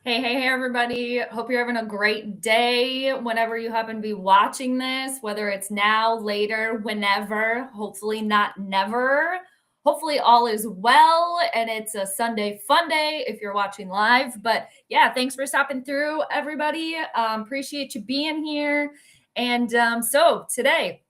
Hey, everybody. Hope you're having a great day whenever you happen to be watching this, whether it's now, later, whenever, hopefully not never. Hopefully all is well and it's a Sunday fun day if you're watching live. But yeah, thanks for stopping through, everybody. Appreciate you being here. And so today,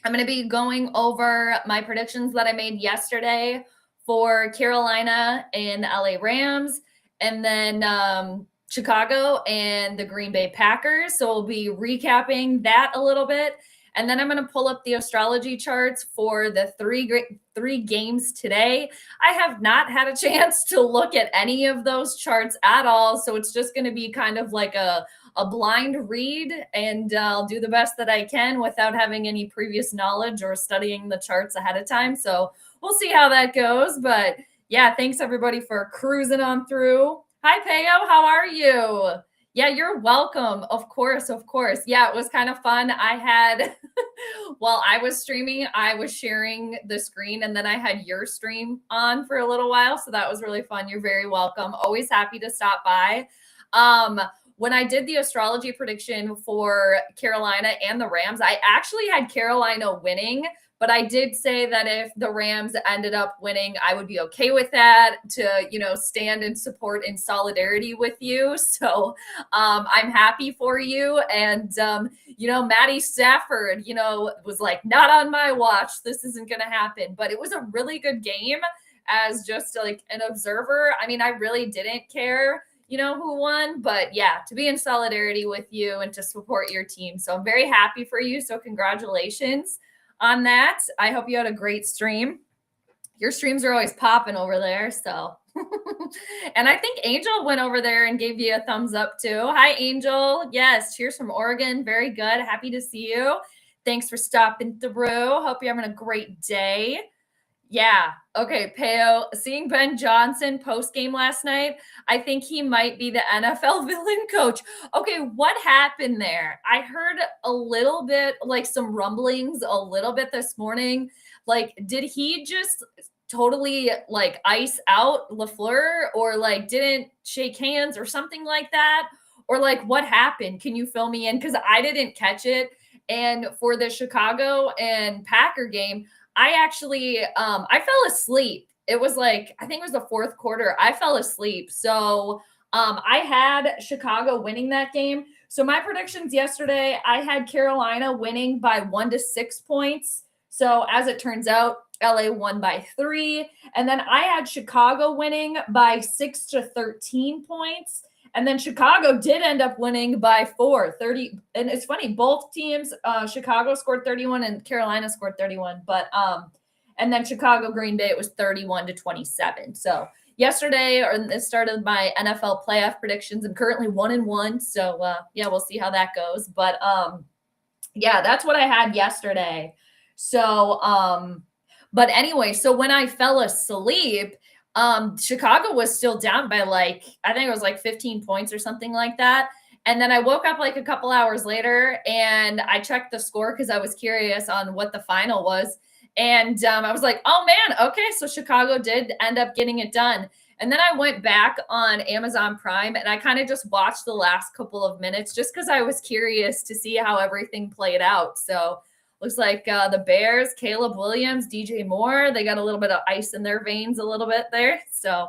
I'm going to be going over my predictions that I made yesterday for Carolina and the LA Rams, and then Chicago and the Green Bay Packers. So we'll be recapping that a little bit. And then I'm going to pull up the astrology charts for the three games today. I have not had a chance to look at any of those charts at all. So it's just going to be kind of like a blind read, and I'll do the best that I can without having any previous knowledge or studying the charts ahead of time. So we'll see how that goes. But yeah, thanks everybody for cruising on through. Hi, Peo. How are you? Yeah, you're welcome. Of course, of course. Yeah, it was kind of fun. I had, while I was streaming, I was sharing the screen, and then I had your stream on for a little while. So that was really fun. You're very welcome. Always happy to stop by. When I did the astrology prediction for Carolina and the Rams, I actually had Carolina winning, but I did say that if the Rams ended up winning, I would be okay with that, to, stand and support in solidarity with you. So I'm happy for you. And, Maddie Stafford, was like, not on my watch. This isn't going to happen. But it was a really good game as just like an observer. I mean, I really didn't care who won, but yeah, to be in solidarity with you and to support your team. So I'm very happy for you. So congratulations on that. I hope you had a great stream. Your streams are always popping over there. So, and I think Angel went over there and gave you a thumbs up too. Hi, Angel. Yes, cheers from Oregon. Very good. Happy to see you. Thanks for stopping through. Hope you're having a great day. Yeah. Okay, Peo, seeing Ben Johnson post game last night, I think he might be the NFL villain coach. Okay, what happened there? I heard a little bit, like some rumblings a little bit this morning. Like, did he just totally like ice out LaFleur, or like didn't shake hands or something like that? Or like what happened? Can you fill me in? Because I didn't catch it. And for the Chicago and Packer game, I actually I fell asleep. It was like, I think it was the fourth quarter. I fell asleep. So I had Chicago winning that game. So my predictions yesterday, I had Carolina winning by 1 to 6 points. So as it turns out, LA won by 3. And then I had Chicago winning by 6 to 13 points. And then Chicago did end up winning by 30. And it's funny, both teams, Chicago scored 31 and Carolina scored 31. But and then Chicago, Green Bay, it was 31 to 27. So yesterday, or it started my NFL playoff predictions. I'm currently 1-1. So yeah, we'll see how that goes. But yeah, that's what I had yesterday. So but anyway, so when I fell asleep, Chicago was still down by like, I think it was like 15 points or something like that. And then I woke up like a couple hours later and I checked the score because I was curious on what the final was. And I was like, oh man, okay, so Chicago did end up getting it done. And then I went back on Amazon Prime and I kind of just watched the last couple of minutes just because I was curious to see how everything played out. So looks like the Bears, Caleb Williams, DJ Moore, they got a little bit of ice in their veins a little bit there. So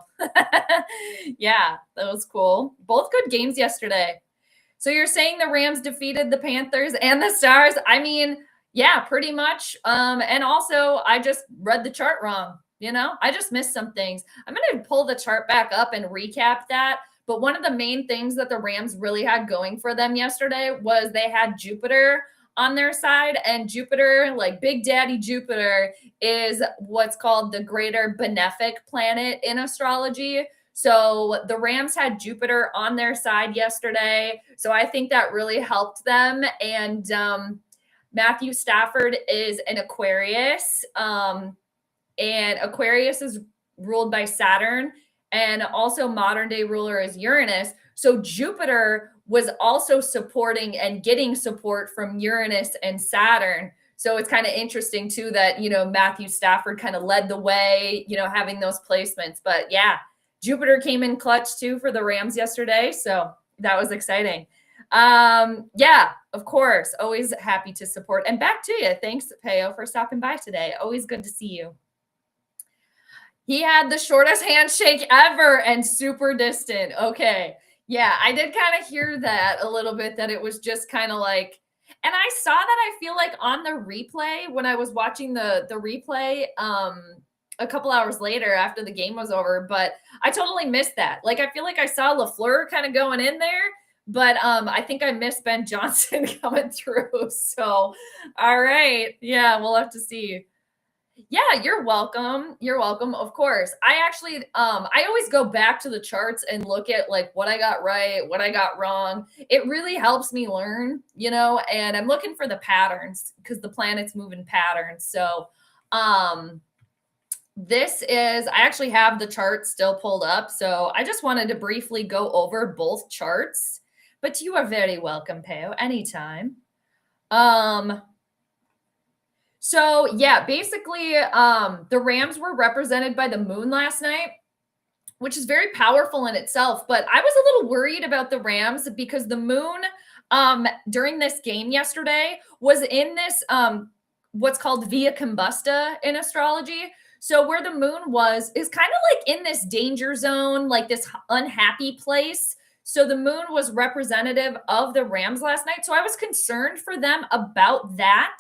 yeah, that was cool. Both good games yesterday. So you're saying the Rams defeated the Panthers and the Stars? I mean, yeah, pretty much. And also I just read the chart wrong. I just missed some things. I'm going to pull the chart back up and recap that. But one of the main things that the Rams really had going for them yesterday was they had Jupiter on their side, and Jupiter, like Big Daddy Jupiter, is what's called the greater benefic planet in astrology. So the Rams had Jupiter on their side yesterday. So I think that really helped them. And Matthew Stafford is an Aquarius, and Aquarius is ruled by Saturn, and also modern day ruler is Uranus. So Jupiter was also supporting and getting support from Uranus and Saturn. So it's kind of interesting too that, Matthew Stafford kind of led the way, having those placements. But yeah, Jupiter came in clutch too for the Rams yesterday. So that was exciting. Yeah, of course. Always happy to support. And back to you. Thanks, Peo, for stopping by today. Always good to see you. He had the shortest handshake ever and super distant. Okay. Yeah, I did kind of hear that a little bit, that it was just kind of like, and I saw that, I feel like on the replay when I was watching the replay a couple hours later after the game was over, but I totally missed that. Like, I feel like I saw LaFleur kind of going in there, but I think I missed Ben Johnson coming through. So, all right. Yeah, we'll have to see. Yeah, you're welcome. You're welcome. Of course. I actually I always go back to the charts and look at like what I got right, what I got wrong. It really helps me learn, and I'm looking for the patterns because the planets move in patterns. So, this is, I actually have the chart still pulled up. So, I just wanted to briefly go over both charts, but you are very welcome, Peo, anytime. So yeah, basically, the Rams were represented by the moon last night, which is very powerful in itself. But I was a little worried about the Rams because the moon, during this game yesterday, was in this what's called via combusta in astrology. So where the moon was is kind of like in this danger zone, like this unhappy place. So the moon was representative of the Rams last night. So I was concerned for them about that.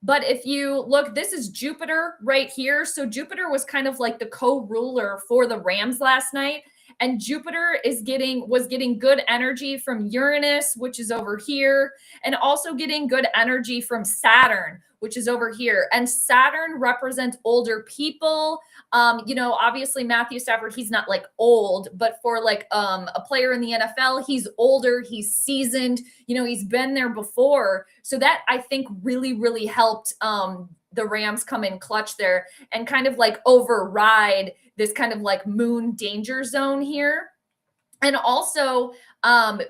But if you look, this is Jupiter right here. So Jupiter was kind of like the co-ruler for the Rams last night. And Jupiter was getting good energy from Uranus, which is over here, and also getting good energy from Saturn, which is over here. And Saturn represents older people. Obviously Matthew Stafford, he's not like old, but for like a player in the NFL, he's older, he's seasoned, he's been there before. So that I think really, really helped the Rams come in clutch there and kind of like override this kind of like moon danger zone here. And also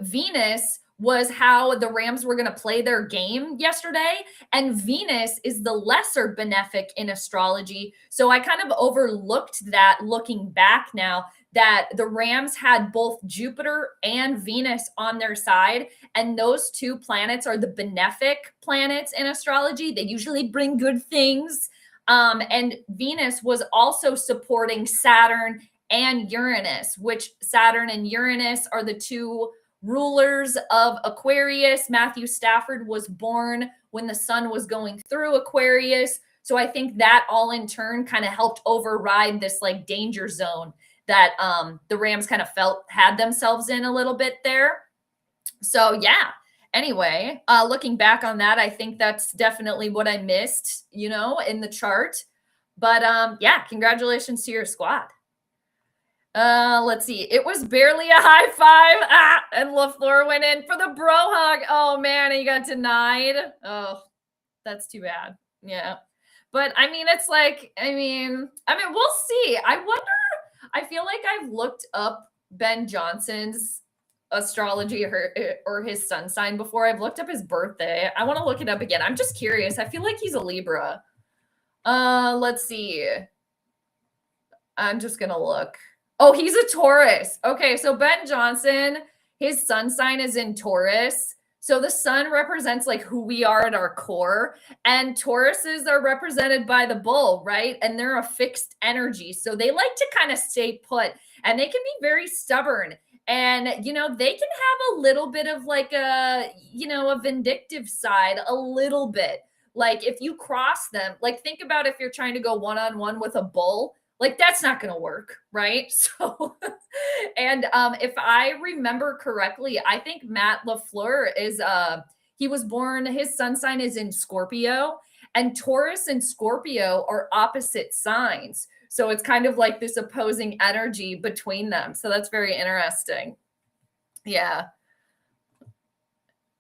Venus was how the Rams were going to play their game yesterday. And Venus is the lesser benefic in astrology. So I kind of overlooked that looking back now, that the Rams had both Jupiter and Venus on their side. And those two planets are the benefic planets in astrology. They usually bring good things. And Venus was also supporting Saturn and Uranus, which Saturn and Uranus are the two rulers of Aquarius. Matthew Stafford was born when the sun was going through Aquarius. So I think that all in turn kind of helped override this like danger zone that the Rams kind of had themselves in a little bit there. So yeah, anyway, looking back on that, I think that's definitely what I missed, in the chart. But yeah, congratulations to your squad. Let's see. It was barely a high five. And LaFleur went in for the bro hug. Oh man, and he got denied. Oh, that's too bad. Yeah. But I mean, it's like, we'll see. I wonder, I feel like I've looked up Ben Johnson's astrology or his sun sign before. I've looked up his birthday. I want to look it up again. I'm just curious. I feel like he's a Libra. Let's see. I'm just going to look. Oh, he's a Taurus. Okay, so Ben Johnson, his sun sign is in Taurus. So the sun represents like who we are at our core, and Tauruses are represented by the bull, right? And they're a fixed energy. So they like to kind of stay put, and they can be very stubborn. And, they can have a little bit of like a vindictive side, a little bit. Like if you cross them, like think about if you're trying to go one-on-one with a bull, like that's not going to work, right? So, and if I remember correctly, I think Matt LaFleur he was born, his sun sign is in Scorpio, and Taurus and Scorpio are opposite signs. So it's kind of like this opposing energy between them. So that's very interesting. Yeah.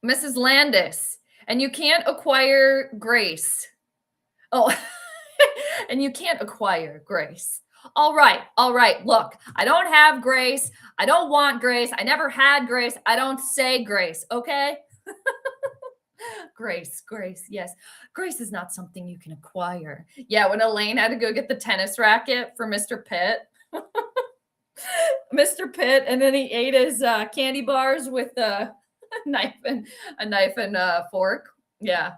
Mrs. Landis, and you can't acquire grace. Oh, and you can't acquire grace. All right. Look, I don't have grace. I don't want grace. I never had grace. I don't say grace. Okay. Grace. Yes. Grace is not something you can acquire. Yeah. When Elaine had to go get the tennis racket for Mr. Pitt. Mr. Pitt, and then he ate his candy bars with a knife and fork. Yeah.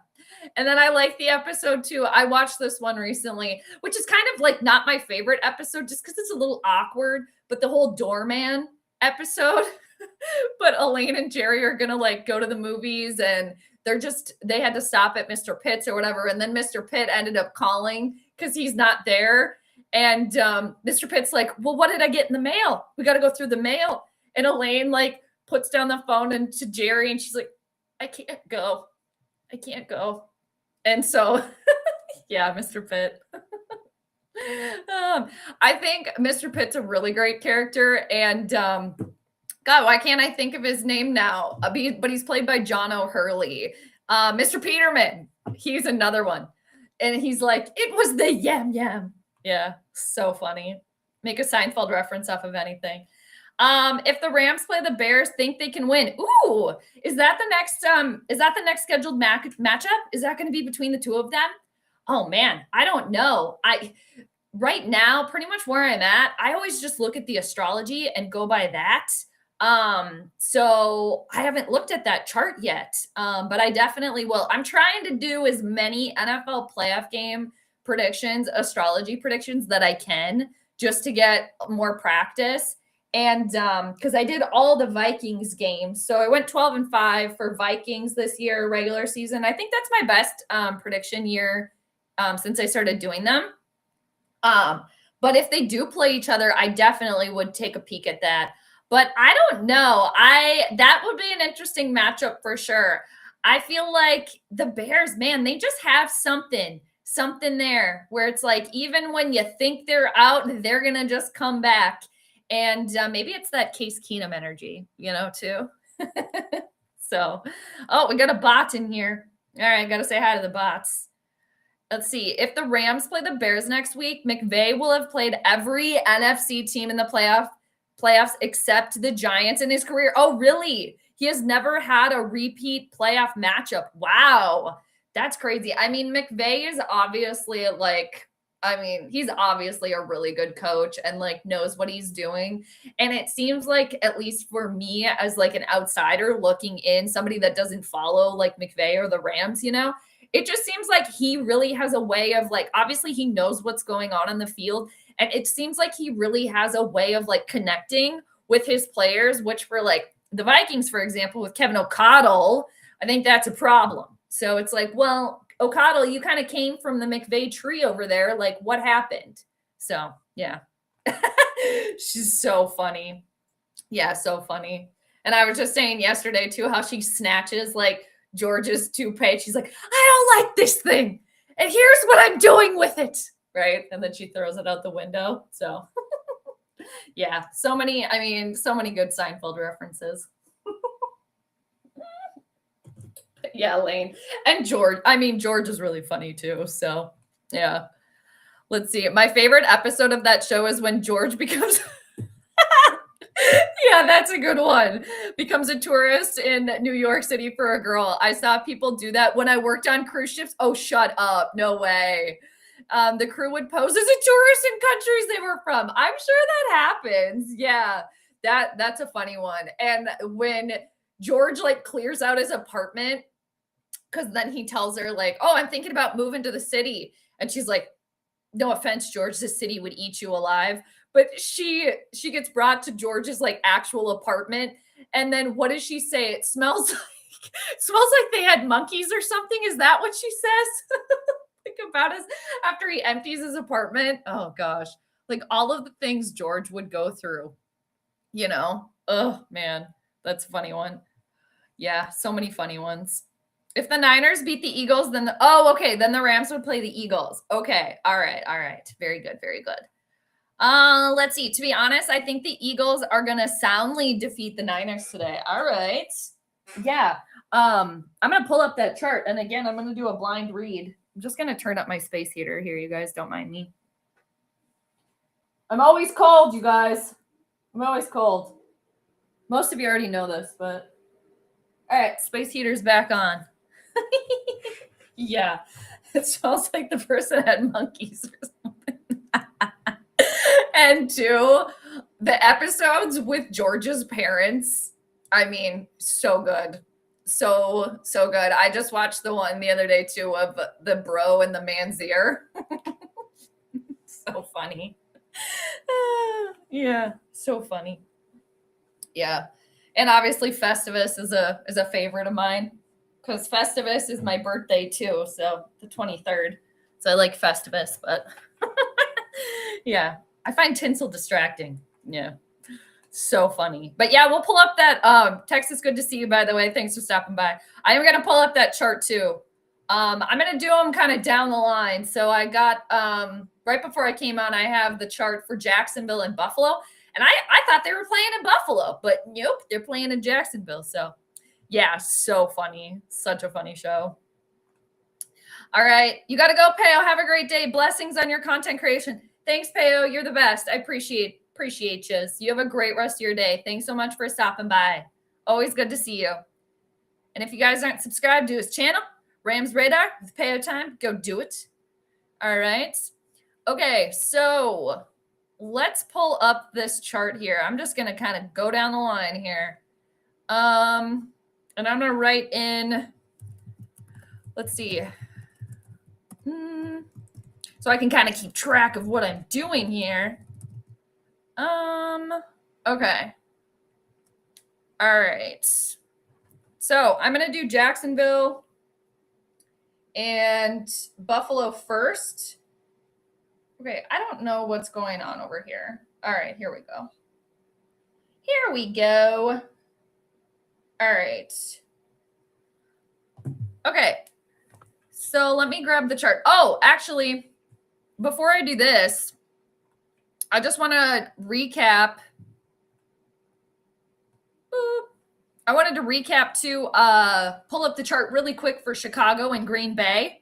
And then I like the episode too. I watched this one recently, which is kind of like not my favorite episode just because it's a little awkward, but the whole doorman episode. But Elaine and Jerry are gonna like go to the movies and they had to stop at Mr. Pitt's or whatever. And then Mr. Pitt ended up calling because he's not there. And Mr. Pitt's like, well, what did I get in the mail? We got to go through the mail. And Elaine like puts down the phone and to Jerry and she's like, I can't go. And so, yeah, Mr. Pitt. I think Mr. Pitt's a really great character. And God, why can't I think of his name now? But he's played by John O'Hurley. Mr. Peterman, he's another one. And he's like, it was the yam. Yeah, so funny. Make a Seinfeld reference off of anything. If the Rams play the Bears, think they can win. Ooh, is that the next scheduled matchup? Is that going to be between the two of them? Oh man, I don't know. Right now, pretty much where I'm at, I always just look at the astrology and go by that. So I haven't looked at that chart yet. But I definitely will. I'm trying to do as many NFL playoff game predictions, astrology predictions that I can just to get more practice. And because I did all the Vikings games. So I went 12-5 for Vikings this year, regular season. I think that's my best prediction year since I started doing them. But if they do play each other, I definitely would take a peek at that. But I don't know. That would be an interesting matchup for sure. I feel like the Bears, man, they just have something there where it's like, even when you think they're out, they're going to just come back. And maybe it's that Case Keenum energy, too. So, we got a bot in here. All right, got to say hi to the bots. Let's see. If the Rams play the Bears next week, McVay will have played every NFC team in the playoffs except the Giants in his career. Oh, really? He has never had a repeat playoff matchup. Wow. That's crazy. I mean, McVay is obviously he's obviously a really good coach and knows what he's doing. And it seems like, at least for me as an outsider looking in, somebody that doesn't follow McVay or the Rams, it just seems like he really has a way of obviously he knows what's going on in the field. And it seems like he really has a way of connecting with his players, which for the Vikings, for example, with Kevin O'Connell, I think that's a problem. So it's well, O'Connell, you kind of came from the McVay tree over there. What happened? So, yeah. She's so funny. Yeah, so funny. And I was just saying yesterday, too, how she snatches, George's toupee. She's like, I don't like this thing. And here's what I'm doing with it. Right? And then she throws it out the window. So, yeah, so many good Seinfeld references. Yeah, Lane. And George. George is really funny too. So, yeah. Let's see. My favorite episode of that show is when George becomes yeah, that's a good one. Becomes a tourist in New York City for a girl. I saw people do that when I worked on cruise ships. Oh, shut up. No way. The crew would pose as a tourist in countries they were from. I'm sure that happens. Yeah, that's a funny one. And when George clears out his apartment, because then he tells her oh, I'm thinking about moving to the city. And she's like, no offense, George, the city would eat you alive. But she gets brought to George's actual apartment. And then what does she say? It smells like they had monkeys or something. Is that what she says? About us after he empties his apartment. Oh gosh. All of the things George would go through, oh man, that's a funny one. Yeah, so many funny ones. If the Niners beat the Eagles, then the Rams would play the Eagles. Okay. All right. Very good. Let's see. To be honest, I think the Eagles are gonna soundly defeat the Niners today. All right. Yeah. I'm gonna pull up that chart, and again, I'm gonna do a blind read. I'm just going to turn up my space heater here. You guys don't mind me. I'm always cold, you guys. I'm always cold. Most of you already know this, but all right, space heater's back on. Yeah, it smells like the person had monkeys or something. And two, the episodes with George's parents, I mean, so good. So good. I just watched the one the other day too of the bro and the man's ear. So funny. Yeah, so funny. Yeah. And obviously Festivus is a favorite of mine because Festivus is my birthday too, so the 23rd. So I like Festivus, but yeah, I find tinsel distracting. Yeah. So funny. But yeah, we'll pull up that Texas, good to see you, by the way. Thanks for stopping by. I am gonna pull up that chart too. I'm gonna do them kind of down the line. So I got right before I came on, I have the chart for Jacksonville and Buffalo. And I thought they were playing in Buffalo, but nope, they're playing in Jacksonville. So yeah, so funny. Such a funny show. All right. You got to go, Peo. Have a great day. Blessings on your content creation. Thanks, Peo. You're the best. I appreciate you. You have a great rest of your day. Thanks so much for stopping by. Always good to see you. And if you guys aren't subscribed to his channel, Rams Radar with Peo Time, go do it. All right. Okay, so let's pull up this chart here. I'm just going to kind of go down the line here. And I'm going to write in, let's see. So I can kind of keep track of what I'm doing here. Okay. All right. So I'm going to do Jacksonville and Buffalo first. Okay, I don't know what's going on over here. All right, here we go. Here we go. All right. Okay. So let me grab the chart. Oh, actually, before I do this, I just want to recap. I wanted to recap to pull up the chart really quick for Chicago and Green Bay.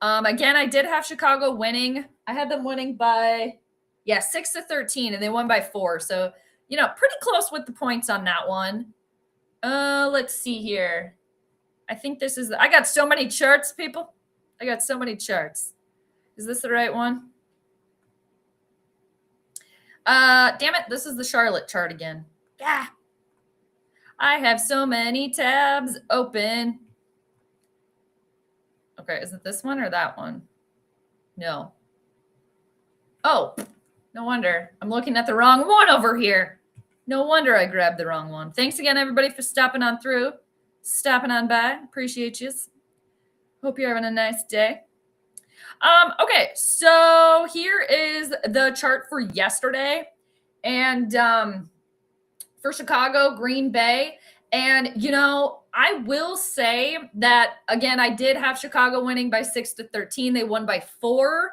Again, I did have Chicago winning. I had them winning by, 6-13, and they won by 4. So, pretty close with the points on that one. Let's see here. I think this is, I got so many charts, people. I got so many charts. Is this the right one? Damn it. This is the Charlotte chart again. Yeah. I have so many tabs open. Okay, is it this one or that one? No. Oh, no wonder. I'm looking at the wrong one over here. No wonder I grabbed the wrong one. Thanks again, everybody, for stopping on through, stopping on by. Appreciate you. Hope you're having a nice day. Okay, so here is the chart for yesterday. And for Chicago, Green Bay. And, I will say that, again, I did have Chicago winning by 6-13. They won by 4.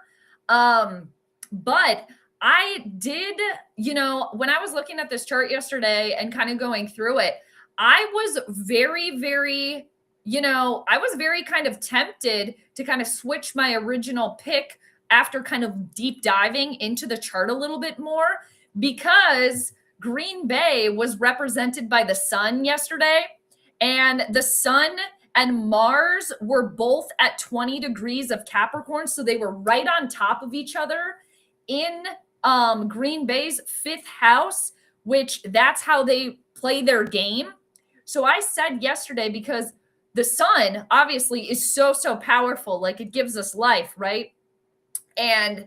But I did, when I was looking at this chart yesterday and kind of going through it, I was very, very, I was very kind of tempted to kind of switch my original pick after kind of deep diving into the chart a little bit more, because Green Bay was represented by the sun yesterday, and the sun and Mars were both at 20 degrees of Capricorn. So they were right on top of each other in Green Bay's 5th house, which that's how they play their game. So I said yesterday, because the sun obviously is so powerful, like it gives us life, right? And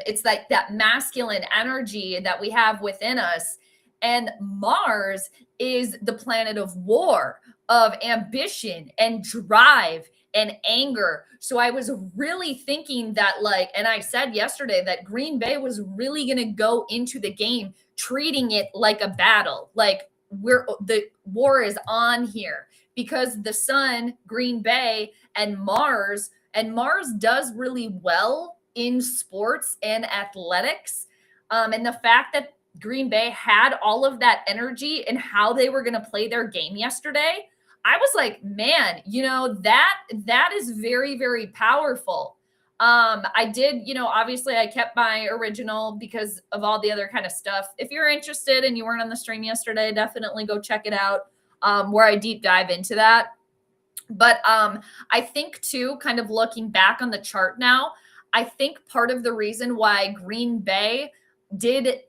it's like that masculine energy that we have within us. And Mars is the planet of war, of ambition and drive and anger. So I was really thinking that, and I said yesterday that Green Bay was really going to go into the game treating it like a battle. Like the war is on here, because the sun, Green Bay, and Mars does really well in sports and athletics. And the fact that Green Bay had all of that energy and how they were going to play their game yesterday, I was like, man, that is very, very powerful. I did, obviously I kept my original because of all the other kind of stuff. If you're interested and you weren't on the stream yesterday, definitely go check it out, where I deep dive into that. But I think too, kind of looking back on the chart now, I think part of the reason why Green Bay did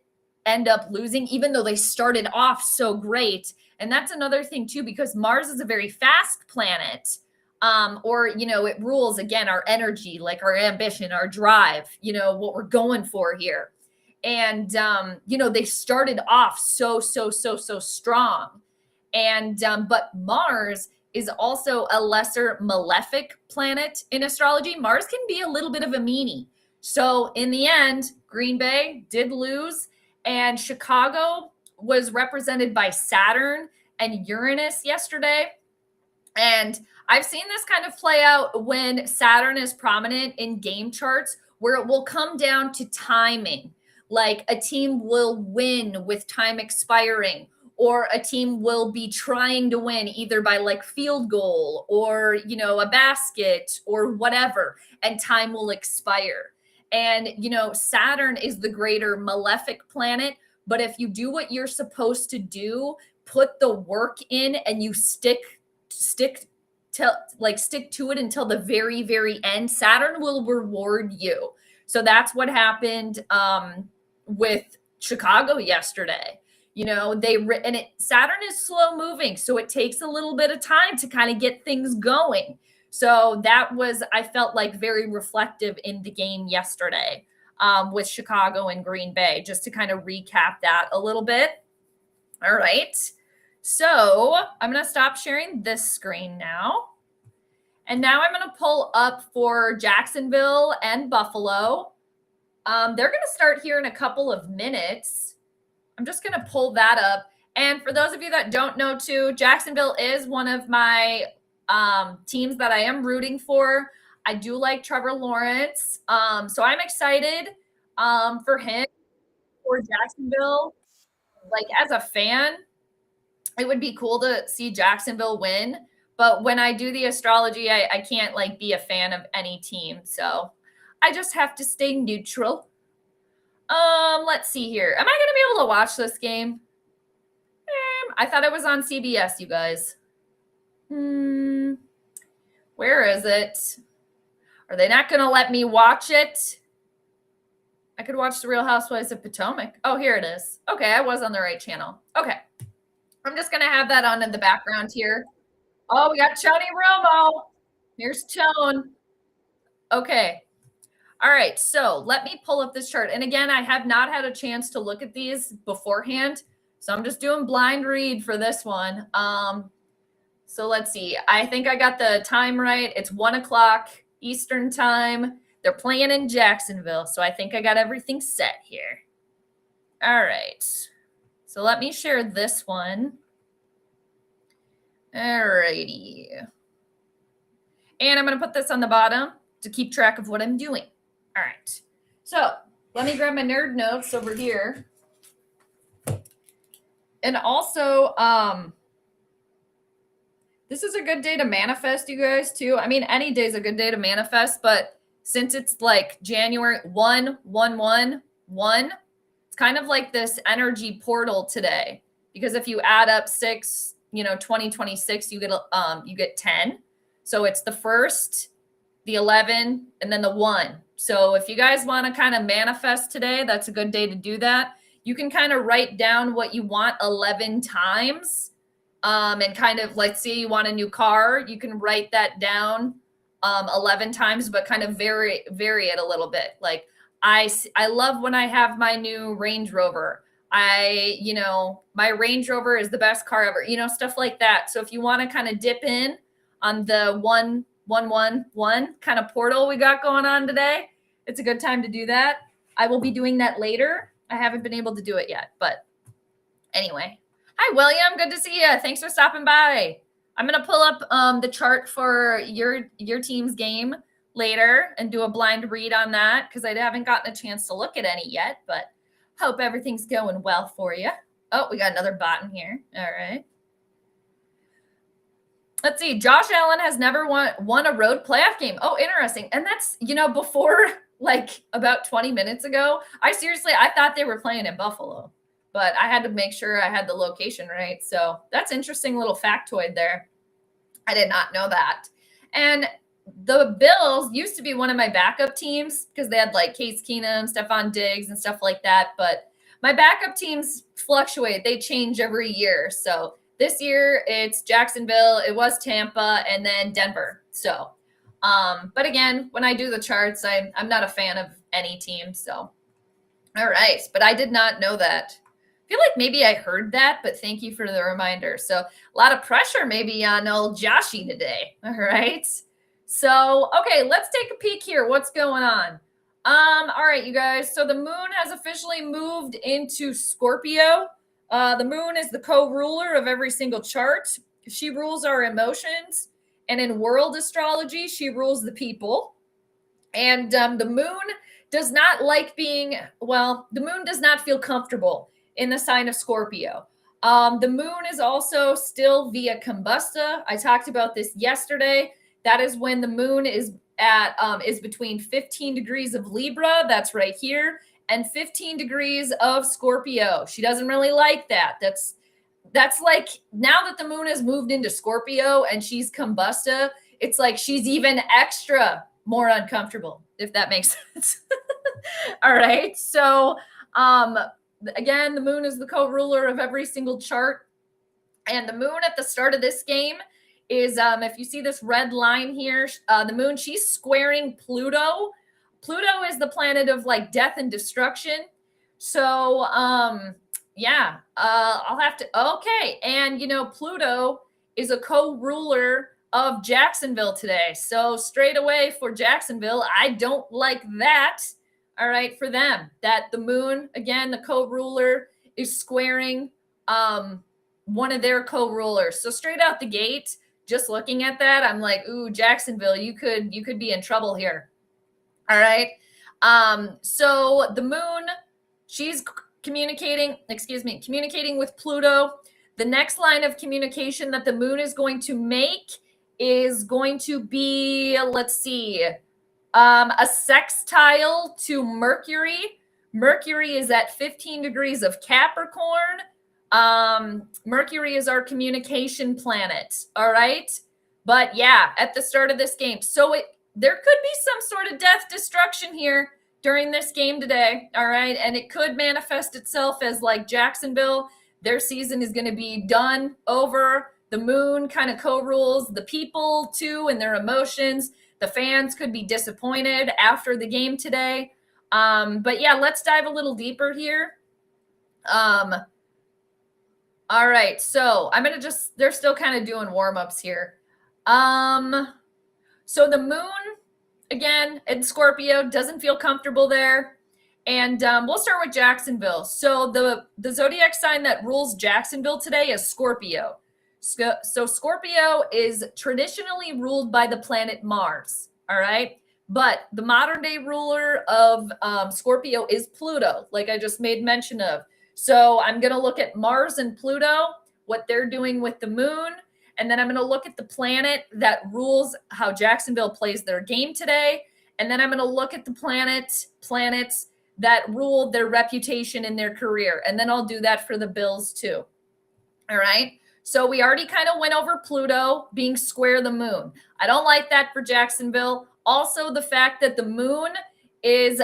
end up losing, even though they started off so great. And that's another thing too, because Mars is a very fast planet. Or, it rules again our energy, like our ambition, our drive, what we're going for here. And, they started off so strong. And, but Mars is also a lesser malefic planet in astrology. Mars can be a little bit of a meanie. So in the end, Green Bay did lose, and Chicago was represented by Saturn and Uranus yesterday. And I've seen this kind of play out when Saturn is prominent in game charts, where it will come down to timing. Like a team will win with time expiring, or a team will be trying to win either by like field goal or, a basket or whatever, and time will expire. And, Saturn is the greater malefic planet. But if you do what you're supposed to do, put the work in, and you stick to it until the very, very end, Saturn will reward you. So that's what happened with Chicago yesterday. Saturn is slow moving, so it takes a little bit of time to kind of get things going. So that was, I felt like, very reflective in the game yesterday with Chicago and Green Bay, just to kind of recap that a little bit. All right. So I'm going to stop sharing this screen now. And now I'm going to pull up for Jacksonville and Buffalo. They're going to start here in a couple of minutes. I'm just going to pull that up. And for those of you that don't know too, Jacksonville is one of my teams that I am rooting for. I do like Trevor Lawrence. So I'm excited for him, for Jacksonville. Like, as a fan, it would be cool to see Jacksonville win. But when I do the astrology, I can't like be a fan of any team. So I just have to stay neutral. Let's see here. Am I going to be able to watch this game? I thought it was on CBS, you guys. Where is it? Are they not going to let me watch it? I could watch The Real Housewives of Potomac. Oh, here it is. Okay, I was on the right channel. Okay. I'm just going to have that on in the background here. Oh, we got Tony Romo. Here's Tone. Okay. All right. So let me pull up this chart. And again, I have not had a chance to look at these beforehand. So I'm just doing blind read for this one. So let's see. I think I got the time right. It's 1:00 Eastern time. They're playing in Jacksonville. So I think I got everything set here. All right. So let me share this one. All righty. And I'm going to put this on the bottom to keep track of what I'm doing. All right. So let me grab my nerd notes over here. And also, this is a good day to manifest, you guys, too. I mean, any day is a good day to manifest, but since it's like January 1/1/1/1, it's kind of like this energy portal today. Because if you add up 6, 2026, you get 10. So it's the 1st, the 11, and then the 1. So if you guys want to kind of manifest today, that's a good day to do that. You can kind of write down what you want 11 times. And kind of, let's say you want a new car, you can write that down 11 times, but kind of vary it a little bit. Like, I love when I have my new Range Rover. My Range Rover is the best car ever, stuff like that. So if you want to kind of dip in on the 1/1/1 kind of portal we got going on today, it's a good time to do that. I will be doing that later. I haven't been able to do it yet, but anyway. Hi, William. Good to see you. Thanks for stopping by. I'm going to pull up the chart for your team's game later and do a blind read on that because I haven't gotten a chance to look at any yet, but hope everything's going well for you. Oh, we got another bot in here. All right. Let's see. Josh Allen has never won a road playoff game. Oh, interesting. And that's, before like about 20 minutes ago, I thought they were playing in Buffalo. But I had to make sure I had the location right. So that's interesting little factoid there. I did not know that. And the Bills used to be one of my backup teams because they had like Case Keenum, Stephon Diggs, and stuff like that. But my backup teams fluctuate. They change every year. So this year it's Jacksonville, it was Tampa, and then Denver. So, but again, when I do the charts, I'm not a fan of any team. So, all right. But I did not know that. I feel like maybe I heard that, but thank you for the reminder. So a lot of pressure maybe on old Joshy today. All right. So, okay, let's take a peek here. What's going on? All right, you guys. So the moon has officially moved into Scorpio. The moon is the co-ruler of every single chart. She rules our emotions. And in world astrology, she rules the people. And the moon does not like being, well, the moon does not feel comfortable in the sign of Scorpio. The moon is also still via combusta. I talked about this yesterday. That is when the moon is at is between 15 degrees of Libra, that's right here, and 15 degrees of Scorpio. She doesn't really like that. That's like now that the moon has moved into Scorpio and she's combusta, it's like she's even extra more uncomfortable, if that makes sense. All right. So again, the moon is the co-ruler of every single chart. And the moon at the start of this game is, if you see this red line here, the moon, she's squaring Pluto. Pluto is the planet of like death and destruction. So, yeah, I'll have to, okay. And, Pluto is a co-ruler of Jacksonville today. So straight away for Jacksonville, I don't like that. All right, for them, that the moon, again, the co-ruler is squaring one of their co-rulers. So straight out the gate, just looking at that, I'm like, ooh, Jacksonville, you could be in trouble here. All right. So the moon, she's communicating with Pluto. The next line of communication that the moon is going to make is going to be, let's see, a sextile to Mercury. Mercury is at 15 degrees of Capricorn. Mercury is our communication planet. All right. But yeah, at the start of this game. So there could be some sort of death destruction here during this game today. All right. And it could manifest itself as like Jacksonville. Their season is going to be done, over. The moon kind of co-rules the people too and their emotions. The fans could be disappointed after the game today. But yeah, let's dive a little deeper here. All right. So I'm going to they're still kind of doing warm-ups here. So the moon, again, in Scorpio, doesn't feel comfortable there. And we'll start with Jacksonville. So the zodiac sign that rules Jacksonville today is Scorpio. So Scorpio is traditionally ruled by the planet Mars, all right? But the modern day ruler of Scorpio is Pluto, like I just made mention of. So I'm going to look at Mars and Pluto, what they're doing with the moon, and then I'm going to look at the planet that rules how Jacksonville plays their game today, and then I'm going to look at the planets that rule their reputation in their career, and then I'll do that for the Bills too, all right? So we already kind of went over Pluto being square the moon. I don't like that for Jacksonville. Also, the fact that the moon is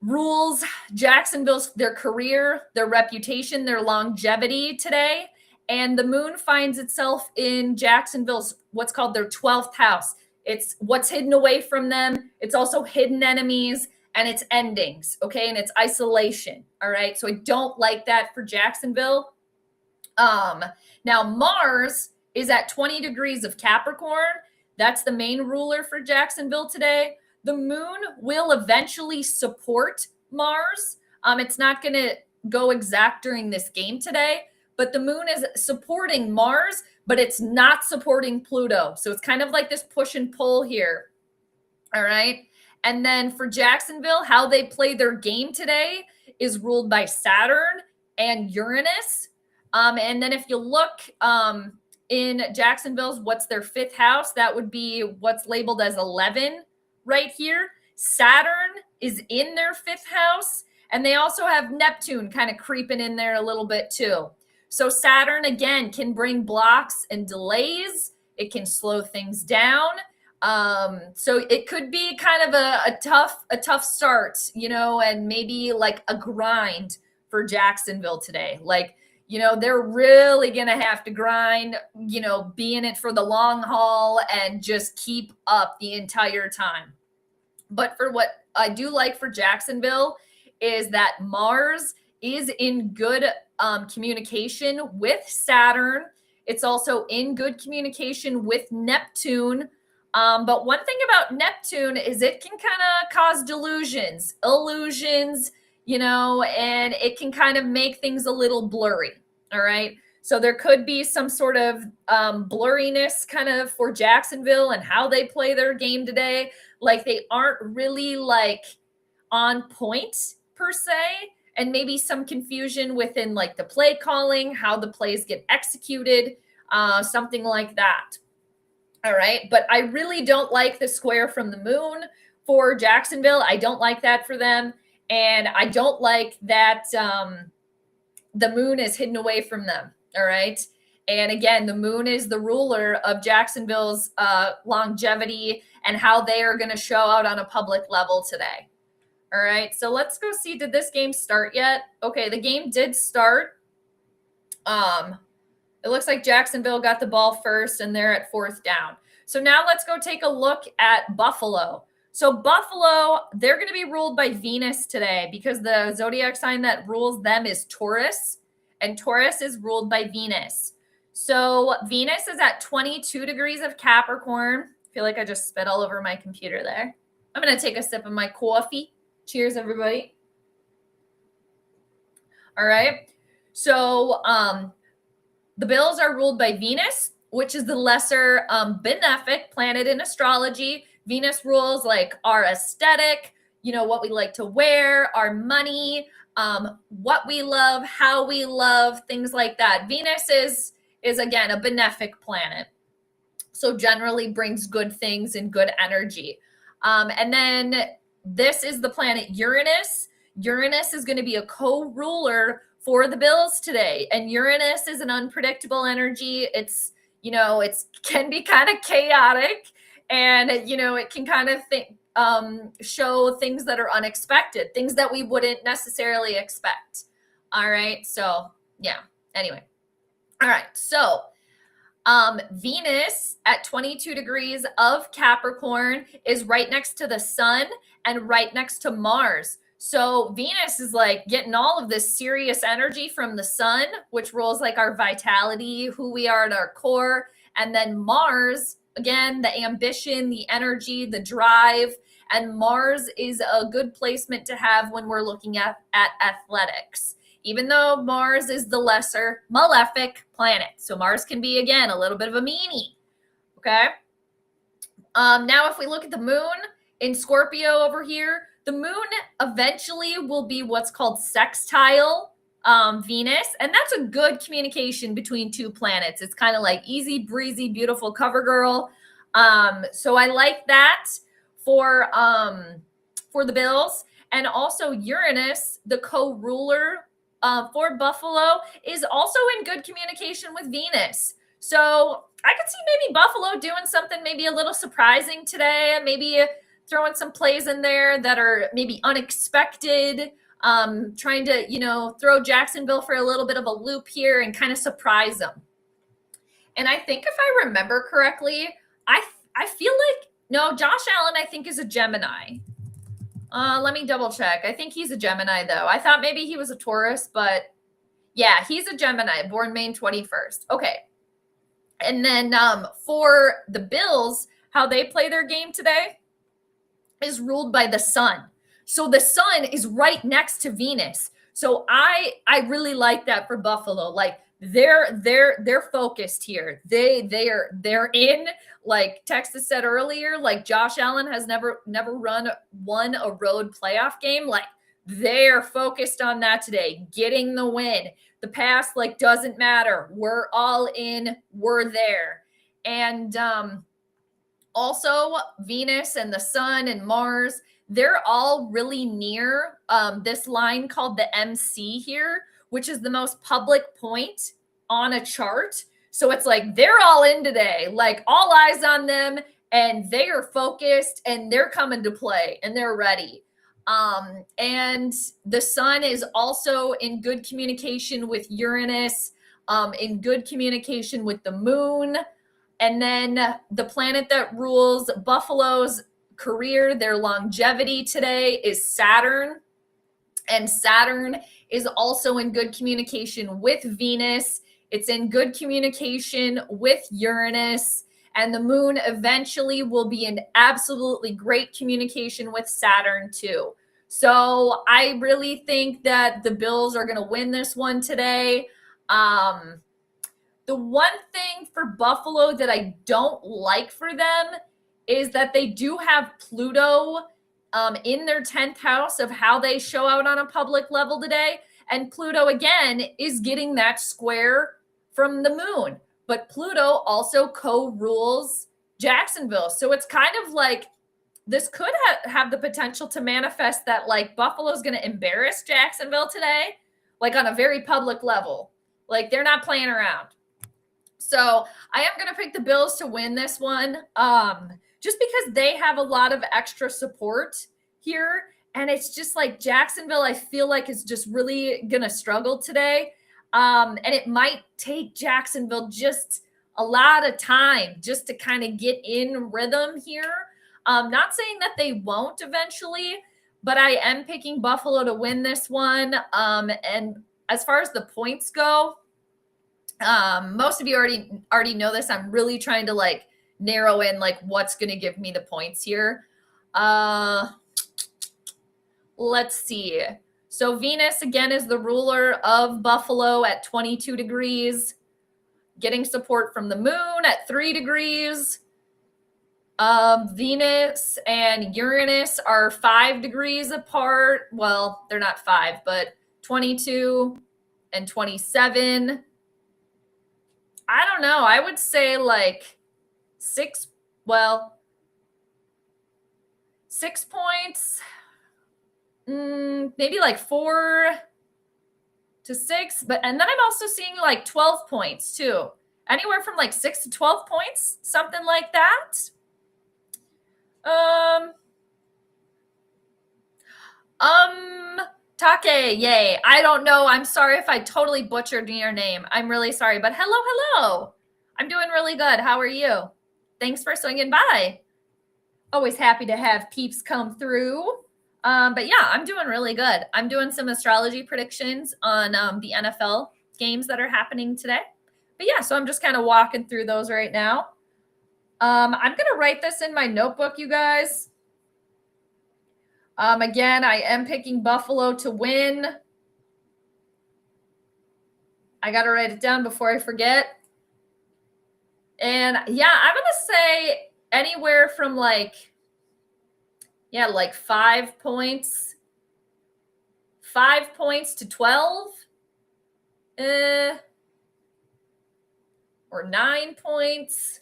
rules Jacksonville's, their career, their reputation, their longevity today. And the moon finds itself in Jacksonville's what's called their 12th house. It's what's hidden away from them. It's also hidden enemies and it's endings, okay? And it's isolation, all right? So I don't like that for Jacksonville. Now Mars is at 20 degrees of Capricorn. That's the main ruler for Jacksonville today. The moon will eventually support Mars. It's not going to go exact during this game today, but the moon is supporting Mars, but it's not supporting Pluto. So it's kind of like this push and pull here. All right. And then for Jacksonville, how they play their game today is ruled by Saturn and Uranus. And then if you look in Jacksonville's, what's their fifth house? That would be what's labeled as 11 right here. Saturn is in their fifth house. And they also have Neptune kind of creeping in there a little bit too. So Saturn, again, can bring blocks and delays. It can slow things down. So it could be kind of a tough start, and maybe like a grind for Jacksonville today. Like, they're really going to have to grind, be in it for the long haul and just keep up the entire time. But for what I do like for Jacksonville is that Mars is in good communication with Saturn. It's also in good communication with Neptune. But one thing about Neptune is it can kind of cause delusions, illusions, and it can kind of make things a little blurry. All right. So there could be some sort of blurriness kind of for Jacksonville and how they play their game today. Like they aren't really like on point per se, and maybe some confusion within like the play calling, how the plays get executed, something like that. All right. But I really don't like the square from the moon for Jacksonville. I don't like that for them. And I don't like that the moon is hidden away from them. All right. And again, the moon is the ruler of Jacksonville's longevity and how they are going to show out on a public level today. All right. So let's go see. Did this game start yet? Okay. The game did start. It looks like Jacksonville got the ball first and they're at 4th down. So now let's go take a look at Buffalo. So Buffalo, they're going to be ruled by Venus today because the zodiac sign that rules them is Taurus, and Taurus is ruled by Venus. So Venus is at 22 degrees of Capricorn. I feel like I just spit all over my computer there. I'm going to take a sip of my coffee. Cheers, everybody. All right. So the Bills are ruled by Venus, which is the lesser benefic planet in astrology. Venus rules like our aesthetic, what we like to wear, our money, what we love, how we love, things like that. Venus is again a benefic planet, so generally brings good things and good energy. And then this is the planet Uranus. Uranus is going to be a co-ruler for the Bills today, and Uranus is an unpredictable energy. It's it can be kind of chaotic, and it can kind of show things that are unexpected, things that we wouldn't necessarily expect. All right. So yeah. Anyway. All right. So Venus at 22 degrees of Capricorn is right next to the sun and right next to Mars. So Venus is like getting all of this serious energy from the sun, which rules like our vitality, who we are at our core. And then Mars, again, the ambition, the energy, the drive. And Mars is a good placement to have when we're looking at athletics, even though Mars is the lesser malefic planet. So Mars can be, again, a little bit of a meanie. Okay. Now, if we look at the moon in Scorpio over here, the moon eventually will be what's called sextile Venus. And that's a good communication between two planets. It's kind of like easy breezy, beautiful cover girl. So I like that for the Bills. And also Uranus, the co-ruler for Buffalo, is also in good communication with Venus. So I could see maybe Buffalo doing something maybe a little surprising today, maybe throwing some plays in there that are maybe unexpected, trying to, throw Jacksonville for a little bit of a loop here and kind of surprise them. And I think if I remember correctly, I feel like, no, Josh Allen, I think, is a Gemini. Let me double check. I think he's a Gemini, though. I thought maybe he was a Taurus, but yeah, he's a Gemini, born May 21st. Okay. And then for the Bills, how they play their game today is ruled by the sun. So the sun is right next to Venus. So I really like that for Buffalo. Like they're focused here. They're in, like Texas said earlier, like Josh Allen has never won a road playoff game. Like they're focused on that today, getting the win. The past doesn't matter. We're all in, we're there. And also Venus and the sun and Mars, they're all really near this line called the MC here, which is the most public point on a chart. So it's like they're all in today, like all eyes on them, and they are focused and they're coming to play and they're ready. And the sun is also in good communication with Uranus, in good communication with the moon. And then the planet that rules Buffalo's career, their longevity today, is Saturn. And Saturn is also in good communication with Venus. It's in good communication with Uranus. And the moon eventually will be in absolutely great communication with Saturn too. So I really think that the Bills are going to win this one today. The one thing for Buffalo that I don't like for them is that they do have Pluto in their 10th house of how they show out on a public level today. And Pluto, again, is getting that square from the moon. But Pluto also co-rules Jacksonville. So it's kind of like this could have the potential to manifest that like Buffalo's going to embarrass Jacksonville today, like on a very public level. Like they're not playing around. So I am going to pick the Bills to win this one just because they have a lot of extra support here. And it's just like Jacksonville, I feel like is just really going to struggle today. And it might take Jacksonville just a lot of time just to kind of get in rhythm here. Not saying that they won't eventually, but I am picking Buffalo to win this one. And as far as the points go, most of you already know this. I'm really trying to like narrow in like what's going to give me the points here. Let's see. So Venus again is the ruler of Buffalo at 22 degrees, getting support from the moon at 3 degrees. Venus and Uranus are 5 degrees apart. Well, they're not 5, but 22 and 27. I don't know. I would say like 6 points. Maybe like 4 to 6. And then I'm also seeing like 12 points too. Anywhere from like 6 to 12 points, something like that. Take, yay. I don't know. I'm sorry if I totally butchered your name. I'm really sorry, but hello. I'm doing really good. How are you? Thanks for swinging by. Always happy to have peeps come through. But yeah, I'm doing really good. I'm doing some astrology predictions on the NFL games that are happening today. But yeah, so I'm just kind of walking through those right now. I'm going to write this in my notebook, you guys. Again, I am picking Buffalo to win. I got to write it down before I forget. And yeah, I'm going to say anywhere from like 5 points. 5 points to 12. Or 9 points.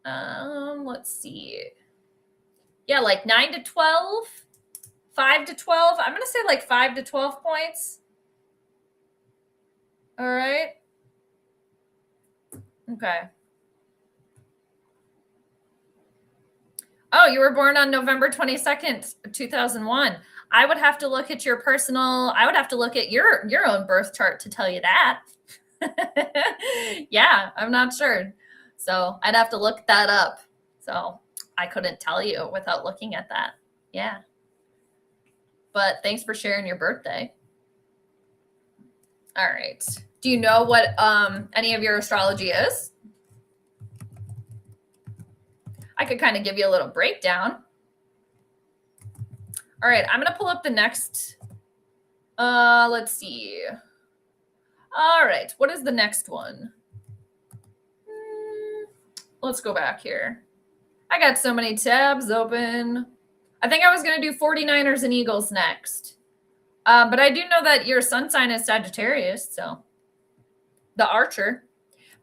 Let's see. Yeah, like 9 to 12, 5 to 12. I'm going to say like 5 to 12 points. All right. Okay. Oh, you were born on November 22nd, 2001. I would have to look at your own birth chart to tell you that. Yeah, I'm not sure. So I'd have to look that up. So I couldn't tell you without looking at that. Yeah. But thanks for sharing your birthday. All right. Do you know what any of your astrology is? I could kind of give you a little breakdown. All right. I'm going to pull up the next. Let's see. All right. What is the next one? Let's go back here. I got so many tabs open. I think I was going to do 49ers and Eagles next. But I do know that your sun sign is Sagittarius, so the Archer.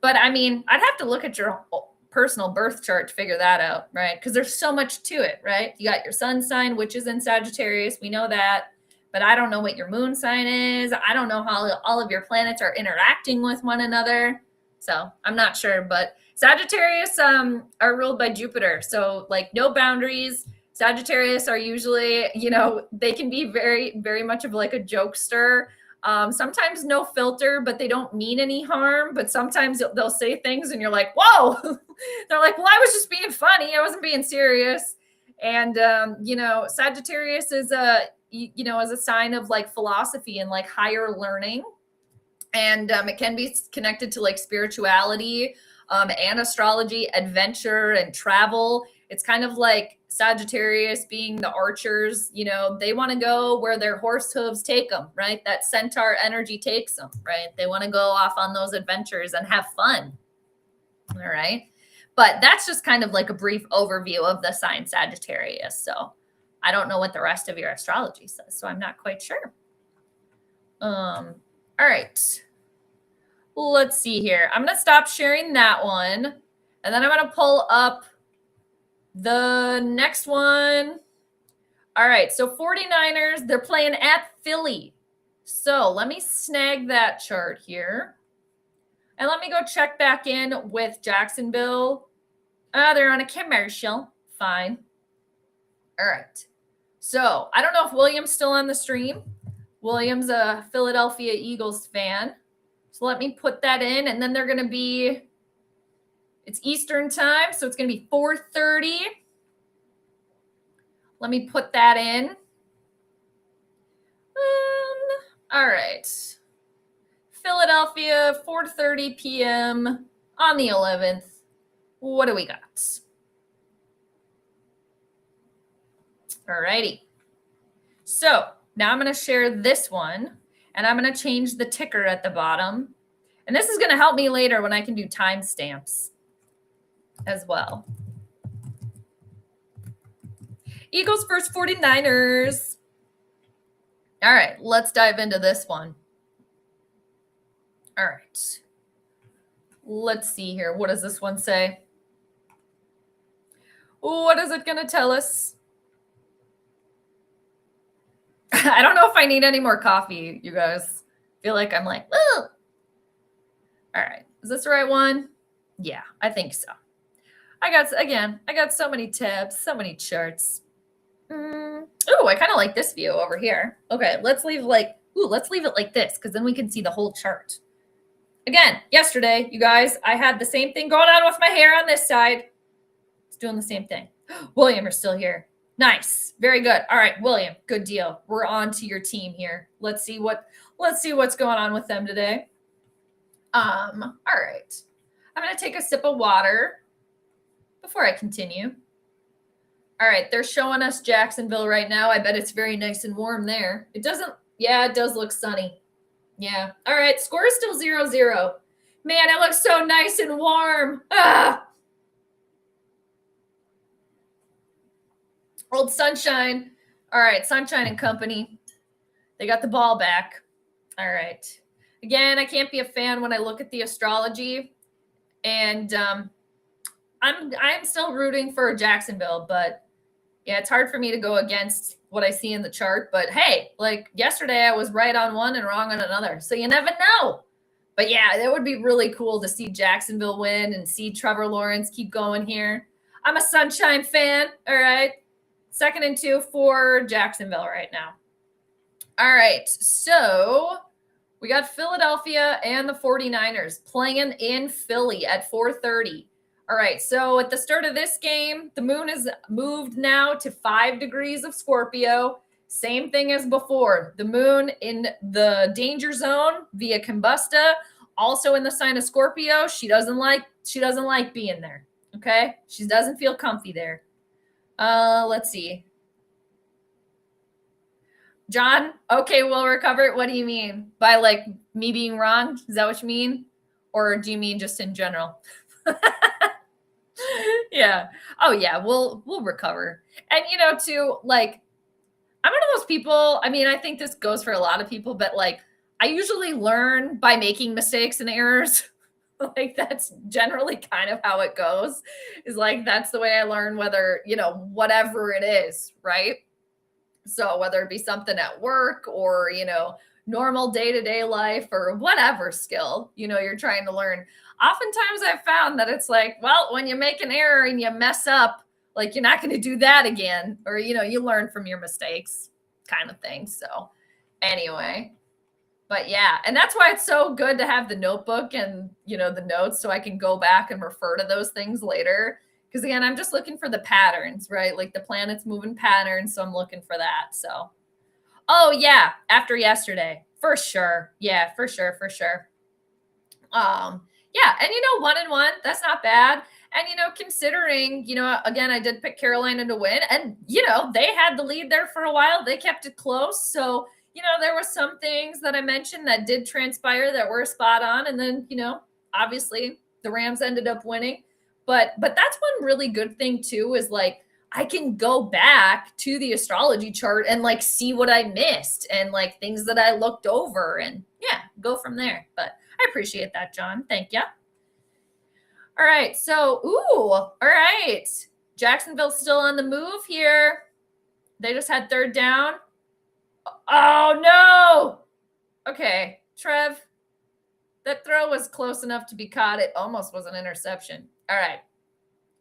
But I mean, I'd have to look at your personal birth chart to figure that out, right? Because there's so much to it, right? You got your sun sign, which is in Sagittarius. We know that. But I don't know what your moon sign is. I don't know how all of your planets are interacting with one another. So I'm not sure, but Sagittarius are ruled by Jupiter. So like no boundaries. Sagittarius are usually, they can be very, very much of like a jokester. Sometimes no filter, but they don't mean any harm. But sometimes they'll say things and you're like, whoa. They're like, well, I was just being funny. I wasn't being serious. And, Sagittarius is is a sign of like philosophy and like higher learning. And it can be connected to like spirituality and astrology, adventure and travel. It's kind of like Sagittarius being the archers, they want to go where their horse hooves take them, right? That centaur energy takes them, right? They want to go off on those adventures and have fun. All right. But that's just kind of like a brief overview of the sign Sagittarius. So I don't know what the rest of your astrology says, so I'm not quite sure. All right. Let's see here. I'm going to stop sharing that one. And then I'm going to pull up the next one. All right. So 49ers, they're playing at Philly. So let me snag that chart here. And let me go check back in with Jacksonville. They're on a commercial. Fine. All right. So I don't know if William's still on the stream. William's a Philadelphia Eagles fan. So let me put that in. And then they're going to be, it's Eastern time. So it's going to be 4:30. Let me put that in. All right. Philadelphia, 4:30 p.m. on the 11th. What do we got? All righty. So now I'm going to share this one, and I'm going to change the ticker at the bottom. And this is going to help me later when I can do timestamps as well. Eagles versus 49ers. All right, let's dive into this one. All right. Let's see here. What does this one say? What is it going to tell us? I don't know if I need any more coffee, you guys. I feel like I'm like, oh. All right. Is this the right one? Yeah, I think so. I got so many tabs, so many charts. Oh, I kind of like this view over here. Okay, let's leave it like this, because then we can see the whole chart. Again, yesterday, you guys, I had the same thing going on with my hair on this side. It's doing the same thing. William, you're still here. Nice. Very good. All right, William, good deal. We're on to your team here. Let's see what's going on with them today. All right. I'm going to take a sip of water before I continue. All right, they're showing us Jacksonville right now. I bet it's very nice and warm there. It does look sunny. Yeah. All right, score is still 0-0. Man, it looks so nice and warm. Old Sunshine. All right, Sunshine and Company. They got the ball back. All right. Again, I can't be a fan when I look at the astrology. And I'm still rooting for Jacksonville, but yeah, it's hard for me to go against what I see in the chart. But hey, like yesterday I was right on one and wrong on another. So you never know. But yeah, it would be really cool to see Jacksonville win and see Trevor Lawrence keep going here. I'm a Sunshine fan. All right. 2nd and 2 for Jacksonville right now. All right. So we got Philadelphia and the 49ers playing in Philly at 4:30. All right, so at the start of this game, the moon is moved now to 5 degrees of Scorpio. Same thing as before. The moon in the danger zone via combusta, also in the sign of Scorpio. She doesn't like being there. Okay, she doesn't feel comfy there. Let's see. John, okay, we'll recover. What do you mean by like me being wrong? Is that what you mean, or do you mean just in general? Yeah. Oh yeah, we'll recover. And too, like, I'm one of those people, I mean, I think this goes for a lot of people, but like I usually learn by making mistakes and errors. Like that's generally kind of how it goes. Is like that's the way I learn, whether, whatever it is, right? So whether it be something at work or, normal day-to-day life or whatever skill, you're trying to learn. Oftentimes I've found that it's like, well, when you make an error and you mess up, like you're not going to do that again, or, you learn from your mistakes kind of thing. So anyway, but yeah, and that's why it's so good to have the notebook and, the notes so I can go back and refer to those things later. Because again, I'm just looking for the patterns, right? Like the planets moving patterns. So I'm looking for that. So, oh yeah, after yesterday, for sure. Yeah, for sure. Yeah, and 1-1, that's not bad. And considering, again, I did pick Carolina to win, and they had the lead there for a while. They kept it close. So, there were some things that I mentioned that did transpire that were spot on. And then, obviously the Rams ended up winning. But that's one really good thing too, is like I can go back to the astrology chart and like see what I missed and like things that I looked over and yeah, go from there. But I appreciate that, John. Thank you. All right. So, all right. Jacksonville's still on the move here. They just had third down. Oh, no. Okay. Trev, that throw was close enough to be caught. It almost was an interception. All right.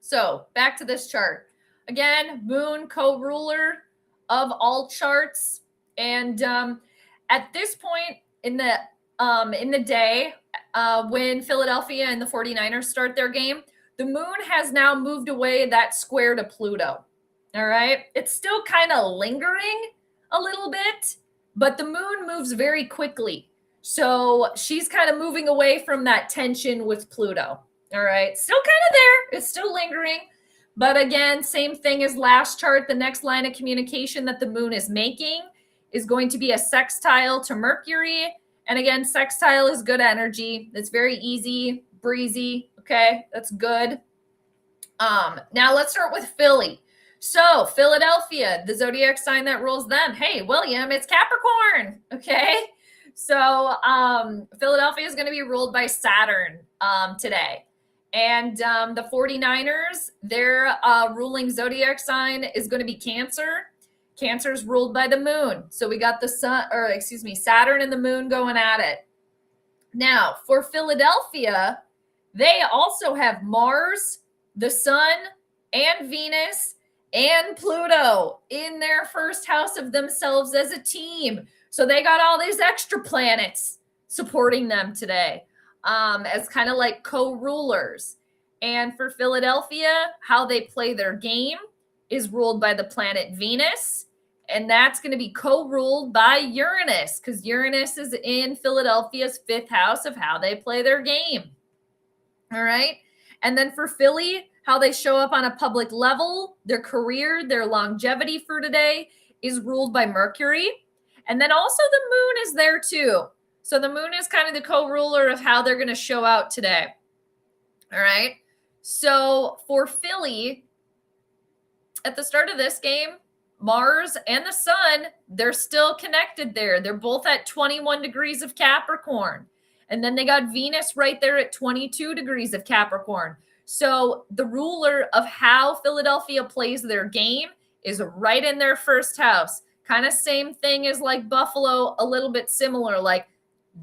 So back to this chart. Again, Moon, co-ruler of all charts. And at this point in the day, when Philadelphia and the 49ers start their game, the moon has now moved away that square to Pluto. All right. It's still kind of lingering a little bit, but the moon moves very quickly. So she's kind of moving away from that tension with Pluto. All right. Still kind of there. It's still lingering. But again, same thing as last chart. The next line of communication that the moon is making is going to be a sextile to Mercury. And again, sextile is good energy. It's very easy, breezy. Okay, that's good. Now let's start with Philly. So Philadelphia, the zodiac sign that rules them. Hey, William, it's Capricorn. Okay, so Philadelphia is going to be ruled by Saturn today. And the 49ers, their ruling zodiac sign is going to be Cancer. Cancer is ruled by the moon. So we got Saturn and the moon going at it. Now, for Philadelphia, they also have Mars, the sun, and Venus, and Pluto in their first house of themselves as a team. So they got all these extra planets supporting them today as kind of like co-rulers. And for Philadelphia, how they play their game is ruled by the planet Venus. And that's going to be co-ruled by Uranus, because Uranus is in Philadelphia's fifth house of how they play their game. All right. And then for Philly, how they show up on a public level, their career, their longevity for today is ruled by Mercury. And then also the moon is there too. So the moon is kind of the co-ruler of how they're going to show out today. All right. So for Philly, at the start of this game, Mars and the sun, they're still connected there. They're both at 21 degrees of Capricorn. And then they got Venus right there at 22 degrees of Capricorn. So the ruler of how Philadelphia plays their game is right in their first house. Kind of same thing as like Buffalo, a little bit similar. Like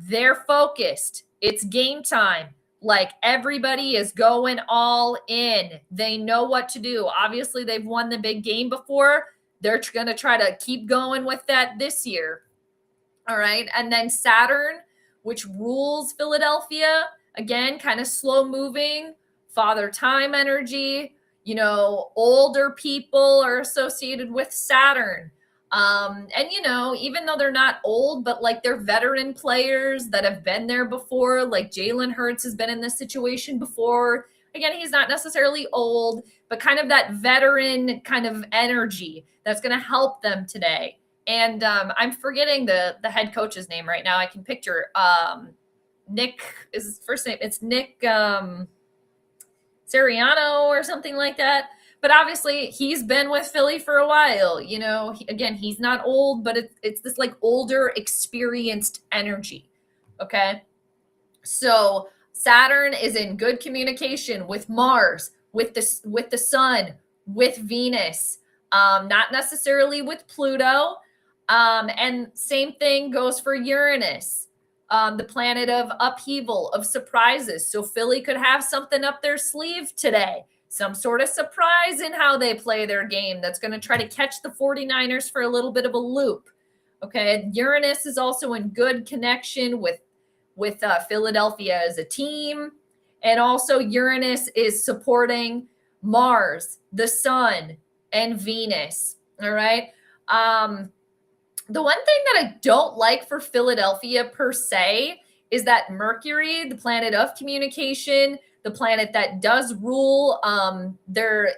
they're focused. It's game time. Like everybody is going all in. They know what to do. Obviously, they've won the big game before. They're going to try to keep going with that this year. All right. And then Saturn, which rules Philadelphia, again, kind of slow moving, father time energy. Older people are associated with Saturn. And, even though they're not old, but like they're veteran players that have been there before, like Jalen Hurts has been in this situation before. Again, he's not necessarily old, but kind of that veteran kind of energy that's going to help them today. And I'm forgetting the head coach's name right now. I can picture Nick is his first name. It's Nick Sirianni or something like that. But obviously, he's been with Philly for a while. Again, he's not old, but it's this like older, experienced energy. Okay. So Saturn is in good communication with Mars, with the sun, with Venus, not necessarily with Pluto. And same thing goes for Uranus, the planet of upheaval, of surprises. So Philly could have something up their sleeve today, some sort of surprise in how they play their game that's going to try to catch the 49ers for a little bit of a loop. Okay, Uranus is also in good connection with Philadelphia as a team. And also Uranus is supporting Mars, the sun, and Venus. All right. The one thing that I don't like for Philadelphia per se is that Mercury, the planet of communication, the planet that does rule their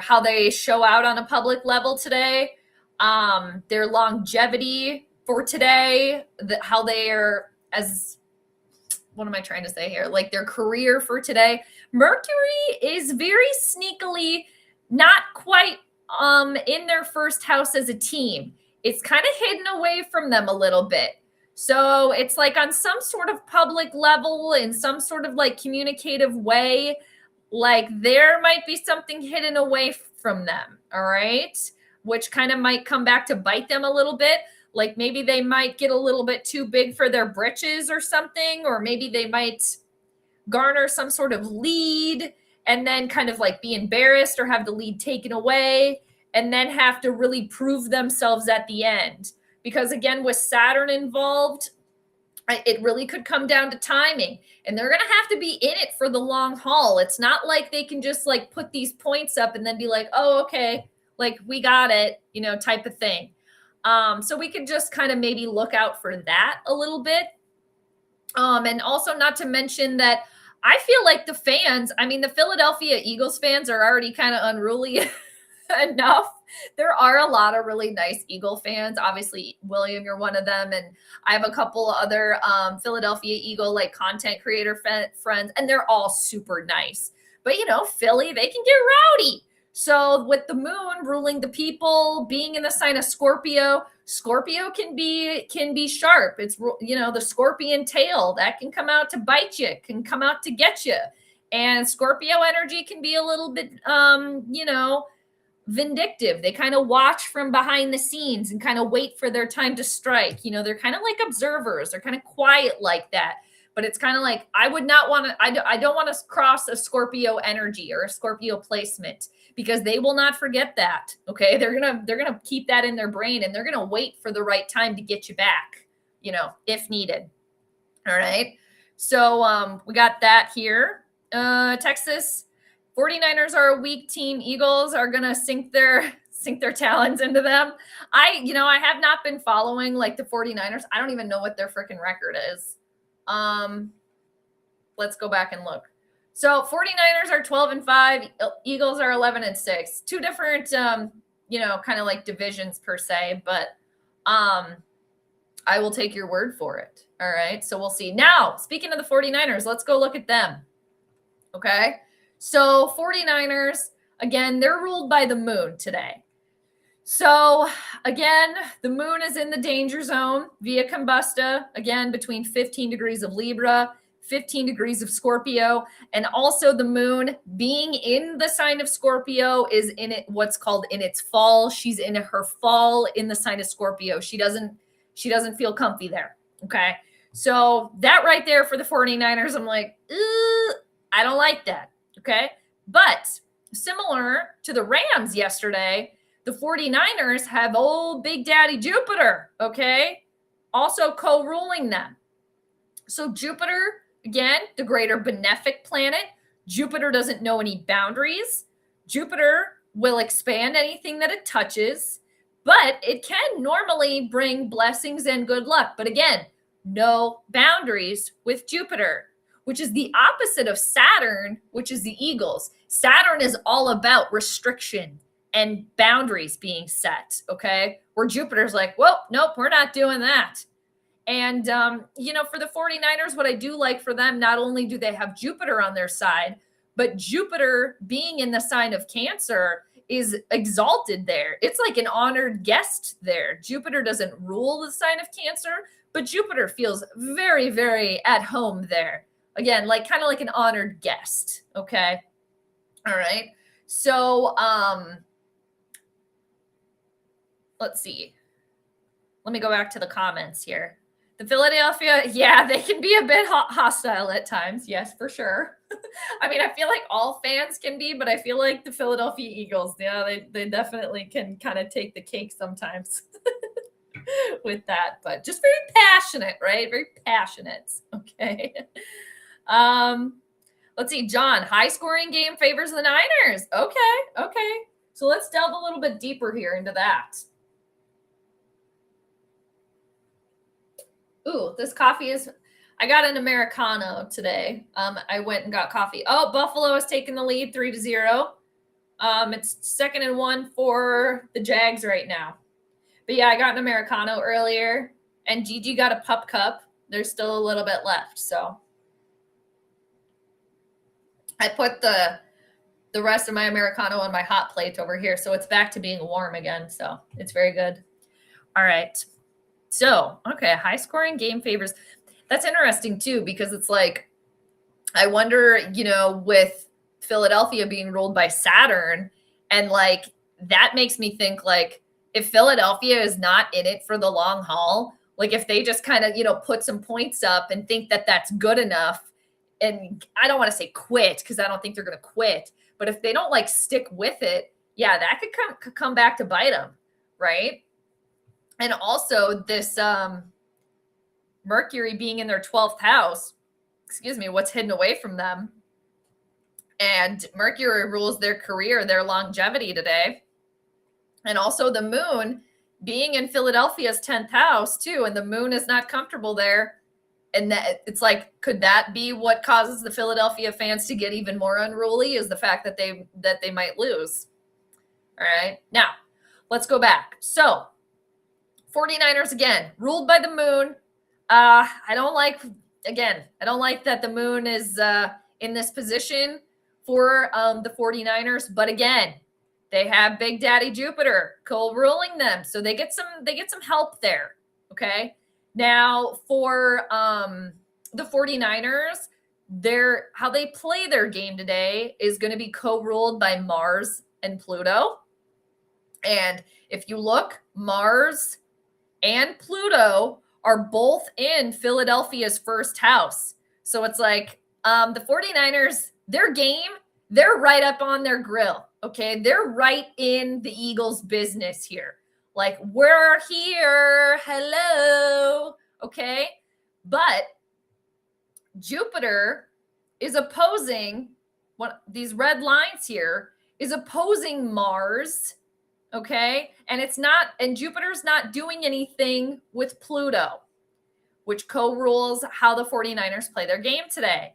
how they show out on a public level today, their longevity for today, how they are what am I trying to say here? Like their career for today. Mercury is very sneakily not quite in their first house as a team. It's kind of hidden away from them a little bit. So it's like on some sort of public level, in some sort of like communicative way, like there might be something hidden away from them. All right. Which kind of might come back to bite them a little bit. Like maybe they might get a little bit too big for their britches or something, or maybe they might garner some sort of lead and then kind of like be embarrassed or have the lead taken away and then have to really prove themselves at the end. Because again, with Saturn involved, it really could come down to timing, and they're going to have to be in it for the long haul. It's not like they can just like put these points up and then be like, oh, okay, like we got it, type of thing. So we could just kind of maybe look out for that a little bit. And also not to mention that I feel like the Philadelphia Eagles fans are already kind of unruly enough. There are a lot of really nice Eagle fans. Obviously, William, you're one of them. And I have a couple other Philadelphia Eagle like content creator friends, and they're all super nice. But, Philly, they can get rowdy. So with the moon ruling the people, being in the sign of Scorpio can be sharp. It's, the scorpion tail that can come out to bite you, can come out to get you. And Scorpio energy can be a little bit, vindictive. They kind of watch from behind the scenes and kind of wait for their time to strike. They're kind of like observers. They're kind of quiet like that. But it's kind of like, I don't want to cross a Scorpio energy or a Scorpio placement, because they will not forget that. Okay. They're going to keep that in their brain, and they're going to wait for the right time to get you back, if needed. All right. So, we got that here. Texas 49ers are a weak team. Eagles are going to sink their talons into them. I have not been following like the 49ers. I don't even know what their freaking record is. Let's go back and look. So 49ers are 12-5. Eagles are 11-6. Two different, kind of like divisions per se, but, I will take your word for it. All right. So we'll see. Now, speaking of the 49ers, let's go look at them. Okay. So 49ers, again, they're ruled by the moon today. So again, the moon is in the danger zone via combusta, again, between 15 degrees of Libra, 15 degrees of Scorpio, and also the moon being in the sign of Scorpio is in it, what's called in its fall. She's in her fall in the sign of Scorpio. She doesn't feel comfy there. Okay. So that right there for the 49ers, I'm like, I don't like that. Okay. But similar to the Rams yesterday, the 49ers have old Big Daddy Jupiter, okay, also co-ruling them. So Jupiter, again, the greater benefic planet. Jupiter doesn't know any boundaries. Jupiter will expand anything that it touches, but it can normally bring blessings and good luck. But again, no boundaries with Jupiter, which is the opposite of Saturn, which is the Eagles. Saturn is all about restriction and boundaries being set, okay? Where Jupiter's like, well, nope, we're not doing that. And, for the 49ers, what I do like for them, not only do they have Jupiter on their side, but Jupiter being in the sign of Cancer is exalted there. It's like an honored guest there. Jupiter doesn't rule the sign of Cancer, but Jupiter feels very, very at home there. Again, like kind of like an honored guest, okay? All right. So, let's see. Let me go back to the comments here. The Philadelphia, yeah, they can be a bit hostile at times. Yes, for sure. I mean, I feel like all fans can be, but I feel like the Philadelphia Eagles, yeah, they definitely can kind of take the cake sometimes with that, but just very passionate, right? Very passionate. Okay. Let's see, John, high scoring game favors the Niners. Okay. So let's delve a little bit deeper here into that. Ooh, this coffee is, I got an Americano today. I went and got coffee. Oh, Buffalo is taking the lead 3-0. It's 2nd and 1 for the Jags right now. But yeah, I got an Americano earlier, and Gigi got a pup cup. There's still a little bit left, so I put the rest of my Americano on my hot plate over here, so it's back to being warm again, so it's very good. All right. So, okay, high-scoring game favors. That's interesting, too, because it's like, I wonder, with Philadelphia being ruled by Saturn, and, like, that makes me think, like, if Philadelphia is not in it for the long haul, like, if they just kind of, put some points up and think that that's good enough, and I don't want to say quit, because I don't think they're going to quit, but if they don't, like, stick with it, yeah, that could come back to bite them, right? And also this Mercury being in their 12th house, what's hidden away from them. And Mercury rules their career, their longevity today. And also the moon being in Philadelphia's 10th house too. And the moon is not comfortable there. And that it's like, could that be what causes the Philadelphia fans to get even more unruly, is the fact that they might lose. All right. Now, let's go back. So 49ers again, ruled by the moon. I don't like that the moon is in this position for the 49ers. But again, they have Big Daddy Jupiter co-ruling them. So they get some help there. Okay. Now for the 49ers, how they play their game today is going to be co-ruled by Mars and Pluto. And if you look, Mars and Pluto are both in Philadelphia's first house. So it's like the 49ers, their game, they're right up on their grill. Okay. They're right in the Eagles' business here. Like, we're here. Hello. Okay. But Jupiter is opposing these red lines here, is opposing Mars. Okay. And Jupiter's not doing anything with Pluto, which co-rules how the 49ers play their game today.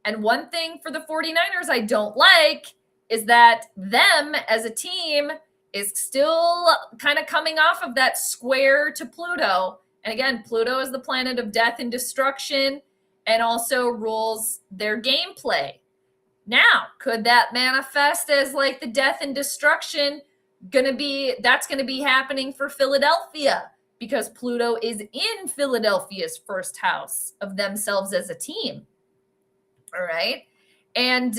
And one thing for the 49ers I don't like is that them as a team is still kind of coming off of that square to Pluto. And again, Pluto is the planet of death and destruction, and also rules their gameplay. Now, could that manifest as like the death and destruction that's going to be happening for Philadelphia, because Pluto is in Philadelphia's first house of themselves as a team. All right. And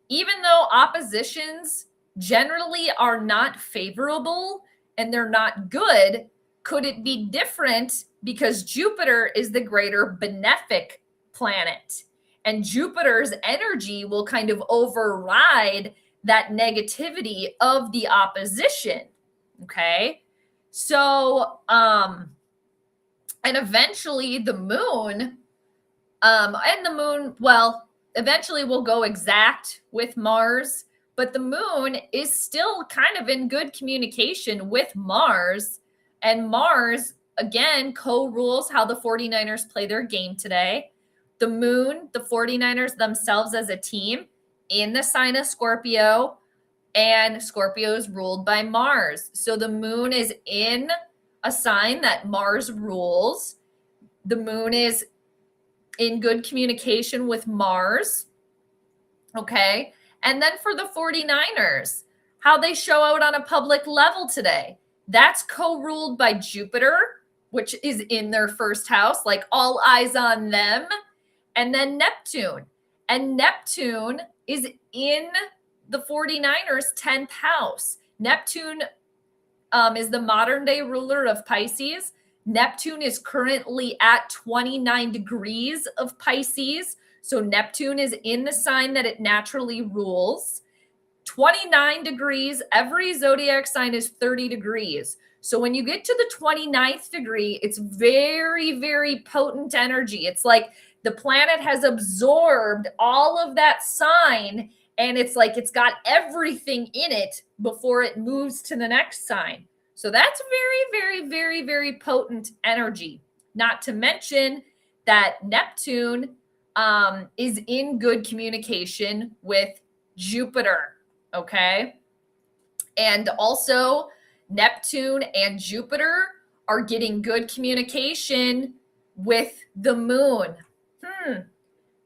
even though oppositions generally are not favorable and they're not good, could it be different because Jupiter is the greater benefic planet, and Jupiter's energy will kind of override that negativity of the opposition. Okay. So, and eventually the moon, eventually will go exact with Mars, but the moon is still kind of in good communication with Mars, and Mars again co-rules how the 49ers play their game today. The moon, the 49ers themselves as a team, in the sign of Scorpio, and Scorpio is ruled by Mars. So the moon is in a sign that Mars rules. The moon is in good communication with Mars. Okay. And then for the 49ers, how they show out on a public level today, that's co-ruled by Jupiter, which is in their first house, like all eyes on them. And then Neptune. And Neptune is in the 49ers' 10th house. Neptune is the modern day ruler of Pisces. Neptune is currently at 29 degrees of Pisces. So Neptune is in the sign that it naturally rules. 29 degrees, every zodiac sign is 30 degrees. So when you get to the 29th degree, it's very, very potent energy. It's like the planet has absorbed all of that sign, and it's like it's got everything in it before it moves to the next sign. So that's very, very, very, very potent energy. Not to mention that Neptune is in good communication with Jupiter. Okay. And also, Neptune and Jupiter are getting good communication with the moon.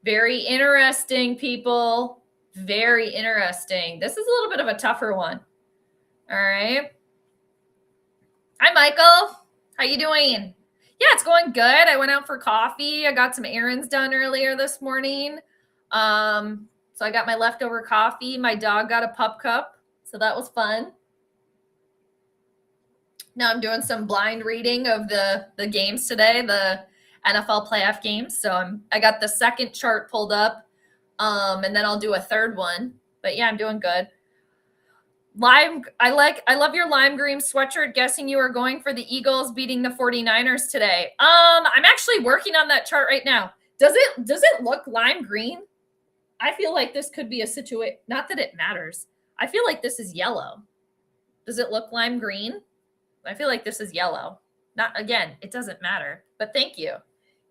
Very interesting, people. Very interesting. This is a little bit of a tougher one. All right. Hi, Michael. How you doing? Yeah, it's going good. I went out for coffee. I got some errands done earlier this morning. So I got my leftover coffee. My dog got a pup cup. So that was fun. Now I'm doing some blind reading of the games today, the NFL playoff games. So I got the second chart pulled up, and then I'll do a third one. But yeah, I'm doing good. I love your lime green sweatshirt. Guessing you are going for the Eagles beating the 49ers today. I'm actually working on that chart right now. Does it look lime green? I feel like this could be a situation. Not that it matters. I feel like this is yellow. Does it look lime green? I feel like this is yellow. Not again, it doesn't matter. But thank you.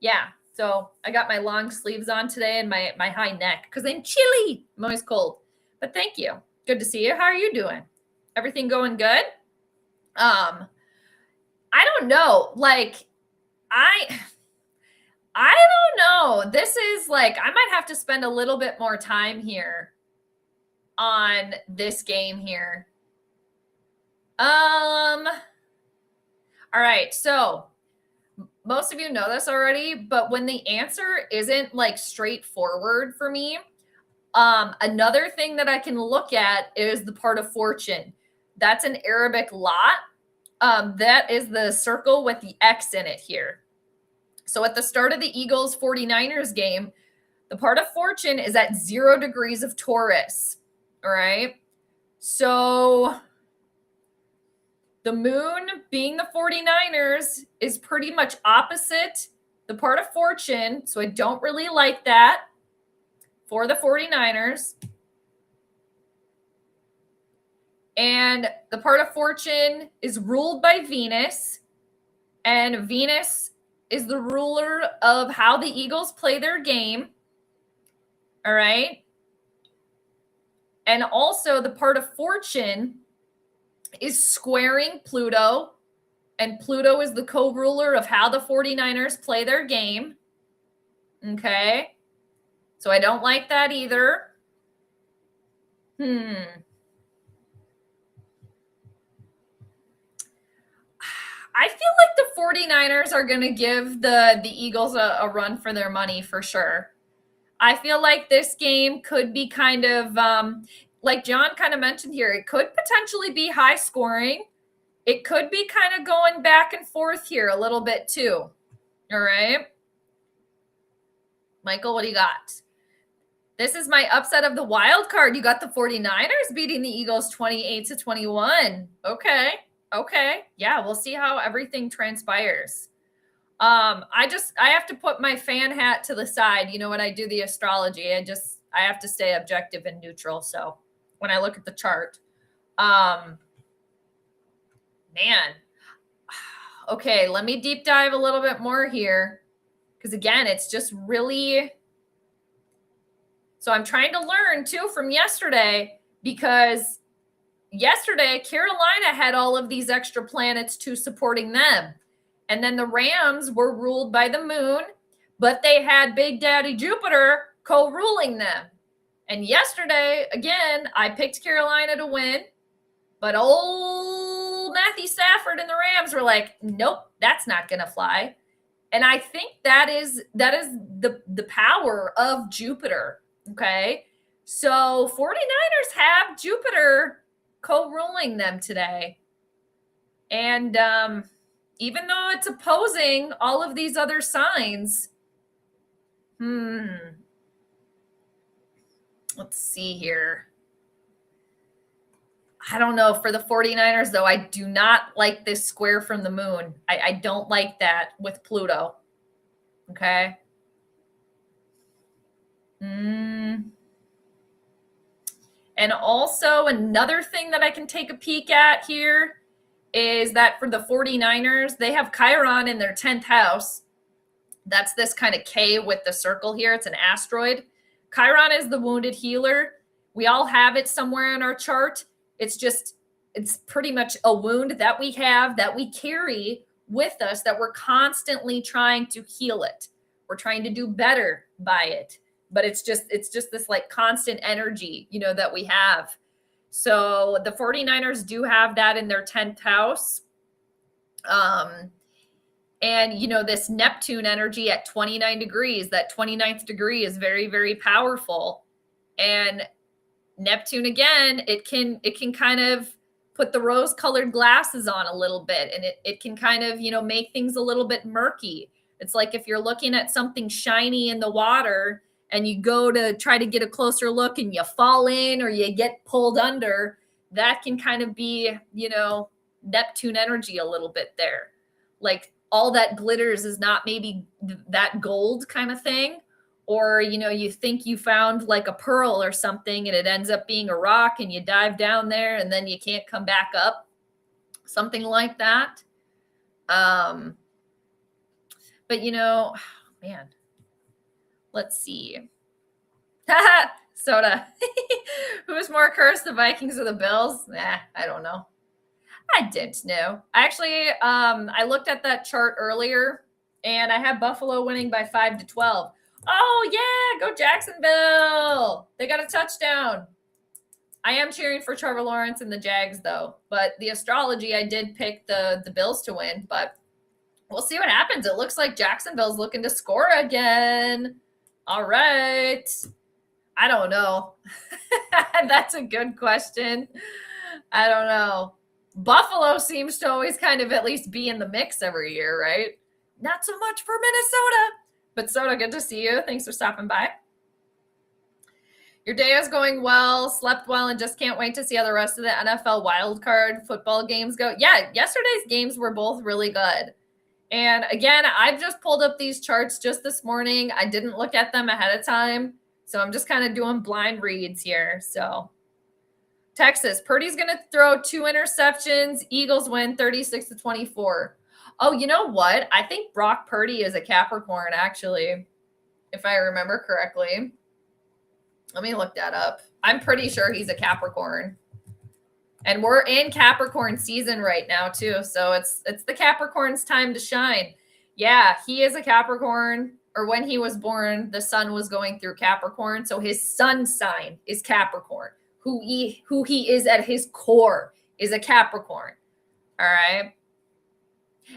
Yeah. So I got my long sleeves on today and my high neck because I'm chilly. I'm always cold. But thank you. Good to see you. How are you doing? Everything going good? I don't know. Like, I don't know. This is like, I might have to spend a little bit more time here on this game here. All right. So most of you know this already, but when the answer isn't like straightforward for me, another thing that I can look at is the part of fortune. That's an Arabic lot. That is the circle with the X in it here. So at the start of the Eagles 49ers game, the part of fortune is at 0 degrees of Taurus. All right. So the moon, being the 49ers, is pretty much opposite the part of fortune. So I don't really like that for the 49ers. And the part of fortune is ruled by Venus. And Venus is the ruler of how the Eagles play their game. All right. And also the part of fortune is squaring Pluto. And Pluto is the co-ruler of how the 49ers play their game. Okay. So I don't like that either. I feel like the 49ers are going to give the Eagles a run for their money for sure. I feel like this game could be kind of, like John kind of mentioned here, it could potentially be high scoring. It could be kind of going back and forth here a little bit too. All right. Michael, what do you got? This is my upset of the wild card. You got the 49ers beating the Eagles 28-21. Okay. Yeah, we'll see how everything transpires. I have to put my fan hat to the side. You know, when I do the astrology, I have to stay objective and neutral. So when I look at the chart, man, okay, let me deep dive a little bit more here. Because again, it's just really, so I'm trying to learn too from yesterday, because yesterday Carolina had all of these extra planets too supporting them. And then the Rams were ruled by the moon, but they had Big Daddy Jupiter co-ruling them. And yesterday, again, I picked Carolina to win, but old Matthew Stafford and the Rams were like, nope, that's not going to fly. And I think that is the power of Jupiter, okay? So 49ers have Jupiter co-ruling them today. And even though it's opposing all of these other signs, let's see here. I don't know. For the 49ers, though, I do not like this square from the moon. I don't like that with Pluto. Okay. And also another thing that I can take a peek at here is that for the 49ers, they have Chiron in their 10th house. That's this kind of K with the circle here. It's an asteroid. Chiron is the wounded healer. We all have it somewhere in our chart. It's pretty much a wound that we have, that we carry with us, that we're constantly trying to heal it. We're trying to do better by it. But it's just this like constant energy, that we have. So the 49ers do have that in their 10th house. And, this Neptune energy at 29 degrees, that 29th degree is very, very powerful. And Neptune, again, it can kind of put the rose-colored glasses on a little bit, and it can kind of, make things a little bit murky. It's like if you're looking at something shiny in the water and you go to try to get a closer look and you fall in or you get pulled under, that can kind of be, Neptune energy a little bit there. Like all that glitters is not maybe that gold kind of thing. Or, you think you found like a pearl or something and it ends up being a rock and you dive down there and then you can't come back up. Something like that. But, man, let's see. Soda. Who's more cursed, the Vikings or the Bills? I don't know. I didn't know. Actually, I looked at that chart earlier and I have Buffalo winning by 5-12. Oh, yeah, go Jacksonville. They got a touchdown. I am cheering for Trevor Lawrence and the Jags, though. But the Astrology, I did pick the Bills to win. But we'll see what happens. It looks like Jacksonville's looking to score again. All right. I don't know. That's a good question. I don't know. Buffalo seems to always kind of at least be in the mix every year, right? Not so much for Minnesota. But Soda, good to see you. Thanks for stopping by. Your day is going well, slept well, and just can't wait to see how the rest of the NFL wildcard football games go. Yeah, yesterday's games were both really good. And again, I've just pulled up these charts just this morning. I didn't look at them ahead of time. So I'm just kind of doing blind reads here. So Texas, Purdy's going to throw 2 interceptions. Eagles win 36-24. Oh, you know what? I think Brock Purdy is a Capricorn, actually, if I remember correctly. Let me look that up. I'm pretty sure he's a Capricorn. And we're in Capricorn season right now, too. So it's the Capricorn's time to shine. Yeah, he is a Capricorn. Or when he was born, the sun was going through Capricorn. So his sun sign is Capricorn. Who he is at his core is a Capricorn. All right.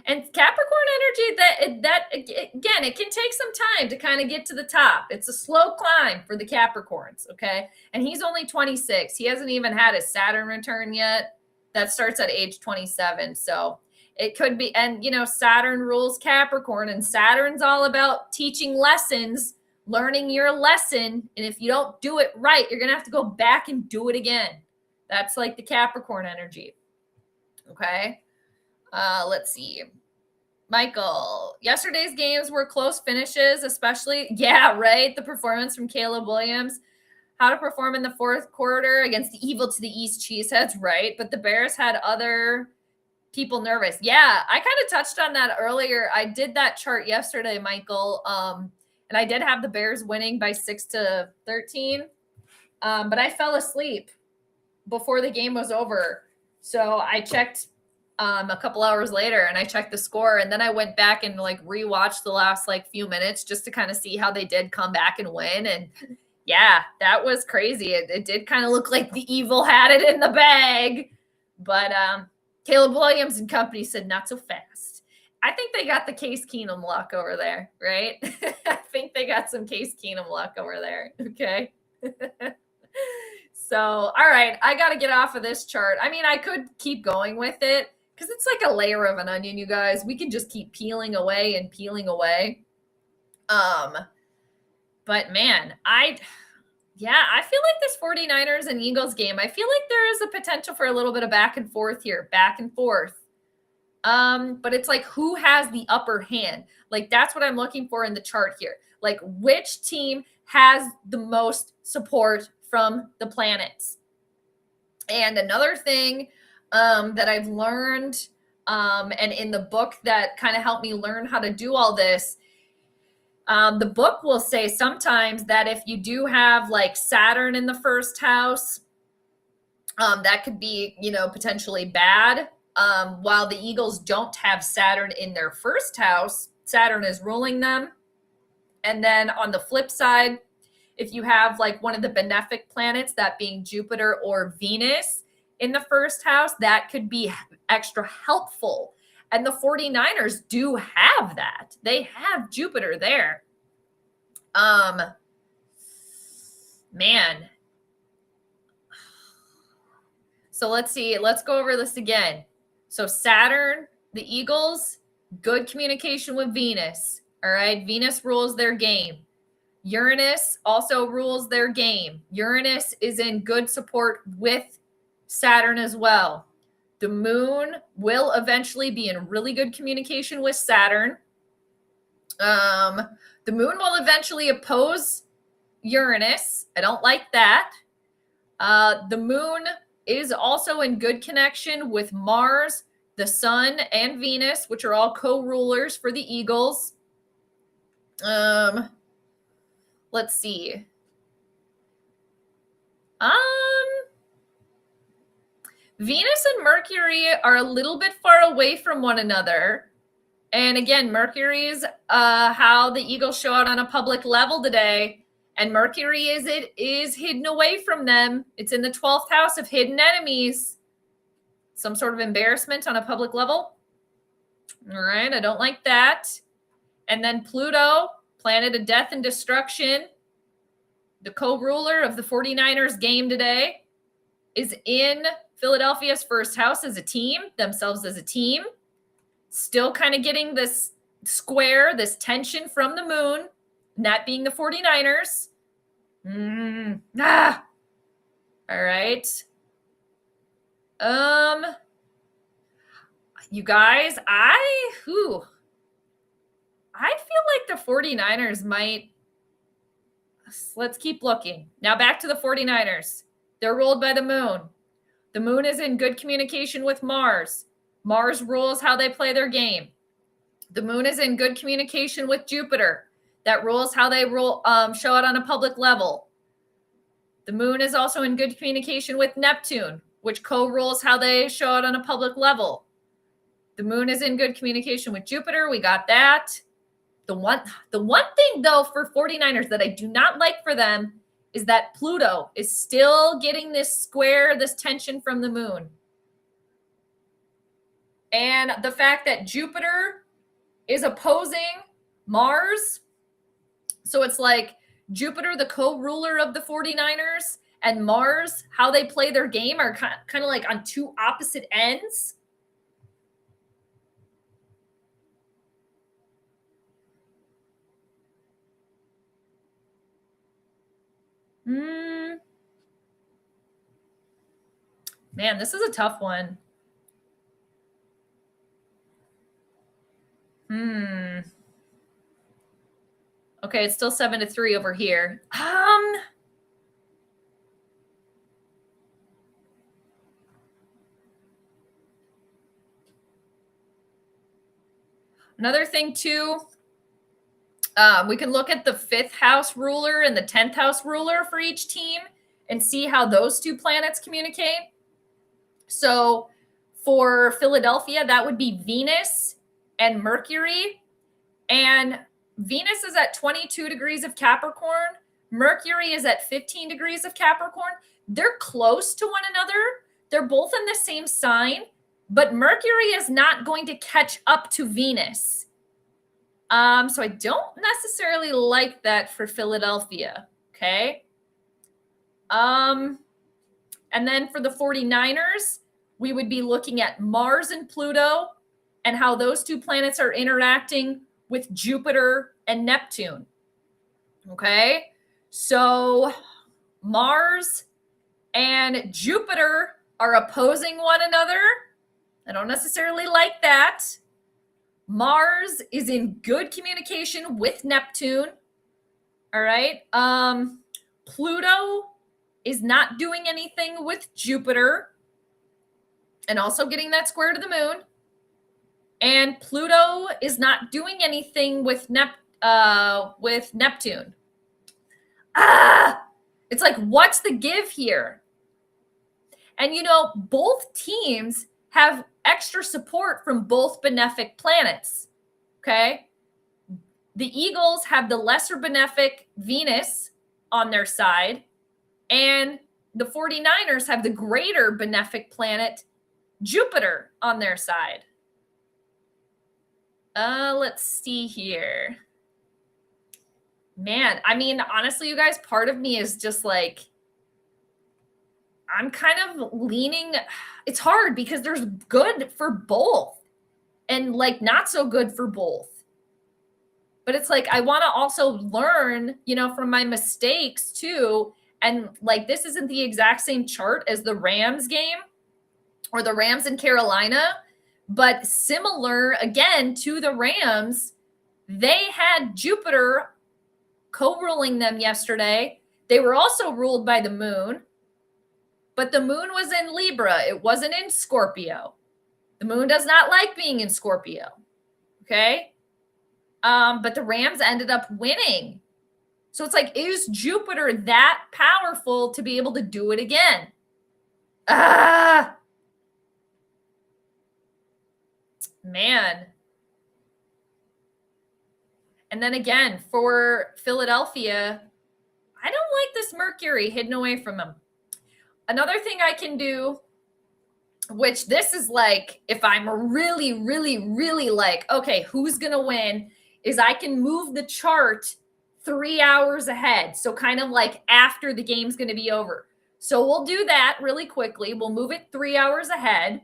And Capricorn energy, that again, it can take some time to kind of get to the top. It's a slow climb for the Capricorns, okay? And he's only 26. He hasn't even had his Saturn return yet. That starts at age 27. So it could be, and Saturn rules Capricorn, and Saturn's all about teaching lessons, learning your lesson. And if you don't do it right, you're going to have to go back and do it again. That's like the Capricorn energy, okay? Let's see. Michael, yesterday's games were close finishes, especially, yeah, right, the performance from Caleb Williams. How to perform in the fourth quarter against the evil to the East Cheeseheads, right? But the Bears had other people nervous. Yeah, I kind of touched on that earlier. I did that chart yesterday, Michael, and I did have the Bears winning by 6-13, but I fell asleep before the game was over. So I checked a couple hours later and I checked the score, and then I went back and rewatched the last few minutes just to kind of see how they did come back and win. And yeah, that was crazy. It did kind of look like the evil had it in the bag, but Caleb Williams and company said not so fast. I think they got the Case Keenum luck over there, right? I think they got some Case Keenum luck over there. Okay. So, all right, I got to get off of this chart. I mean, I could keep going with it. because it's like a layer of an onion, you guys. We can just keep peeling away and peeling away. But man, I feel like this 49ers and Eagles game, I feel like there is a potential for a little bit of back and forth here, back and forth. But it's like, who has the upper hand? Like, that's what I'm looking for in the chart here. Like, which team has the most support from the planets? And another thing that I've learned, and in the book that kind of helped me learn how to do all this, the book will say sometimes that if you do have like Saturn in the first house, that could be, potentially bad. While the Eagles don't have Saturn in their first house, Saturn is ruling them. And then on the flip side, if you have like one of the benefic planets, that being Jupiter or Venus in the first house, that could be extra helpful. And the 49ers do have that. They have Jupiter there. Man. So let's see. Let's go over this again. So Saturn, the Eagles, good communication with Venus. All right. Venus rules their game. Uranus also rules their game. Uranus is in good support with Saturn as well. The moon will eventually be in really good communication with Saturn. The moon will eventually oppose Uranus. I don't like that. The moon is also in good connection with Mars, the sun, and Venus, which are all co-rulers for the Eagles. Let's see. Venus and Mercury are a little bit far away from one another. And again, Mercury is how the Eagles show out on a public level today. And Mercury is hidden away from them. It's in the 12th house of hidden enemies. Some sort of embarrassment on a public level. All right, I don't like that. And then Pluto, planet of death and destruction, the co-ruler of the 49ers game today, is in Philadelphia's first house as a team, themselves as a team. Still kind of getting this square, this tension from the moon, and that being the 49ers. All right. You guys, I feel like the 49ers might. Let's keep looking. Now back to the 49ers. They're ruled by the moon. The moon is in good communication with Mars. Mars rules how they play their game. The moon is in good communication with Jupiter. That rules how they show out on a public level. The moon is also in good communication with Neptune, which co-rules how they show out on a public level. The moon is in good communication with Jupiter. We got that. The one thing, though, for 49ers that I do not like for them is that Pluto is still getting this square, this tension from the moon. And the fact that Jupiter is opposing Mars. So it's like Jupiter, the co-ruler of the 49ers, and Mars, how they play their game, are kind of like on two opposite ends. Man, this is a tough one. Okay, it's still 7-3 over here. Another thing too, we can look at the 5th house ruler and the 10th house ruler for each team and see how those two planets communicate. So for Philadelphia, that would be Venus and Mercury. And Venus is at 22 degrees of Capricorn. Mercury is at 15 degrees of Capricorn. They're close to one another. They're both in the same sign, but Mercury is not going to catch up to Venus. So I don't necessarily like that for Philadelphia. Okay. And then for the 49ers, we would be looking at Mars and Pluto and how those two planets are interacting with Jupiter and Neptune. Okay, so Mars and Jupiter are opposing one another. I don't necessarily like that. Mars is in good communication with Neptune. All right. Pluto is not doing anything with Jupiter and also getting that square to the moon. And Pluto is not doing anything with Neptune. It's like, what's the give here? And both teams have extra support from both benefic planets. Okay. The Eagles have the lesser benefic Venus on their side, and the 49ers have the greater benefic planet Jupiter on their side. Let's see here. Man, I mean, honestly, you guys, part of me is just like, I'm kind of leaning. It's hard because there's good for both and like not so good for both. But it's like, I want to also learn, from my mistakes too. And like, this isn't the exact same chart as the Rams game or the Rams in Carolina, but similar again to the Rams. They had Jupiter co-ruling them yesterday. They were also ruled by the moon, but the moon was in Libra. It wasn't in Scorpio. The moon does not like being in Scorpio. Okay. But the Rams ended up winning. So it's like, is Jupiter that powerful to be able to do it again? Man. And then again, for Philadelphia, I don't like this Mercury hidden away from them. Another thing I can do, which this is like, if I'm really, really, really like, okay, who's going to win, is I can move the chart 3 hours ahead. So kind of like after the game's going to be over. So we'll do that really quickly. We'll move it 3 hours ahead.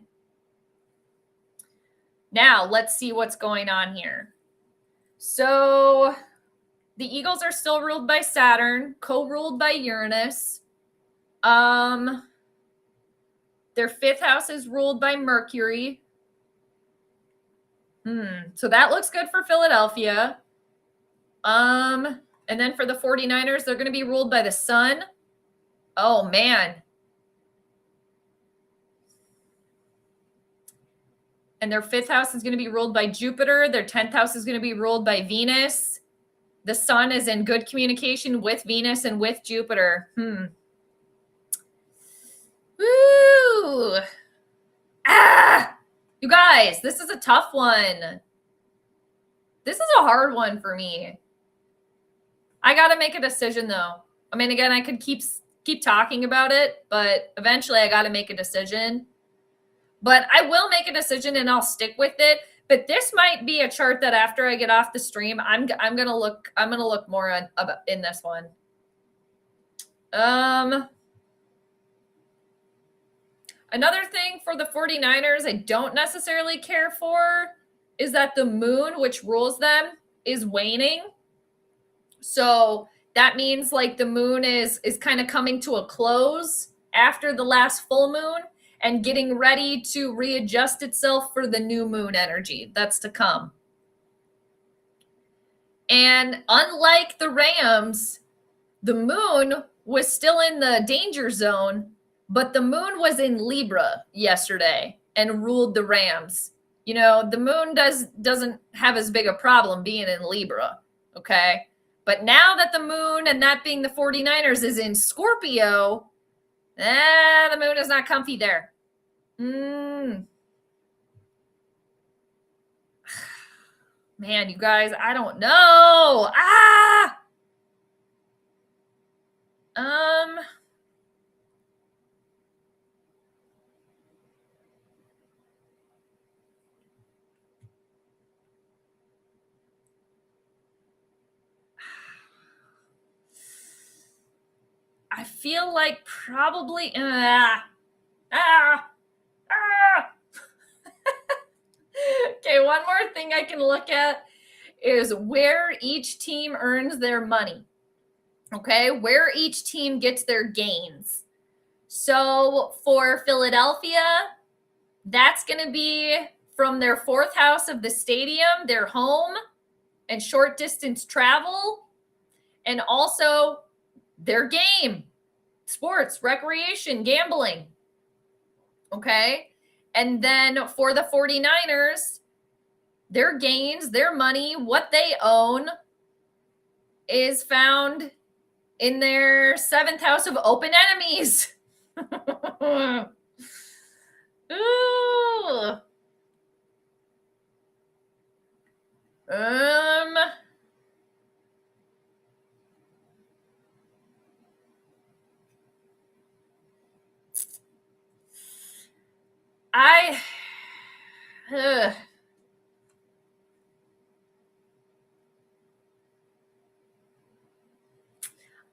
Now let's see what's going on here. So the Eagles are still ruled by Saturn, co-ruled by Uranus. Their fifth house is ruled by Mercury. So that looks good for Philadelphia. And then for the 49ers, they're going to be ruled by the sun. Oh, man. And their fifth house is going to be ruled by Jupiter. Their 10th house is going to be ruled by Venus. The sun is in good communication with Venus and with Jupiter. Woo! You guys, this is a tough one. This is a hard one for me. I got to make a decision, though. I mean, again, I could keep talking about it, but eventually I got to make a decision. But I will make a decision and I'll stick with it. But this might be a chart that after I get off the stream, I'm gonna look more in this one. Another thing for the 49ers I don't necessarily care for is that the moon, which rules them, is waning. So that means like the moon is kind of coming to a close after the last full moon and getting ready to readjust itself for the new moon energy that's to come. And unlike the Rams, the moon was still in the danger zone, but the moon was in Libra yesterday and ruled the Rams. The moon doesn't have as big a problem being in Libra, okay? But now that the moon, and that being the 49ers, is in Scorpio, the moon is not comfy there. Man, you guys, I don't know. I feel like probably Okay, one more thing I can look at is where each team earns their money. Okay, where each team gets their gains. So for Philadelphia, that's going to be from their fourth house of the stadium, their home, and short distance travel, and also their game, sports, recreation, gambling. Okay. And then for the 49ers, their gains, their money, what they own is found in their seventh house of open enemies. Ooh.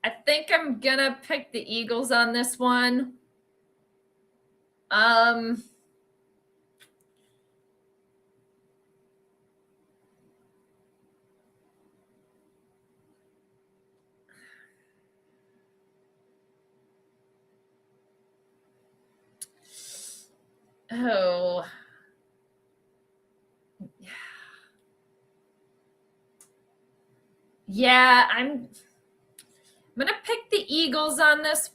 I think I'm gonna pick the Eagles on this one. Oh. Yeah, I'm gonna pick the Eagles on this.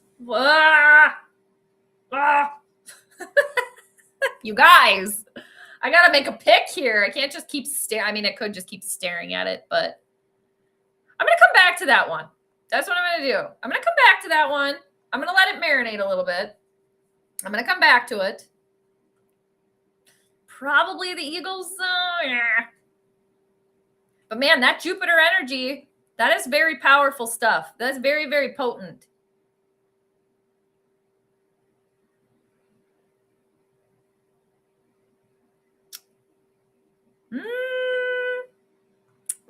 You guys, I gotta make a pick here. I can't just keep staring. I mean, I could just keep staring at it, but I'm gonna come back to that one. That's what I'm gonna do. I'm gonna come back to that one. I'm gonna let it marinate a little bit. I'm gonna come back to it. Probably the Eagles, yeah. But man, that Jupiter energy, that is very powerful stuff. That's very, very potent. I'm going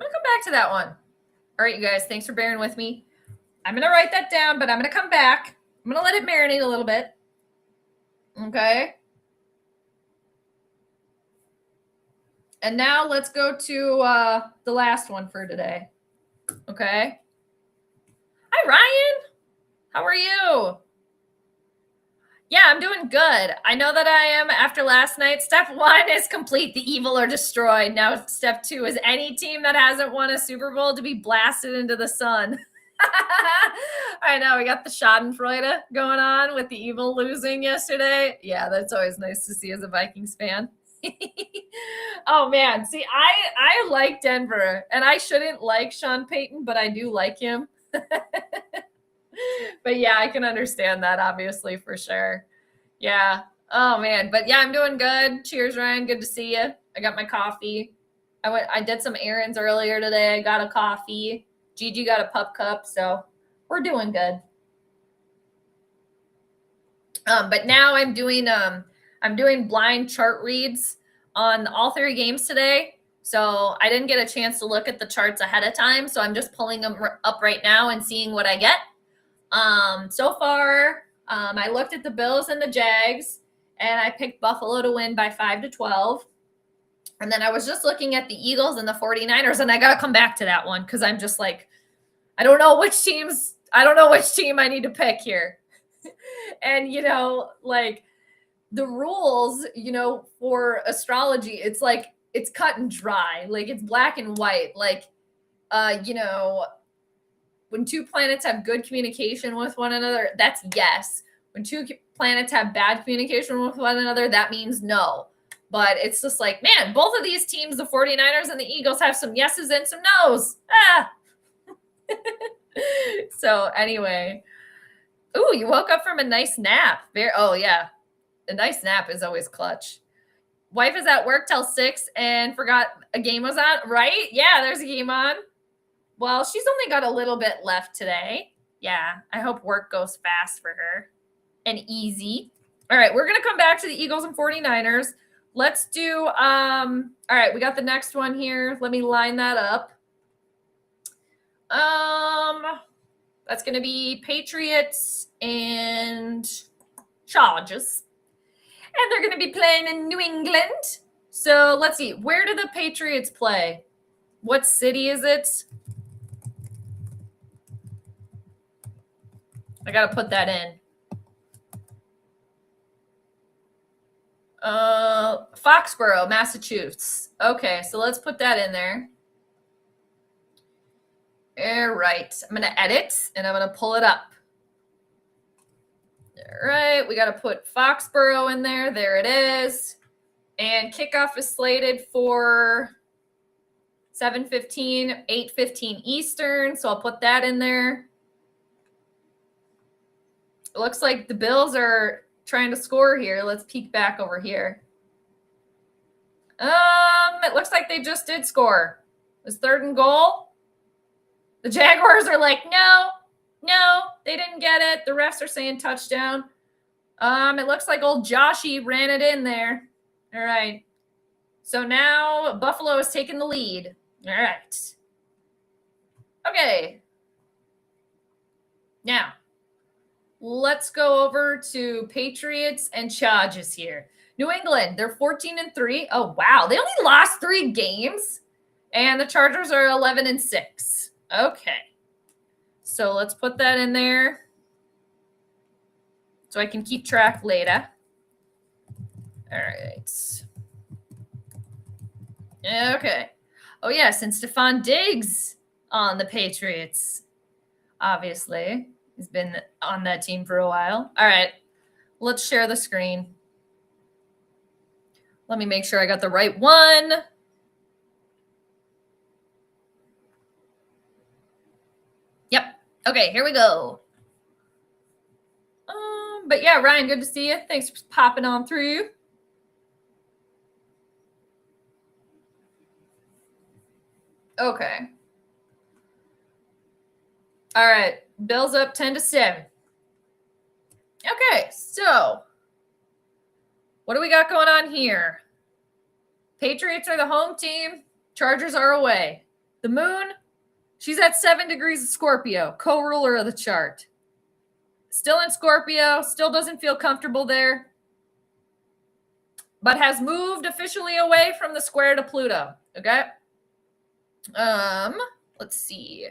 to come back to that one. All right, you guys, thanks for bearing with me. I'm going to write that down, but I'm going to come back. I'm going to let it marinate a little bit. Okay. And now let's go to the last one for today. Okay. Hi, Ryan. How are you? Yeah, I'm doing good. I know that I am after last night. Step 1 is complete the evil or destroyed. Now step 2 is any team that hasn't won a Super Bowl to be blasted into the sun. I know, we got the schadenfreude going on with the evil losing yesterday. Yeah, that's always nice to see as a Vikings fan. Oh, man. See, I like Denver, and I shouldn't like Sean Payton, but I do like him. But yeah, I can understand that, obviously, for sure. Yeah. Oh man. But yeah, I'm doing good. Cheers, Ryan. Good to see you. I got my coffee. I did some errands earlier today. I got a coffee. Gigi got a pup cup, so we're doing good. But now I'm doing blind chart reads on all 3 games today. So I didn't get a chance to look at the charts ahead of time. So I'm just pulling them up right now and seeing what I get. So far, I looked at the Bills and the Jags, and I picked Buffalo to win by 5-12. And then I was just looking at the Eagles and the 49ers, and I got to come back to that one because I'm just like, I don't know which team I need to pick here. And, like the rules, for astrology, it's like, it's cut and dry. Like it's black and white. Like, when 2 planets have good communication with one another, that's yes. When 2 planets have bad communication with one another, that means no. But it's just like, man, both of these teams, the 49ers and the Eagles, have some yeses and some nos. So anyway. Ooh, you woke up from a nice nap. Oh, yeah. A nice nap is always clutch. Wife is at work till 6 and forgot a game was on, right? Yeah, there's a game on. Well, she's only got a little bit left today. Yeah, I hope work goes fast for her and easy. All right, we're going to come back to the Eagles and 49ers. Let's do, all right, we got the next one here. Let me line that up. That's going to be Patriots and Chargers. And they're going to be playing in New England. So let's see. Where do the Patriots play? What city is it? I got to put that in. Foxborough, Massachusetts. Okay, so let's put that in there. All right. I'm going to edit, and I'm going to pull it up. All right. We got to put Foxborough in there. There it is. And kickoff is slated for 7:15, 8:15 Eastern. So I'll put that in there. It looks like the Bills are trying to score here. Let's peek back over here. It looks like they just did score. It was 3rd and goal. The Jaguars are like, no, they didn't get it. The refs are saying touchdown. It looks like old Joshy ran it in there. All right. So now Buffalo is taking the lead. All right. Okay. Now, let's go over to Patriots and Chargers here. New England, they're 14-3. Oh, wow. They only lost 3 games. And the Chargers are 11-6. Okay. So let's put that in there so I can keep track later. All right. Okay. Oh, yes, and Stephon Diggs on the Patriots, obviously. He's been on that team for a while. All right. Let's share the screen. Let me make sure I got the right one. Yep. Okay, here we go. But yeah, Ryan, good to see you. Thanks for popping on through. Okay. All right. Bills up 10-7. Okay, so what do we got going on here? Patriots are the home team. Chargers are away. The moon, she's at 7 degrees of Scorpio, co-ruler of the chart. Still in Scorpio, still doesn't feel comfortable there, but has moved officially away from the square to Pluto, okay? Let's see.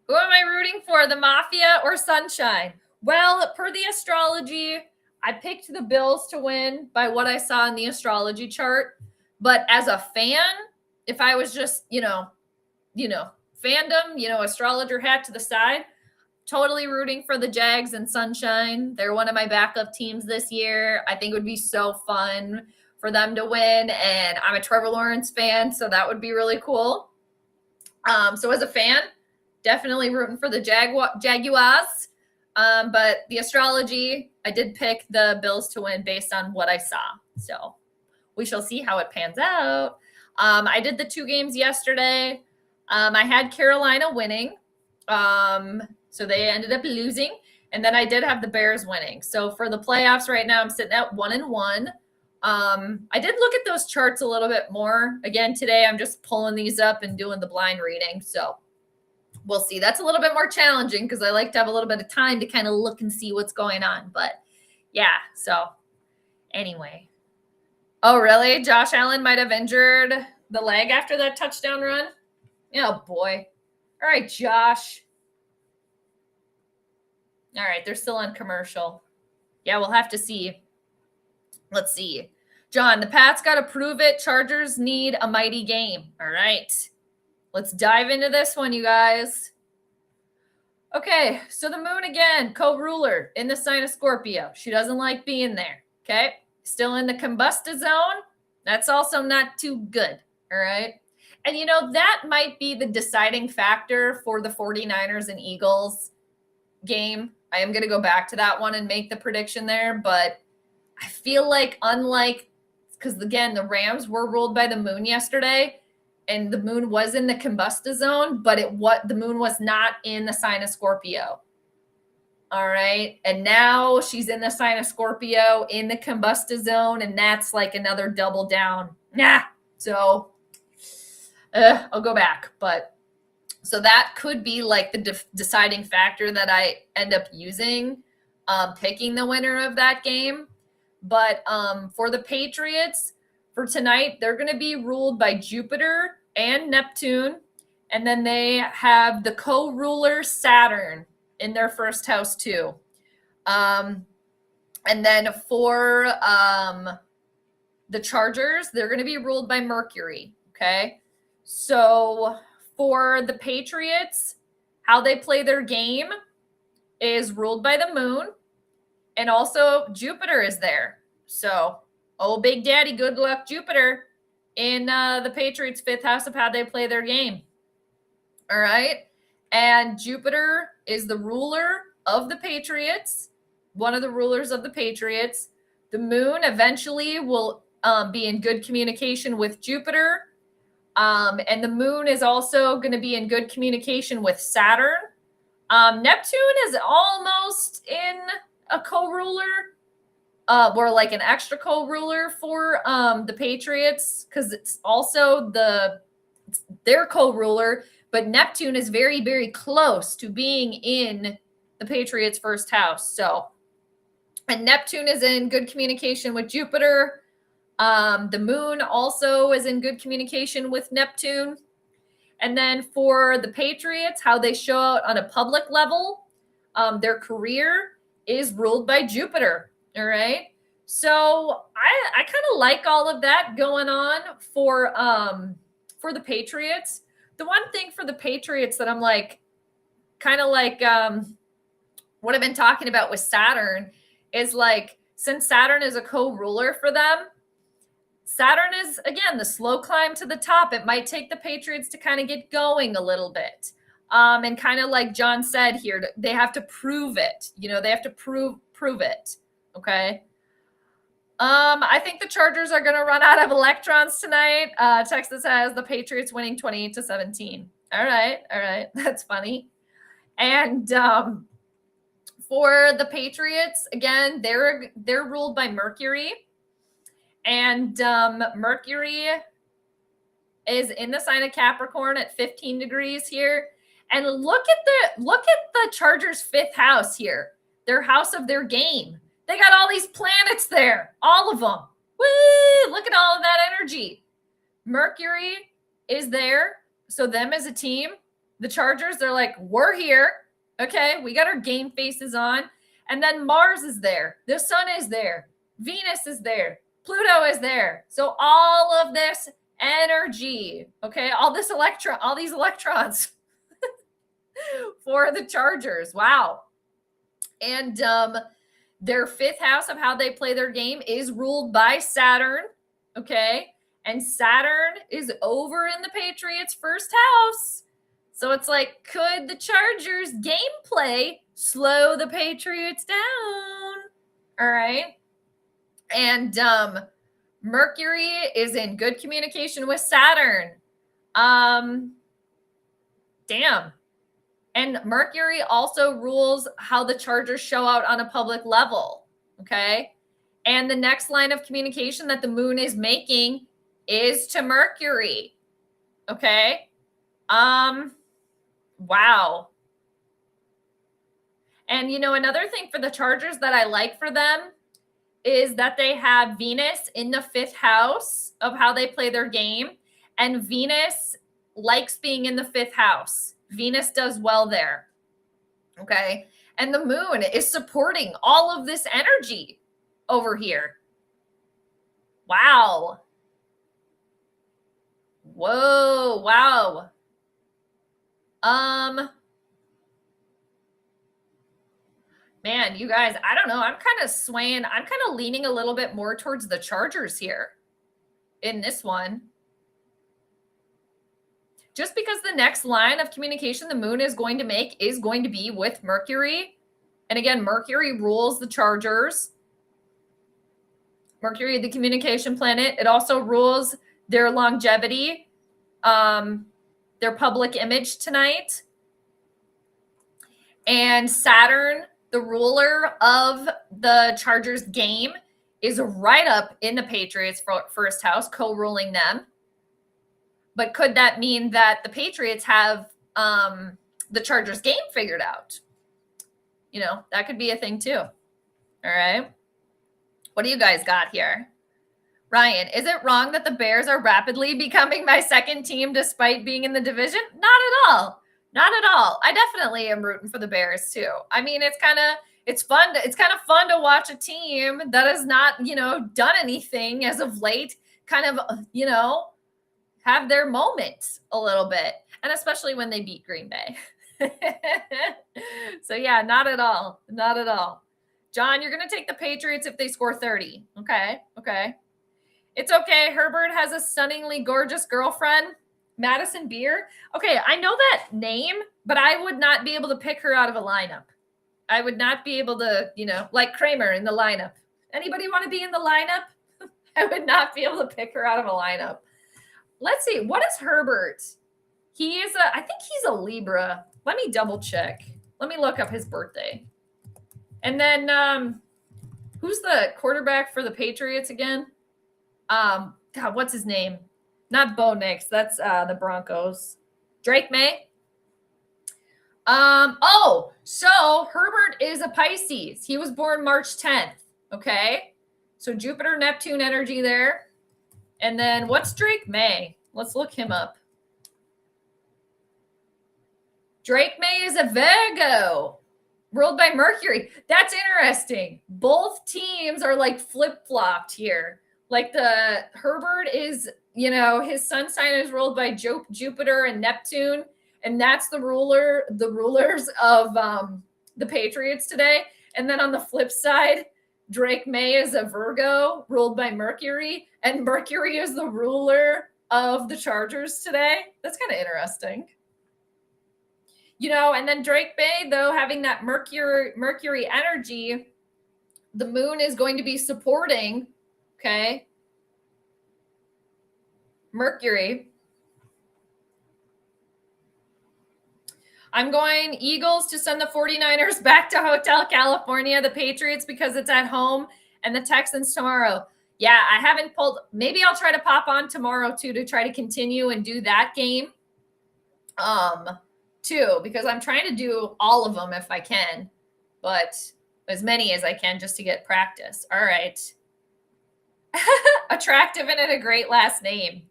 Who am I rooting for, the Mafia or Sunshine? Well, per the astrology, I picked the Bills to win by what I saw in the astrology chart. But as a fan, if I was just, fandom, astrologer hat to the side, totally rooting for the Jags and Sunshine. They're one of my backup teams this year. I think it would be so fun for them to win. And I'm a Trevor Lawrence fan, so that would be really cool. So as a fan, definitely rooting for the Jaguars. But the astrology, I did pick the Bills to win based on what I saw. So we shall see how it pans out. I did the 2 games yesterday. I had Carolina winning. So they ended up losing. And then I did have the Bears winning. So for the playoffs right now, I'm sitting at 1-1. I did look at those charts a little bit more. Again, today I'm just pulling these up and doing the blind reading. So we'll see. That's a little bit more challenging because I like to have a little bit of time to kind of look and see what's going on. But yeah, so anyway. Oh, really? Josh Allen might have injured the leg after that touchdown run? Oh, boy. All right, Josh. All right, they're still on commercial. Yeah, we'll have to see. Let's see. John, the Pats got to prove it. Chargers need a mighty game. All right. Let's dive into this one, you guys. Okay, so the moon again, co-ruler in the sign of Scorpio. She doesn't like being there, okay? Still in the combusta zone. That's also not too good, all right? And, that might be the deciding factor for the 49ers and Eagles game. I am going to go back to that one and make the prediction there, but I feel like because, again, the Rams were ruled by the moon yesterday, and the moon was in the combusta zone, but the moon was not in the sign of Scorpio. All right. And now she's in the sign of Scorpio in the combusta zone, and that's like another double down. So I'll go back. But so that could be like the deciding factor that I end up using, picking the winner of that game. But for the Patriots, for tonight, they're going to be ruled by Jupiter and Neptune. And then they have the co-ruler Saturn in their first house too. And then for the Chargers, they're going to be ruled by Mercury. Okay. So for the Patriots, how they play their game is ruled by the moon. And also Jupiter is there. So, oh, Big Daddy, good luck, Jupiter, in the Patriots' fifth house of how they play their game. All right. And Jupiter is the ruler of the Patriots, one of the rulers of the Patriots. The moon eventually will be in good communication with Jupiter. And the moon is also going to be in good communication with Saturn. Neptune is almost in a co-ruler, or like an extra co-ruler for the Patriots, because it's also their co-ruler, but Neptune is very, very close to being in the Patriots' first house. So, and Neptune is in good communication with Jupiter. The moon also is in good communication with Neptune. And then for the Patriots, how they show out on a public level, their career is ruled by Jupiter. All right. So I kind of like all of that going on for the Patriots. The one thing for the Patriots that I'm like, kind of like what I've been talking about with Saturn is like, since Saturn is a co-ruler for them, Saturn is, again, the slow climb to the top. It might take the Patriots to kind of get going a little bit. And kind of like John said here, they have to prove it. You know, they have to prove it. Okay. I think the Chargers are going to run out of electrons tonight. Texas has the Patriots winning 28-17. All right. That's funny. And for the Patriots, again, they're ruled by Mercury. And Mercury is in the sign of Capricorn at 15 degrees here. And look at the Chargers' fifth house here, their house of their game. They got all these planets there, all of them. Woo! Look at all of that energy. Mercury is there. So them as a team, the Chargers, they're like, we're here. Okay, we got our game faces on. And then Mars is there. The sun is there. Venus is there. Pluto is there. So all of this energy, okay, all these electrons for the Chargers. Wow. And their fifth house of how they play their game is ruled by Saturn, okay? And Saturn is over in the Patriots' first house. So it's like, could the Chargers' gameplay slow the Patriots down? All right. And Mercury is in good communication with Saturn. Damn. And Mercury also rules how the Chargers show out on a public level. Okay. And the next line of communication that the moon is making is to Mercury. Okay. Wow. And, you know, another thing for the Chargers that I like for them is that they have Venus in the fifth house of how they play their game. And Venus likes being in the fifth house. Venus does well there. Okay. And the moon is supporting all of this energy over here. Wow. Whoa. Wow. Man, you guys, I don't know. I'm kind of swaying. I'm kind of leaning a little bit more towards the Chargers here in this one. Just because the next line of communication the moon is going to make is going to be with Mercury. And again, Mercury rules the Chargers. Mercury, the communication planet. It also rules their longevity, their public image tonight. And Saturn, the ruler of the Chargers game, is right up in the Patriots' first house, co-ruling them. But could that mean that the Patriots have the Chargers game figured out? You know, that could be a thing too. All right. What do you guys got here? Ryan, is it wrong that the Bears are rapidly becoming my second team despite being in the division? Not at all. Not at all. I definitely am rooting for the Bears too. I mean, it's kind of fun to watch a team that has not, done anything as of late kind of, have their moments a little bit, and especially when they beat Green Bay. So yeah, not at all. Not at all. John, you're going to take the Patriots if they score 30. Okay. It's okay. Herbert has a stunningly gorgeous girlfriend, Madison Beer. Okay, I know that name, but I would not be able to pick her out of a lineup. I would not be able to, like Kramer in the lineup. Anybody want to be in the lineup? I would not be able to pick her out of a lineup. Let's see. What is Herbert? I think he's a Libra. Let me double check. Let me look up his birthday. And then who's the quarterback for the Patriots again? God, what's his name? Not Bo Nix. That's the Broncos. Drake May. So Herbert is a Pisces. He was born March 10th. Okay. So Jupiter, Neptune energy there. And then what's Drake May? Let's look him up. Drake May is a Virgo, ruled by Mercury. That's interesting. Both teams are like flip-flopped here. Like the Herbert is, his sun sign is ruled by Jupiter and Neptune, and that's the rulers of the Patriots today. And then on the flip side, Drake May is a Virgo ruled by Mercury, and Mercury is the ruler of the Chargers today. That's kind of interesting. And then Drake May, though, having that Mercury energy, the moon is going to be supporting, okay, Mercury. I'm going Eagles to send the 49ers back to Hotel California, the Patriots because it's at home, and the Texans tomorrow. Yeah, I haven't pulled. Maybe I'll try to pop on tomorrow too to try to continue and do that game too, because I'm trying to do all of them if I can, but as many as I can just to get practice. All right. Attractive and a great last name.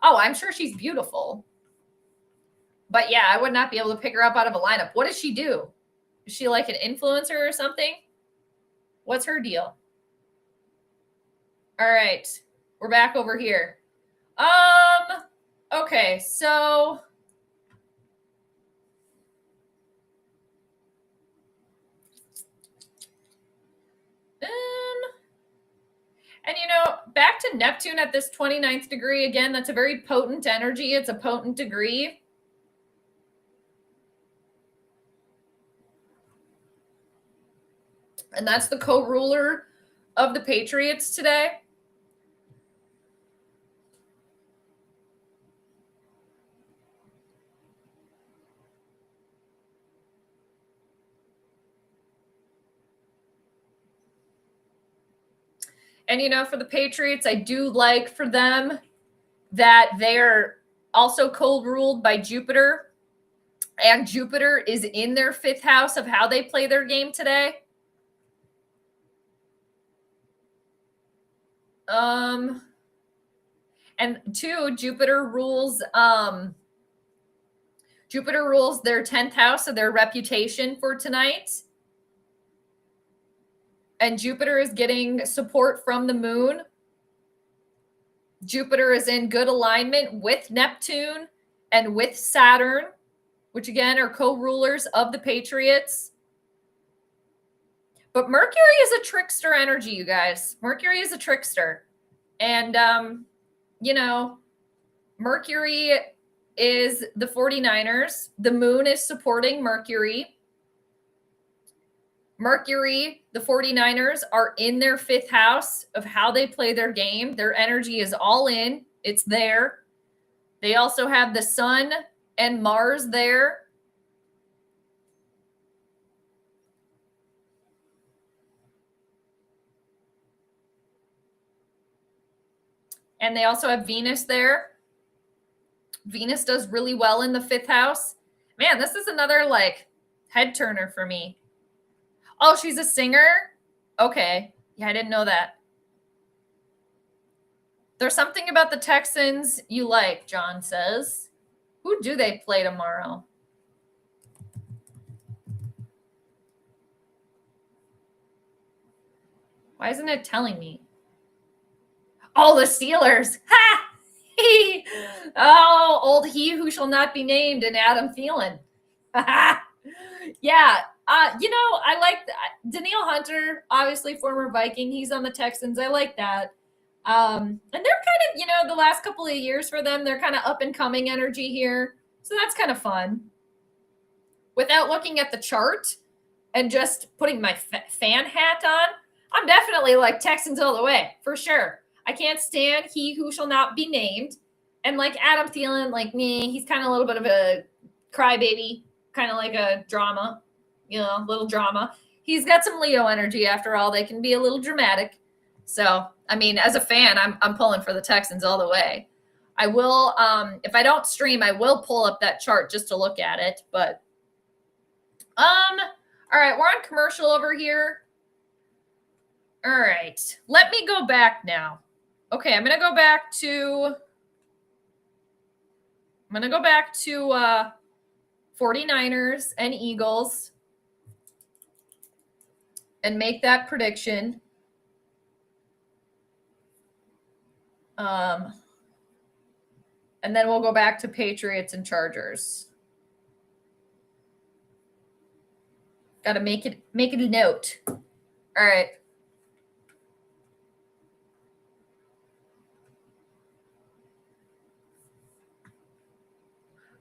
Oh, I'm sure she's beautiful. But yeah, I would not be able to pick her up out of a lineup. What does she do? Is she like an influencer or something? What's her deal? All right. We're back over here. Okay, so and back to Neptune at this 29th degree again, that's a very potent energy. It's a potent degree. And that's the co-ruler of the Patriots today. And, for the Patriots, I do like for them that they're also co-ruled by Jupiter. And Jupiter is in their 5th house of how they play their game today. And 2, Jupiter rules their 10th house of their reputation for tonight. And Jupiter is getting support from the moon. Jupiter is in good alignment with Neptune and with Saturn, which again are co-rulers of the Patriots. But Mercury is a trickster energy, you guys. Mercury is a trickster. And, Mercury is the 49ers. The moon is supporting Mercury. Mercury, the 49ers, are in their 5th house of how they play their game. Their energy is all in. It's there. They also have the sun and Mars there. And they also have Venus there. Venus does really well in the 5th house. Man, this is another head turner for me. Oh, she's a singer? Okay. Yeah, I didn't know that. There's something about the Texans you like, John says. Who do they play tomorrow? Why isn't it telling me? Oh, the Steelers. Ha! Oh, old he who shall not be named and Adam Thielen. Yeah. I like Danielle Hunter, obviously former Viking. He's on the Texans. I like that. And they're kind of, the last couple of years for them, they're kind of up and coming energy here. So that's kind of fun. Without looking at the chart and just putting my fan hat on, I'm definitely like Texans all the way, for sure. I can't stand he who shall not be named. And like Adam Thielen, like me, he's kind of a little bit of a crybaby, kind of like a drama, little drama. He's got some Leo energy after all. They can be a little dramatic. So, I mean, as a fan, I'm pulling for the Texans all the way. I will, if I don't stream, I will pull up that chart just to look at it. But, all right, we're on commercial over here. All right, let me go back now. Okay, I'm going to go back to 49ers and Eagles and make that prediction. And then we'll go back to Patriots and Chargers. Got to make it a note. All right.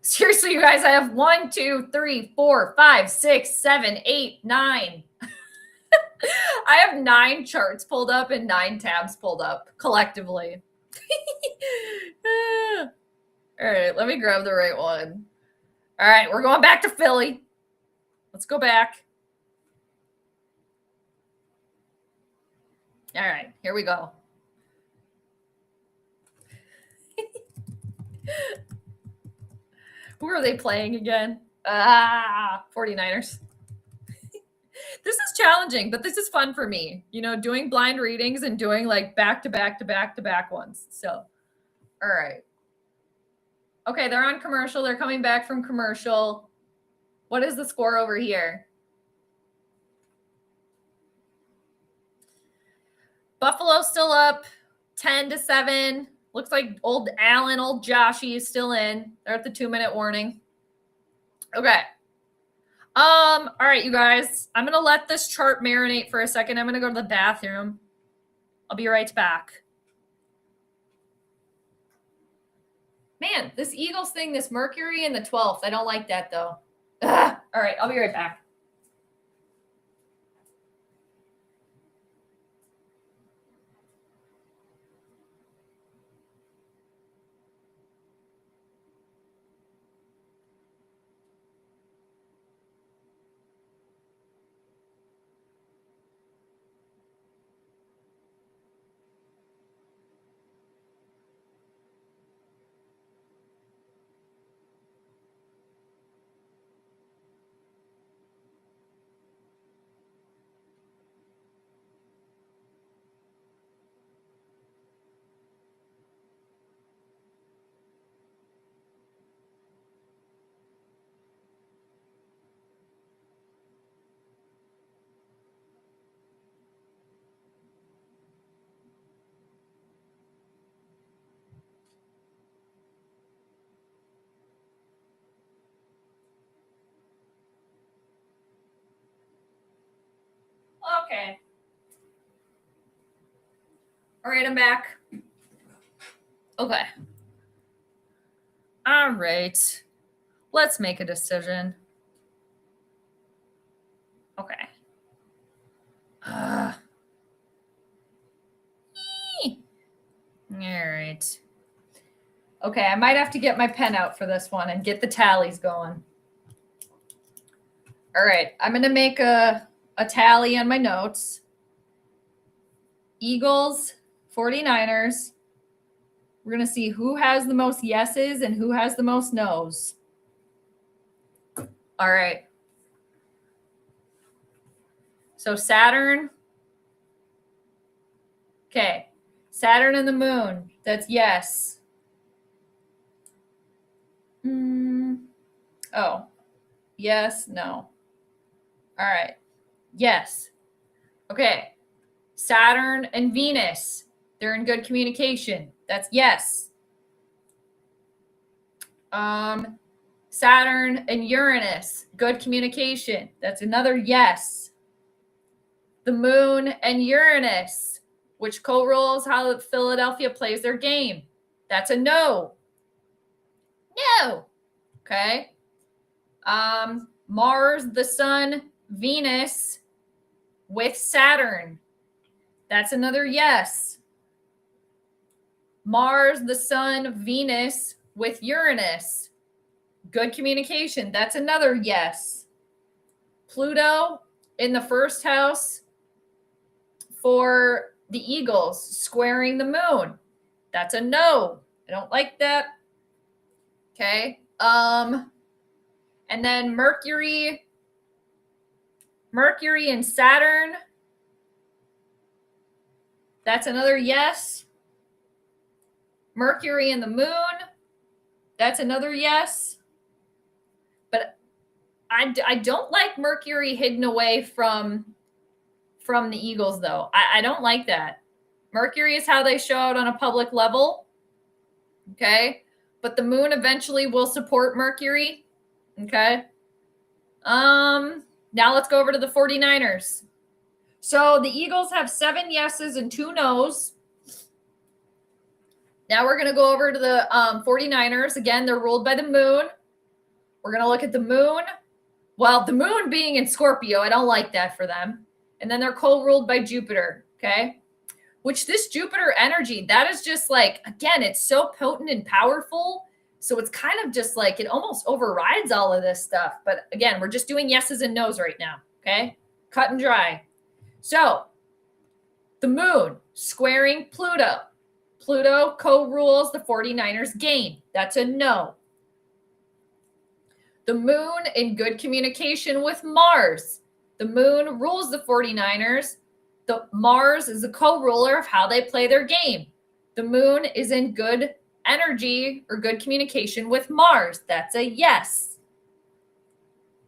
Seriously, you guys, I have 1, 2, 3, 4, 5, 6, 7, 8, 9. I have 9 charts pulled up and 9 tabs pulled up collectively. All right, let me grab the right one. All right, we're going back to Philly. Let's go back. All right, here we go. Who are they playing again? 49ers. This is challenging, but this is fun for me. Doing blind readings and doing like back-to-back ones. So, all right. Okay, they're on commercial. They're coming back from commercial. What is the score over here? Buffalo's still up 10-7. Looks like old Joshy is still in. They're at the 2-minute warning. Okay. All right, you guys. I'm going to let this chart marinate for a second. I'm going to go to the bathroom. I'll be right back. Man, this Eagles thing, this Mercury in the 12th. I don't like that, though. Ugh. All right, I'll be right back. Okay. All right, I'm back. Okay. All right. Let's make a decision. Okay. All right. Okay, I might have to get my pen out for this one and get the tallies going. All right, I'm going to make a tally on my notes. Eagles, 49ers. We're going to see who has the most yeses and who has the most nos. All right. So Saturn Okay. Saturn and the moon. That's yes. Oh. Yes, no. All right. Yes. Okay. Saturn and Venus. They're in good communication. That's yes. Saturn and Uranus. Good communication. That's another yes. The moon and Uranus, which co-rules how Philadelphia plays their game. That's a no. No. Okay. Mars, the sun, Venus with Saturn. That's another yes. Mars, the sun, Venus with Uranus. Good communication. That's another yes. Pluto in the first house for the Eagles, squaring the moon. That's a no. I don't like that. Okay. And then Mercury and Saturn. That's another yes. Mercury and the moon. That's another yes. But I don't like Mercury hidden away from the Eagles, though. I don't like that. Mercury is how they show out on a public level. Okay. But the moon eventually will support Mercury. Okay. Now let's go over to the 49ers. So the Eagles have 7 yeses and 2 nos. Now we're going to go over to the 49ers. Again, they're ruled by the moon. We're going to look at the moon. Well, the moon being in Scorpio, I don't like that for them. And then they're co-ruled by Jupiter, okay? Which this Jupiter energy, that is just like, again, it's so potent and powerful. So it's kind of just like, it almost overrides all of this stuff. But again, we're just doing yeses and nos right now, okay? Cut and dry. So the moon squaring Pluto. Pluto co-rules the 49ers game. That's a no. The moon in good communication with Mars. The moon rules the 49ers. The Mars is the co-ruler of how they play their game. The moon is in good energy or good communication with Mars. That's a yes.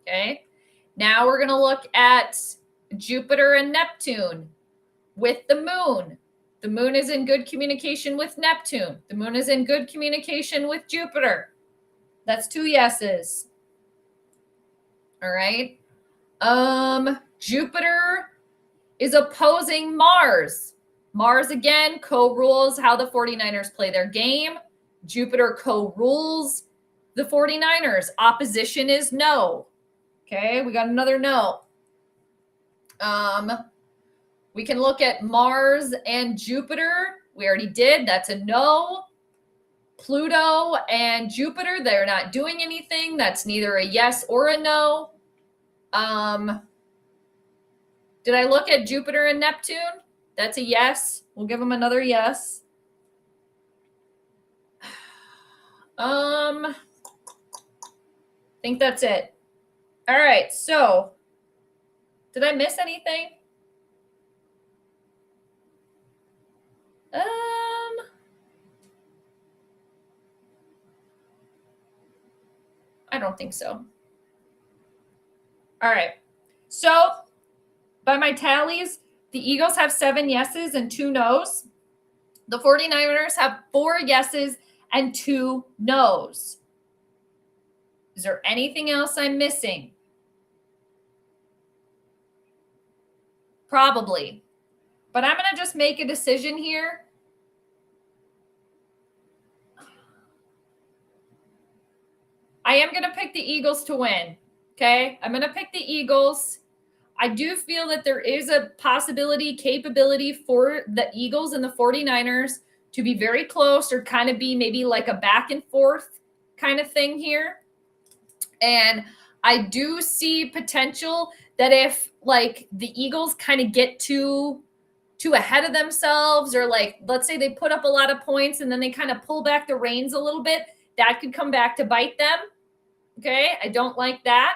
Okay. Now we're going to look at Jupiter and Neptune with the moon. The moon is in good communication with Neptune. The moon is in good communication with Jupiter. That's 2 yeses. All right. Jupiter is opposing Mars. Mars, again, co-rules how the 49ers play their game. Jupiter co-rules the 49ers. Opposition is no. Okay, we got another no. We can look at Mars and Jupiter. We already did. That's a no. Pluto and Jupiter, they're not doing anything. That's neither a yes or a no. Did I look at Jupiter and Neptune? That's a yes. We'll give them another yes. I think that's it. All right. So, did I miss anything? I don't think so. All right. So, by my tallies, the Eagles have 7 yeses and 2 nos. The 49ers have 4 yeses and 2 nos. Is there anything else I'm missing? Probably. But I'm going to just make a decision here. I am going to pick the Eagles to win. Okay? I'm going to pick the Eagles. I do feel that there is a possibility, capability for the Eagles and the 49ers to be very close or kind of be maybe like a back and forth kind of thing here. And I do see potential that if like the Eagles kind of get too ahead of themselves, or like, let's say they put up a lot of points and then they kind of pull back the reins a little bit, that could come back to bite them. Okay. I don't like that.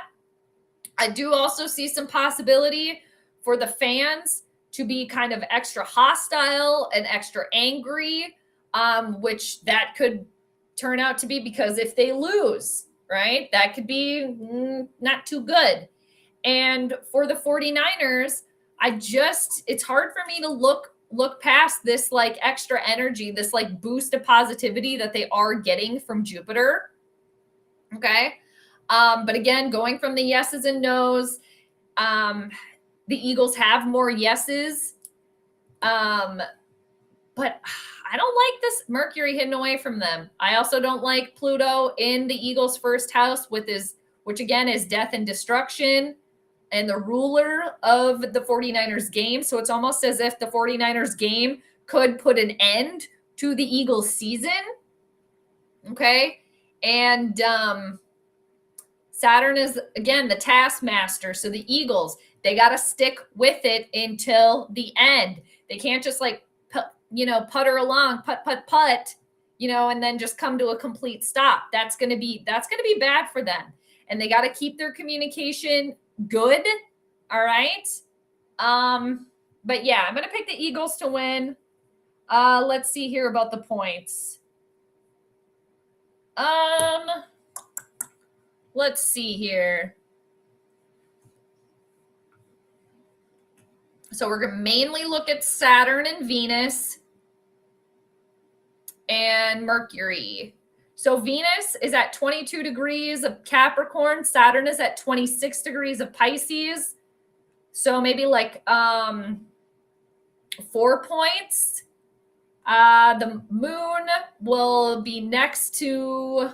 I do also see some possibility for the fans to be kind of extra hostile and extra angry, which that could turn out to be because if they lose, right, that could be not too good. And for the 49ers, it's hard for me to look past this like extra energy, this like boost of positivity that they are getting from Jupiter. Okay. But again, going from the yeses and nos, the Eagles have more yeses. But I don't like this Mercury hidden away from them. I also don't like Pluto in the Eagles' first house which again is death and destruction and the ruler of the 49ers game. So it's almost as if the 49ers game could put an end to the Eagles season. Okay. And Saturn is, again, the taskmaster. So the Eagles, they got to stick with it until the end. They can't just like, putter along, putt, and then just come to a complete stop. That's going to be bad for them. And they got to keep their communication good. All right. But yeah, I'm going to pick the Eagles to win. Let's see here about the points. Let's see here. So we're going to mainly look at Saturn and Venus and Mercury. So Venus is at 22 degrees of Capricorn. Saturn is at 26 degrees of Pisces. So maybe like 4 points. The moon will be next to,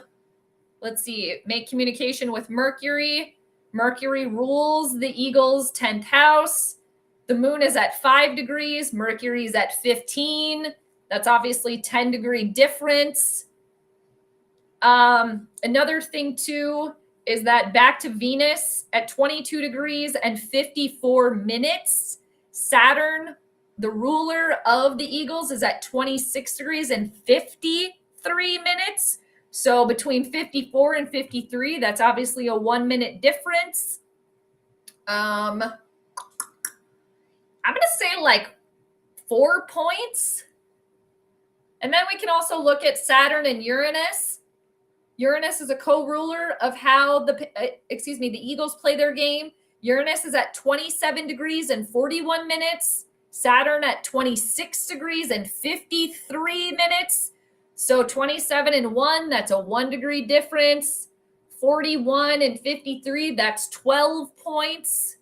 let's see, make communication with Mercury. Mercury rules the Eagles' 10th house. The moon is at 5 degrees. Mercury is at 15. That's obviously 10-degree difference. Another thing, too, is that back to Venus at 22 degrees and 54 minutes. Saturn, the ruler of the Eagles, is at 26 degrees and 53 minutes. So between 54 and 53, that's obviously a 1-minute difference. I'm going to say like 4 points. And then we can also look at Saturn and Uranus. Uranus is a co-ruler of how the Eagles play their game. Uranus is at 27 degrees and 41 minutes. Saturn at 26 degrees and 53 minutes. So 27 and 1, that's a 1-degree difference. 41 and 53, that's 12 points.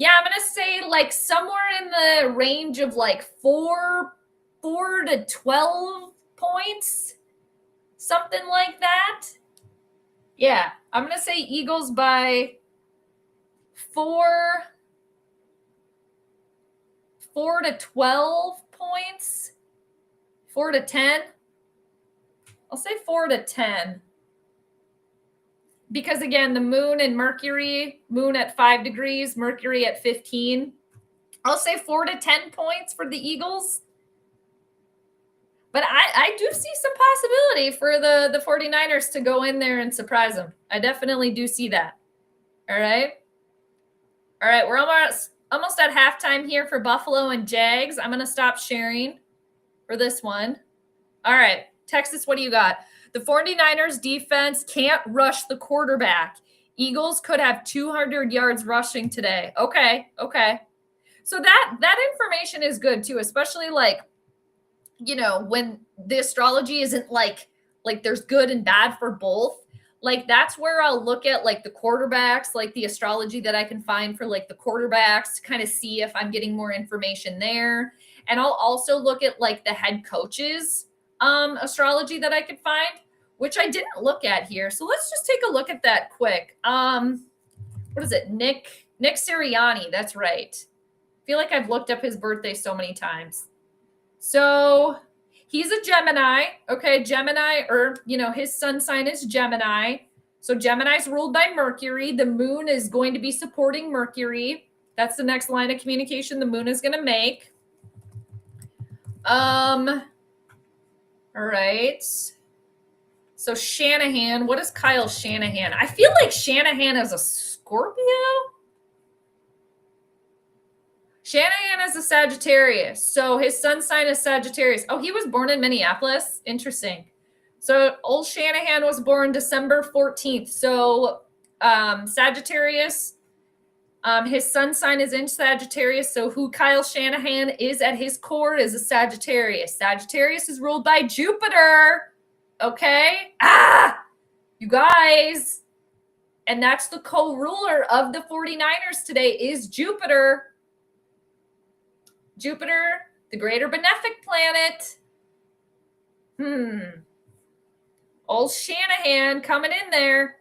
Yeah, I'm going to say like somewhere in the range of like 4 to 12 points, something like that. Yeah, I'm going to say Eagles by 4 to 12 points, 4 to 10. I'll say 4 to 10. Because again, the moon and Mercury, moon at 5 degrees, Mercury at 15. I'll say 4 to 10 points for the Eagles. But I do see some possibility for the 49ers to go in there and surprise them. I definitely do see that. All right. We're almost at halftime here for Buffalo and Jags. I'm going to stop sharing for this one. All right. Texas, what do you got? The 49ers defense can't rush the quarterback. Eagles could have 200 yards rushing today. Okay. So that information is good too, especially like, when the astrology isn't like there's good and bad for both. Like that's where I'll look at like the quarterbacks, like the astrology that I can find for like the quarterbacks to kind of see if I'm getting more information there. And I'll also look at like the head coaches astrology that I could find, which I didn't look at here. So let's just take a look at that quick. What is it? Nick Sirianni. That's right. I feel like I've looked up his birthday so many times. So he's a Gemini. Okay. Gemini, or, his sun sign is Gemini. So Gemini's ruled by Mercury. The moon is going to be supporting Mercury. That's the next line of communication the moon is going to make. All right. So Shanahan, what is Kyle Shanahan? I feel like Shanahan is a Scorpio. Shanahan is a Sagittarius. So his sun sign is Sagittarius. Oh, he was born in Minneapolis? Interesting. So old Shanahan was born December 14th. So Sagittarius, his sun sign is in Sagittarius. So who Kyle Shanahan is at his core is a Sagittarius. Sagittarius is ruled by Jupiter. Okay? You guys. And that's the co-ruler of the 49ers today is Jupiter. Jupiter, the greater benefic planet. Old Shanahan coming in there.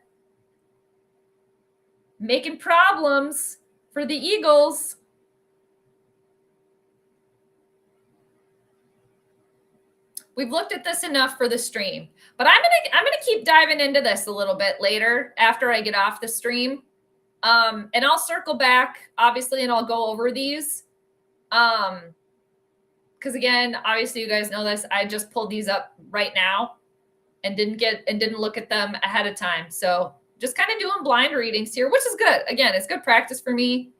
Making problems for the Eagles. We've looked at this enough for the stream, but I'm gonna keep diving into this a little bit later after I get off the stream. And I'll circle back, obviously, and I'll go over these. Because again, obviously you guys know this. I just pulled these up right now and didn't look at them ahead of time. So just kind of doing blind readings here, which is good. Again, it's good practice for me.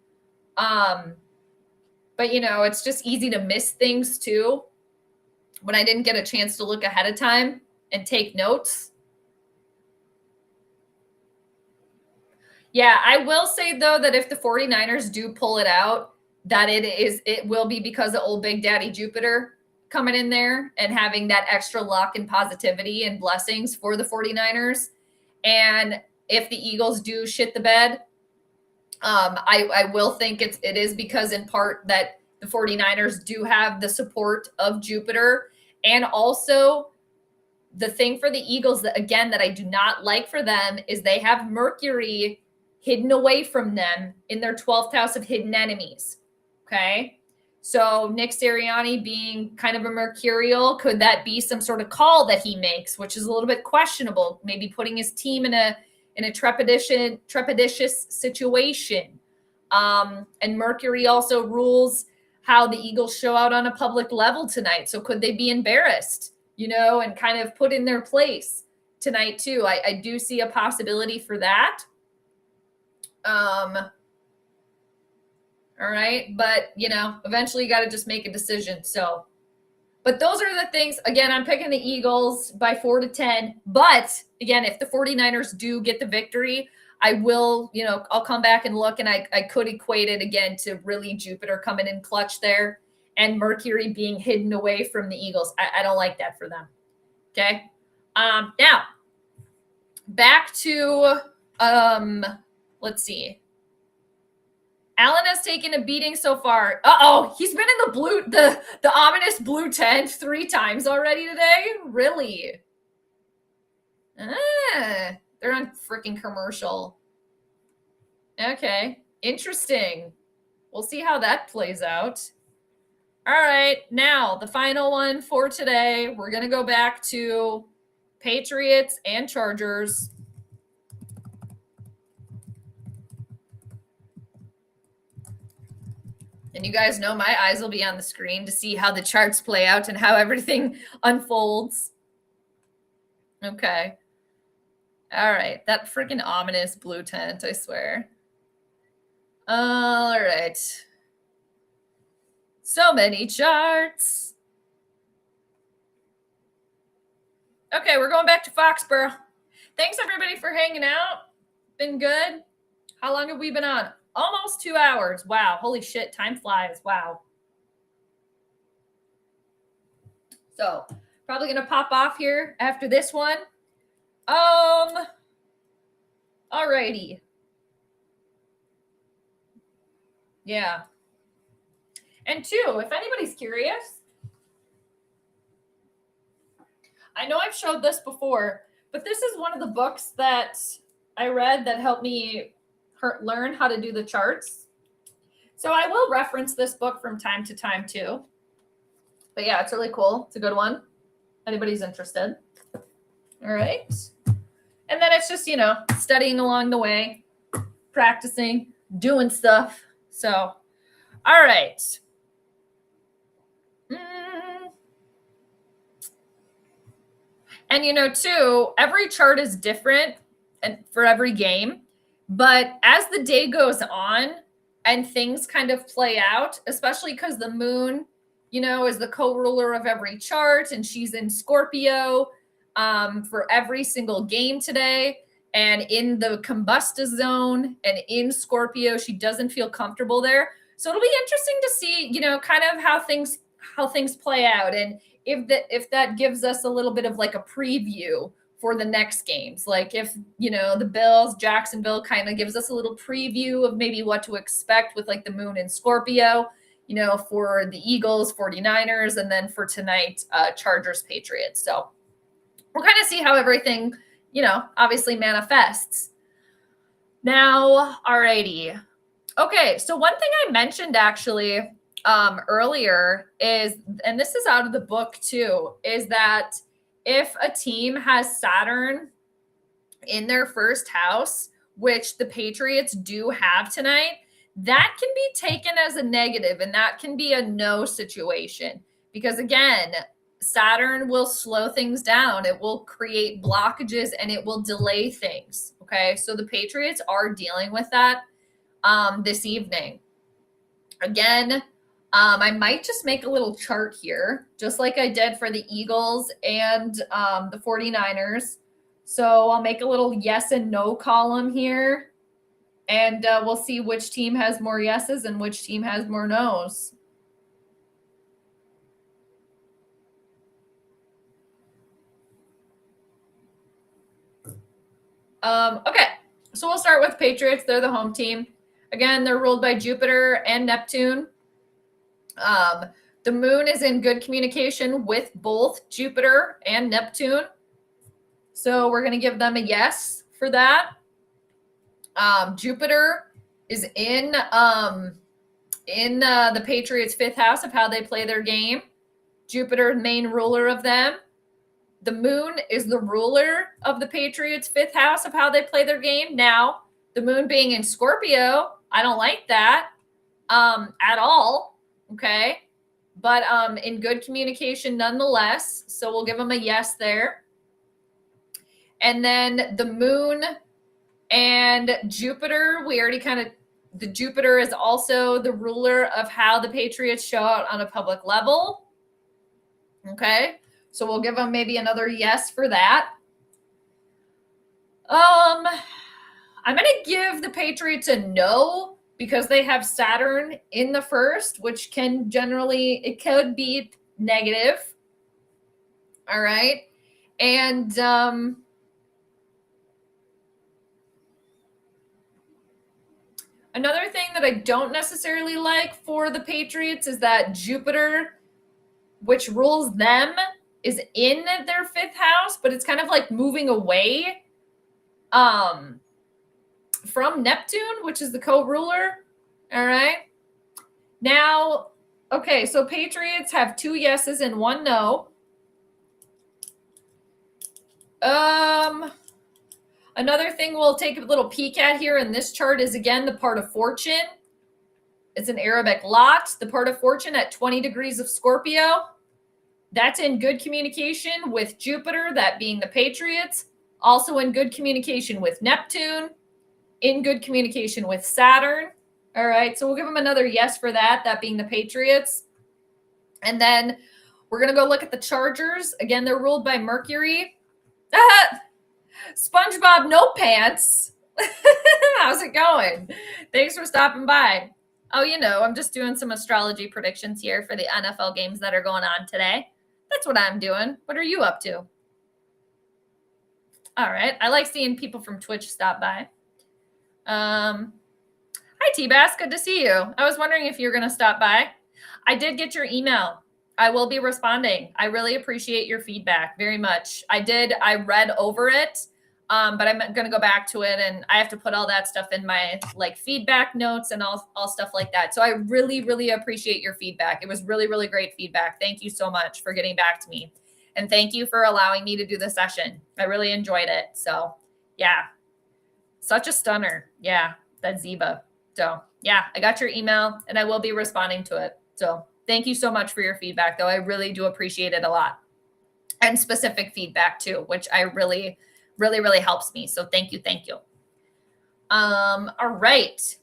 But it's just easy to miss things too when I didn't get a chance to look ahead of time and take notes. Yeah, I will say though that if the 49ers do pull it out, that it will be because of old Big Daddy Jupiter coming in there and having that extra luck and positivity and blessings for the 49ers. And if the Eagles do shit the bed, I will think it is because in part that the 49ers do have the support of Jupiter. And also the thing for the Eagles that I do not like for them is they have Mercury hidden away from them in their 12th house of hidden enemies. Okay. So Nick Sirianni being kind of a mercurial, could that be some sort of call that he makes, which is a little bit questionable, maybe putting his team in a trepidatious situation. And Mercury also rules how the Eagles show out on a public level tonight. So could they be embarrassed, and kind of put in their place tonight too? I do see a possibility for that. All right. But, eventually you got to just make a decision. So, but those are the things. Again, I'm picking the Eagles by 4-10. But again, if the 49ers do get the victory, I will, I'll come back and look, and I could equate it again to really Jupiter coming in clutch there and Mercury being hidden away from the Eagles. I don't like that for them. Okay. Now back to, let's see. Allen has taken a beating so far. He's been in the ominous blue tent 3 times already today? Really? They're on freaking commercial. Okay. Interesting. We'll see how that plays out. All right. Now, the final one for today. We're going to go back to Patriots and Chargers. And you guys know my eyes will be on the screen to see how the charts play out and how everything unfolds. Okay. All right. That freaking ominous blue tent, I swear. All right. So many charts. Okay, we're going back to Foxborough. Thanks, everybody, for hanging out. Been good. How long have we been on? Almost 2 hours. Wow. Holy shit. Time flies. Wow. So probably going to pop off here after this one. Alrighty. Yeah. And 2, if anybody's curious, I know I've showed this before, but this is one of the books that I read that helped me learn how to do the charts. So I will reference this book from time to time too. But yeah, it's really cool. It's a good one. Anybody's interested. All right. And then it's just, studying along the way, practicing, doing stuff. So, all right. And, too, every chart is different and for every game. But as the day goes on, and things kind of play out, especially because the moon, is the co-ruler of every chart, and she's in Scorpio for every single game today, and in the combusta zone and in Scorpio. She doesn't feel comfortable there. So it'll be interesting to see, kind of how things play out, and if that gives us a little bit of like a preview for the next games. Like if, the Bills, Jacksonville kind of gives us a little preview of maybe what to expect with like the moon in Scorpio, for the Eagles, 49ers, and then for tonight, Chargers, Patriots. So we'll kind of see how everything, obviously manifests. Now, alrighty. Okay, so one thing I mentioned actually earlier is, and this is out of the book too, is that if a team has Saturn in their first house, which the Patriots do have tonight, that can be taken as a negative, and that can be a no situation. Because again, Saturn will slow things down. It will create blockages and it will delay things. Okay, so the Patriots are dealing with that this evening. Again, I might just make a little chart here, just like I did for the Eagles and the 49ers. So I'll make a little yes and no column here, and we'll see which team has more yeses and which team has more nos. Okay, so we'll start with Patriots. They're the home team. Again, they're ruled by Jupiter and Neptune. The moon is in good communication with both Jupiter and Neptune. So we're going to give them a yes for that. Jupiter is in the Patriots' fifth house of how they play their game. Jupiter, main ruler of them. The moon is the ruler of the Patriots' fifth house of how they play their game. Now, the moon being in Scorpio, I don't like that at all. Okay. But in good communication nonetheless. So we'll give them a yes there. And then the moon and Jupiter, we already the Jupiter is also the ruler of how the Patriots show out on a public level. Okay. So we'll give them maybe another yes for that. I'm going to give the Patriots a no because they have Saturn in the first, which it could be negative. All right. And another thing that I don't necessarily like for the Patriots is that Jupiter, which rules them, is in their fifth house, but it's kind of like moving away from Neptune, which is the co-ruler. All right. Now, okay, so Patriots have 2 yeses and 1 no. Another thing we'll take a little peek at here in this chart is, again, the part of fortune. It's an Arabic lot, the part of fortune at 20 degrees of Scorpio. That's in good communication with Jupiter, that being the Patriots. Also in good communication with Neptune. In good communication with Saturn. All right, so we'll give them another yes for that being the Patriots. And then we're going to go look at the Chargers. Again, they're ruled by Mercury. SpongeBob No Pants. How's it going? Thanks for stopping by. Oh, I'm just doing some astrology predictions here for the NFL games that are going on today. That's what I'm doing. What are you up to? All right. I like seeing people from Twitch stop by. Hi, T-Bass. Good to see you. I was wondering if you're going to stop by. I did get your email. I will be responding. I really appreciate your feedback very much. I read over it, but I'm going to go back to it, and I have to put all that stuff in my feedback notes and all stuff like that. So I really, really appreciate your feedback. It was really, really great feedback. Thank you so much for getting back to me. And thank you for allowing me to do the session. I really enjoyed it. So yeah, such a stunner. Yeah, that Zeba. So yeah, I got your email and I will be responding to it. So thank you so much for your feedback, though. I really do appreciate it a lot. And specific feedback too, which I really, really, really helps me. So thank you. All right.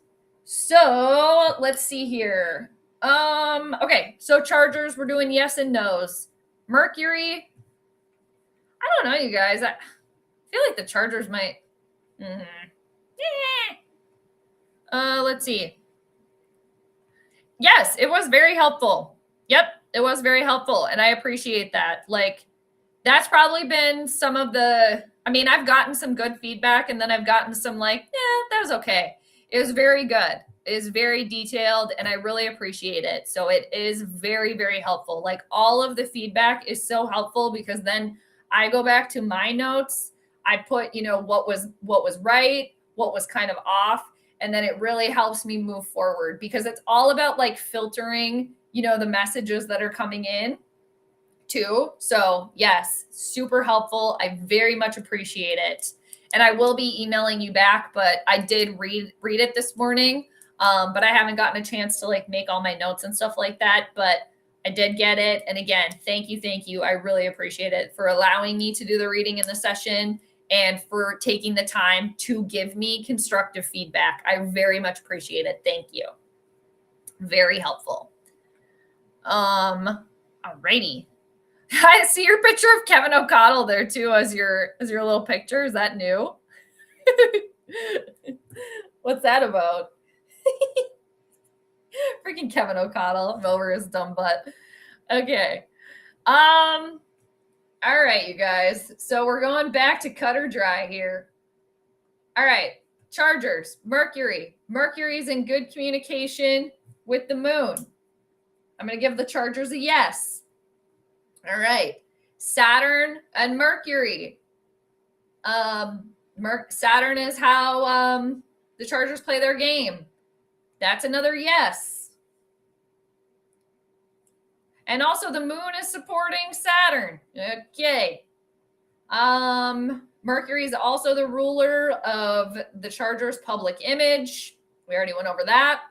So let's see here. Okay, so Chargers, we're doing yes and no's. Mercury, I don't know, you guys. I feel like the Chargers might. Let's see. Yes, it was very helpful. Yep, it was very helpful, and I appreciate that. Like, that's probably been some of the. I mean, I've gotten some good feedback, and then I've gotten some like, that was okay. It was very good. It is very detailed, and I really appreciate it. So it is very, very helpful. Like, all of the feedback is so helpful because then I go back to my notes. I put, what was right, what was kind of off, and then it really helps me move forward because it's all about like filtering, the messages that are coming in too. So yes, super helpful. I very much appreciate it. And I will be emailing you back, but I did read it this morning. But I haven't gotten a chance to like make all my notes and stuff like that, but I did get it. And again, thank you. I really appreciate it for allowing me to do the reading in the session and for taking the time to give me constructive feedback. I very much appreciate it. Thank you. Very helpful. Alrighty. I see your picture of Kevin O'Connell there too as your little picture. Is that new? What's that about? Freaking Kevin O'Connell. I'm over his dumb butt. Okay. All right, you guys. So we're going back to cut or dry here. All right. Chargers, Mercury. Mercury's in good communication with the moon. I'm going to give the Chargers a yes. All right. Saturn and Mercury. Saturn is how the Chargers play their game. That's another yes. And also the moon is supporting Saturn. Okay. Mercury is also the ruler of the Chargers' public image. We already went over that.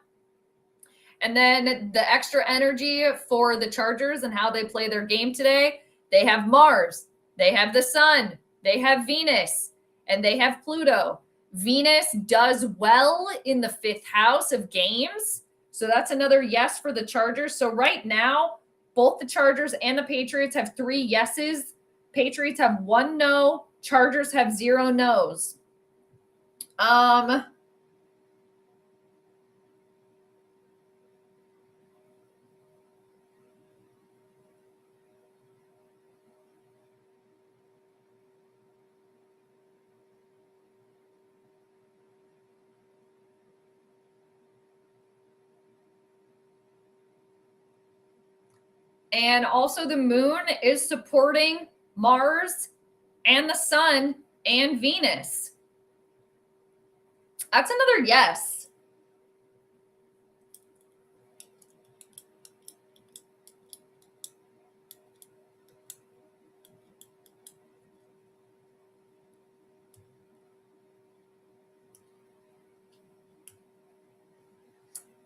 And then the extra energy for the Chargers and how they play their game today, they have Mars, they have the sun, they have Venus, and they have Pluto. Venus does well in the 5th house of games. So that's another yes for the Chargers. So right now, both the Chargers and the Patriots have 3 yeses. Patriots have 1 no. Chargers have 0 no's. And also the moon is supporting Mars and the sun and Venus. That's another yes.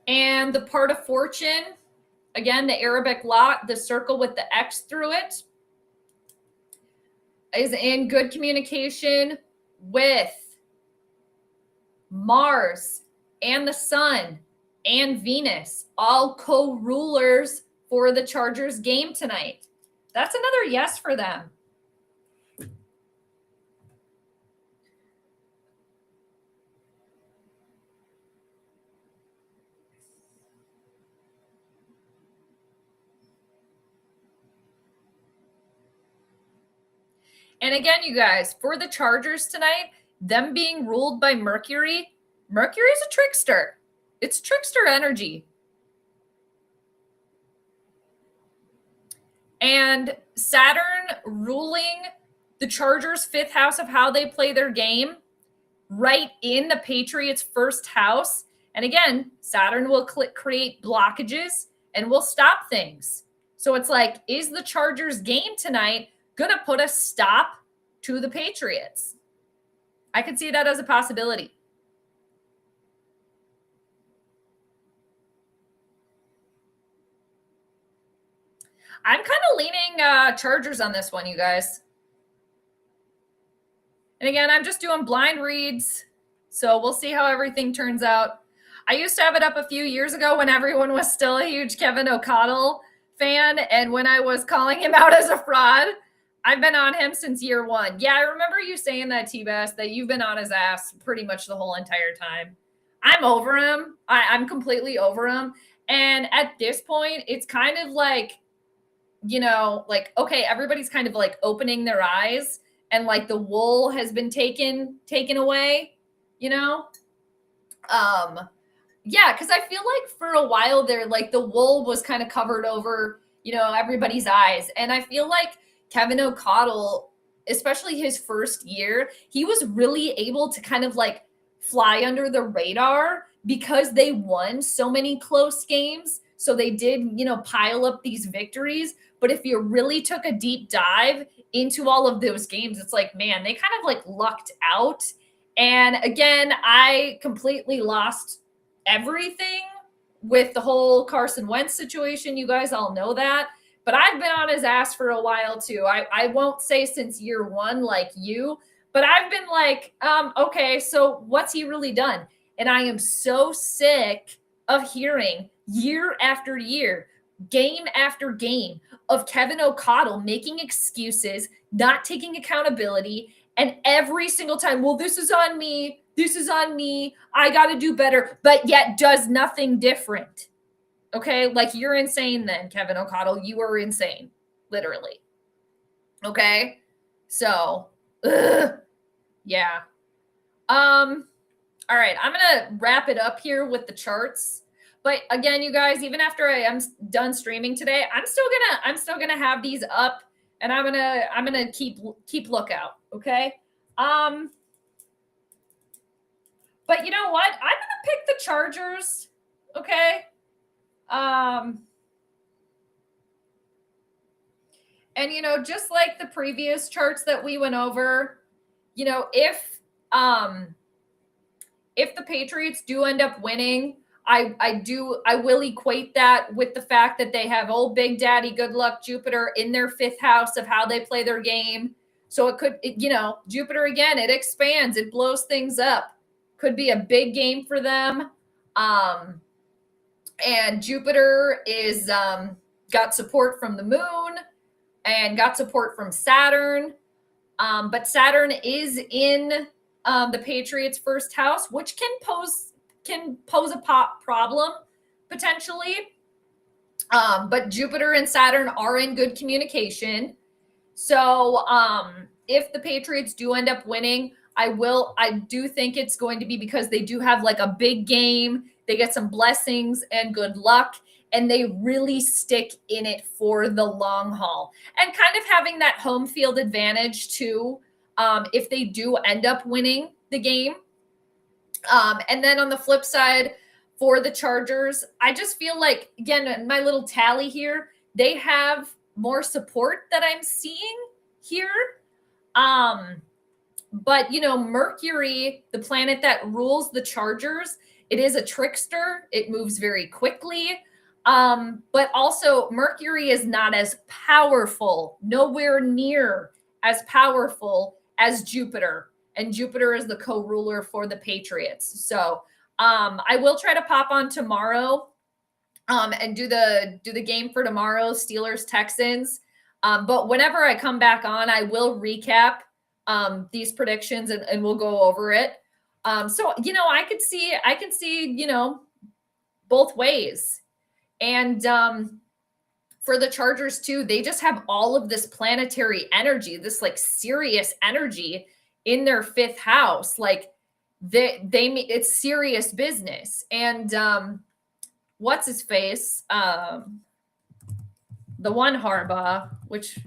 And the part of fortune, again, the Arabic lot, the circle with the X through it, is in good communication with Mars and the sun and Venus, all co-rulers for the Chargers game tonight. That's another yes for them. And again, you guys, for the Chargers tonight, them being ruled by Mercury, Mercury is a trickster. It's trickster energy. And Saturn ruling the Chargers' 5th house of how they play their game, right in the Patriots' 1st house. And again, Saturn will create blockages and will stop things. So it's like, is the Chargers game tonight going to put a stop to the Patriots? I could see that as a possibility. I'm kind of leaning Chargers on this one, you guys. And again, I'm just doing blind reads, so we'll see how everything turns out. I used to have it up a few years ago when everyone was still a huge Kevin O'Connell fan, and when I was calling him out as a fraud. I've been on him since year one. Yeah, I remember you saying that, T-Bass, that you've been on his ass pretty much the whole entire time. I'm over him. I'm completely over him. And at this point, it's kind of like, like, okay, everybody's kind of like opening their eyes and like the wool has been taken away, Yeah, because I feel like for a while there, like the wool was kind of covered over, everybody's eyes. And I feel like Kevin O'Connell, especially his first year, he was really able to kind of like fly under the radar because they won so many close games. So they did, pile up these victories. But if you really took a deep dive into all of those games, it's like, man, they kind of like lucked out. And again, I completely lost everything with the whole Carson Wentz situation. You guys all know that. But I've been on his ass for a while too. I won't say since year one like you, but I've been like, okay, so what's he really done? And I am so sick of hearing year after year, game after game of Kevin O'Connell making excuses, not taking accountability, and every single time, well, this is on me. This is on me. I got to do better, but yet does nothing different. Okay, like you're insane then, Kevin O'Connell. You are insane, literally. Okay, so, yeah. All right, I'm gonna wrap it up here with the charts. But again, you guys, even after I am done streaming today, I'm still gonna have these up, and I'm gonna keep lookout. Okay. But you know what? I'm gonna pick the Chargers. Okay. And just like the previous charts that we went over, if the Patriots do end up winning, I will equate that with the fact that they have old Big Daddy Good Luck Jupiter in their fifth house of how they play their game. So it could, Jupiter again, it expands, it blows things up. Could be a big game for them. And Jupiter is got support from the moon and got support from Saturn. But Saturn is in the Patriots' first house, which can pose a problem potentially. But Jupiter and Saturn are in good communication. So if the Patriots do end up winning, I do think it's going to be because they do have like a big game. They get some blessings and good luck, and they really stick in it for the long haul. And kind of having that home field advantage too, if they do end up winning the game. And then on the flip side, for the Chargers, I just feel like, again, my little tally here, they have more support that I'm seeing here. But, Mercury, the planet that rules the Chargers, it is a trickster. It moves very quickly. But also Mercury is not as powerful, nowhere near as powerful as Jupiter. And Jupiter is the co-ruler for the Patriots. So I will try to pop on tomorrow and do the game for tomorrow, Steelers, Texans. But whenever I come back on, I will recap these predictions and we'll go over it. So, I can see, both ways. And for the Chargers too, they just have all of this planetary energy, this like serious energy in their fifth house. Like it's serious business. And what's his face? The one Harbaugh, which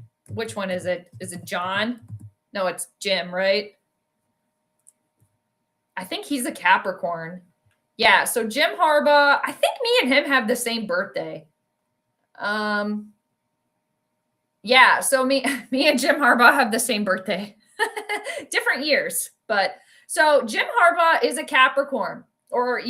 one is it? Is it John? No, it's Jim, right? I think he's a Capricorn. Yeah, so Jim Harbaugh, I think me and him have the same birthday. Yeah, so me and Jim Harbaugh have the same birthday. Different years, but so Jim Harbaugh is a Capricorn, or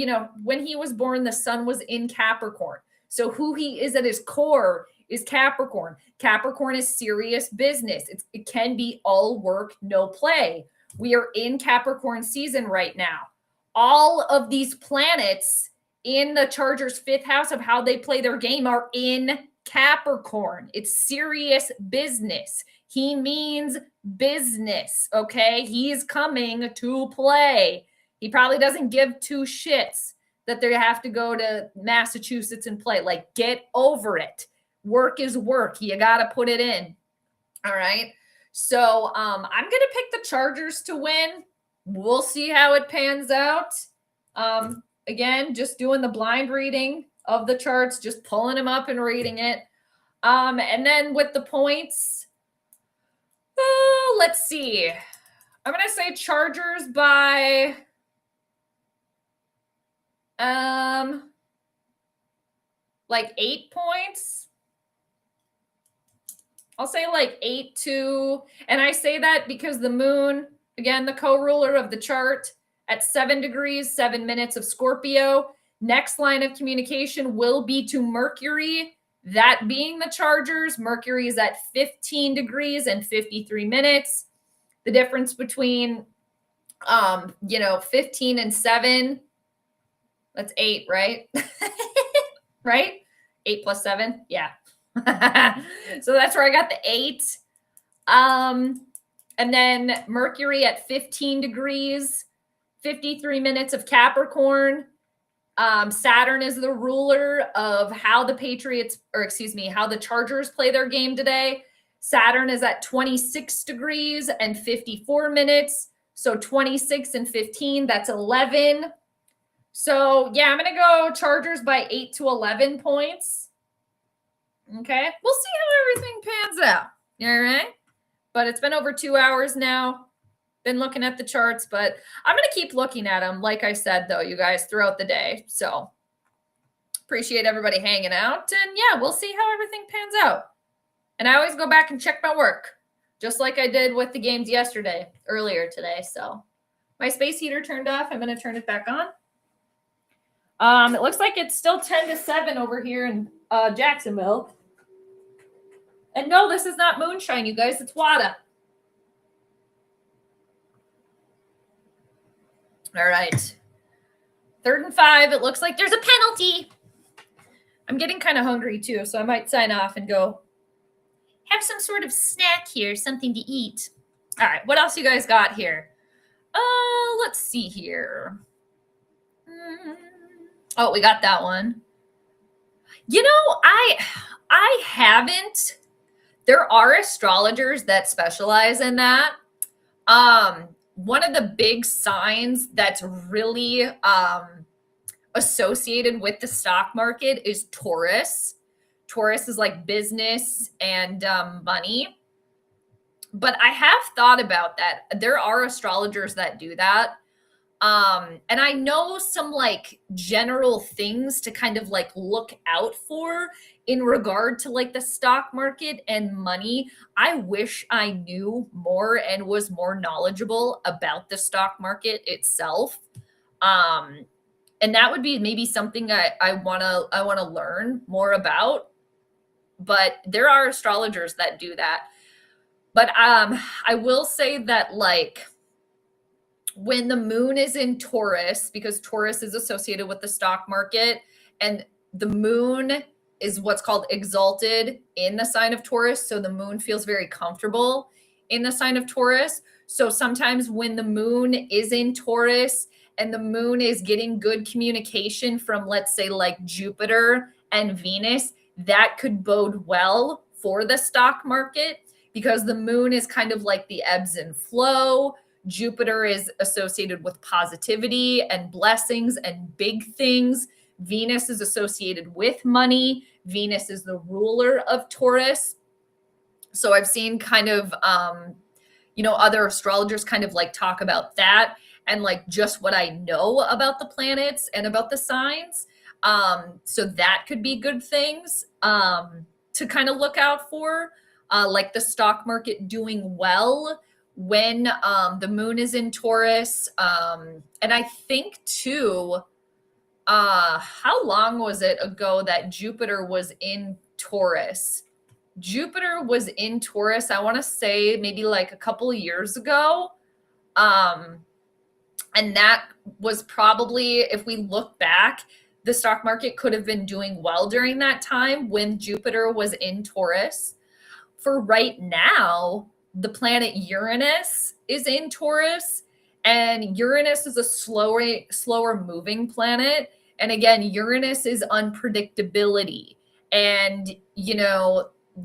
when he was born, the sun was in Capricorn. So who he is at his core is Capricorn. Capricorn is serious business. It can be all work, no play. We are in Capricorn season right now. All of these planets in the Chargers' fifth house of how they play their game are in Capricorn. It's serious business. He means business, okay? He's coming to play. He probably doesn't give two shits that they have to go to Massachusetts and play. Like, get over it. Work is work. You got to put it in. All right. So I'm going to pick the Chargers to win. We'll see how it pans out. Again, just doing the blind reading of the charts, just pulling them up and reading it. And then with the points, let's see. I'm going to say Chargers by like 8 points. I'll say like 8-2. And I say that because the moon, again, the co-ruler of the chart, at 7 degrees, 7 minutes of Scorpio. Next line of communication will be to Mercury, that being the Chargers. Mercury is at 15 degrees and 53 minutes. The difference between, 15 and 7, that's 8, right? Right? 8 plus 7? Yeah. So that's where I got the 8. And then Mercury at 15 degrees, 53 minutes of Capricorn. Saturn is the ruler of how the how the Chargers play their game today. Saturn is at 26 degrees and 54 minutes. So 26 and 15, that's 11. So yeah, I'm going to go Chargers by 8 to 11 points. Okay. We'll see how everything pans out. All right. But it's been over 2 hours now. Been looking at the charts, but I'm going to keep looking at them, like I said, though, you guys, throughout the day. So appreciate everybody hanging out. And yeah, we'll see how everything pans out. And I always go back and check my work, just like I did with the games earlier today. So my space heater turned off. I'm going to turn it back on. It looks like it's still 10-7 over here in Jacksonville. And no, this is not moonshine, you guys. It's water. All right. 3rd and 5. It looks like there's a penalty. I'm getting kind of hungry too, so I might sign off and go have some sort of snack here, something to eat. All right. What else you guys got here? Let's see here. Oh, we got that one. You know, I haven't. There are astrologers that specialize in that. One of the big signs that's really associated with the stock market is Taurus. Taurus is like business and money. But I have thought about that. There are astrologers that do that. And I know some like general things to kind of like look out for in regard to like the stock market and money. I wish I knew more and was more knowledgeable about the stock market itself. And that would be maybe something I want to learn more about. But there are astrologers that do that. But I will say that like when the moon is in Taurus, because Taurus is associated with the stock market, and the moon is what's called exalted in the sign of Taurus. So the moon feels very comfortable in the sign of Taurus. So sometimes when the moon is in Taurus and the moon is getting good communication from, let's say, like Jupiter and Venus, that could bode well for the stock market because the moon is kind of like the ebbs and flow. Jupiter is associated with positivity and blessings and big things. Venus is associated with money. Venus is the ruler of Taurus. So I've seen kind of, other astrologers kind of like talk about that and like just what I know about the planets and about the signs. So that could be good things to kind of look out for, like the stock market doing well when the moon is in Taurus. And I think too, how long was it ago that Jupiter was in Taurus? Jupiter was in Taurus, I want to say maybe like a couple of years ago. And that was probably, if we look back, the stock market could have been doing well during that time when Jupiter was in Taurus. For right now, the planet Uranus is in Taurus, and Uranus is a slower moving planet. And again, Uranus is unpredictability. And,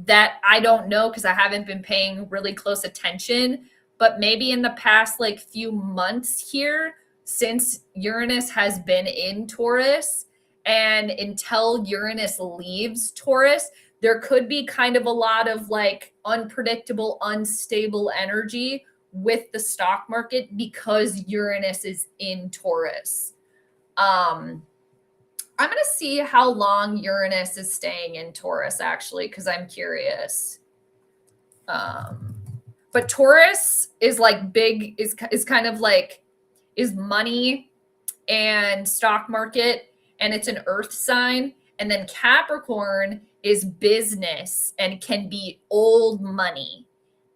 that I don't know because I haven't been paying really close attention, but maybe in the past like few months here, since Uranus has been in Taurus, and until Uranus leaves Taurus, there could be kind of a lot of like unpredictable, unstable energy with the stock market because Uranus is in Taurus. I'm going to see how long Uranus is staying in Taurus, actually, because I'm curious. But Taurus is like big, is kind of like, is money and stock market, and it's an earth sign. And then Capricorn is business and can be old money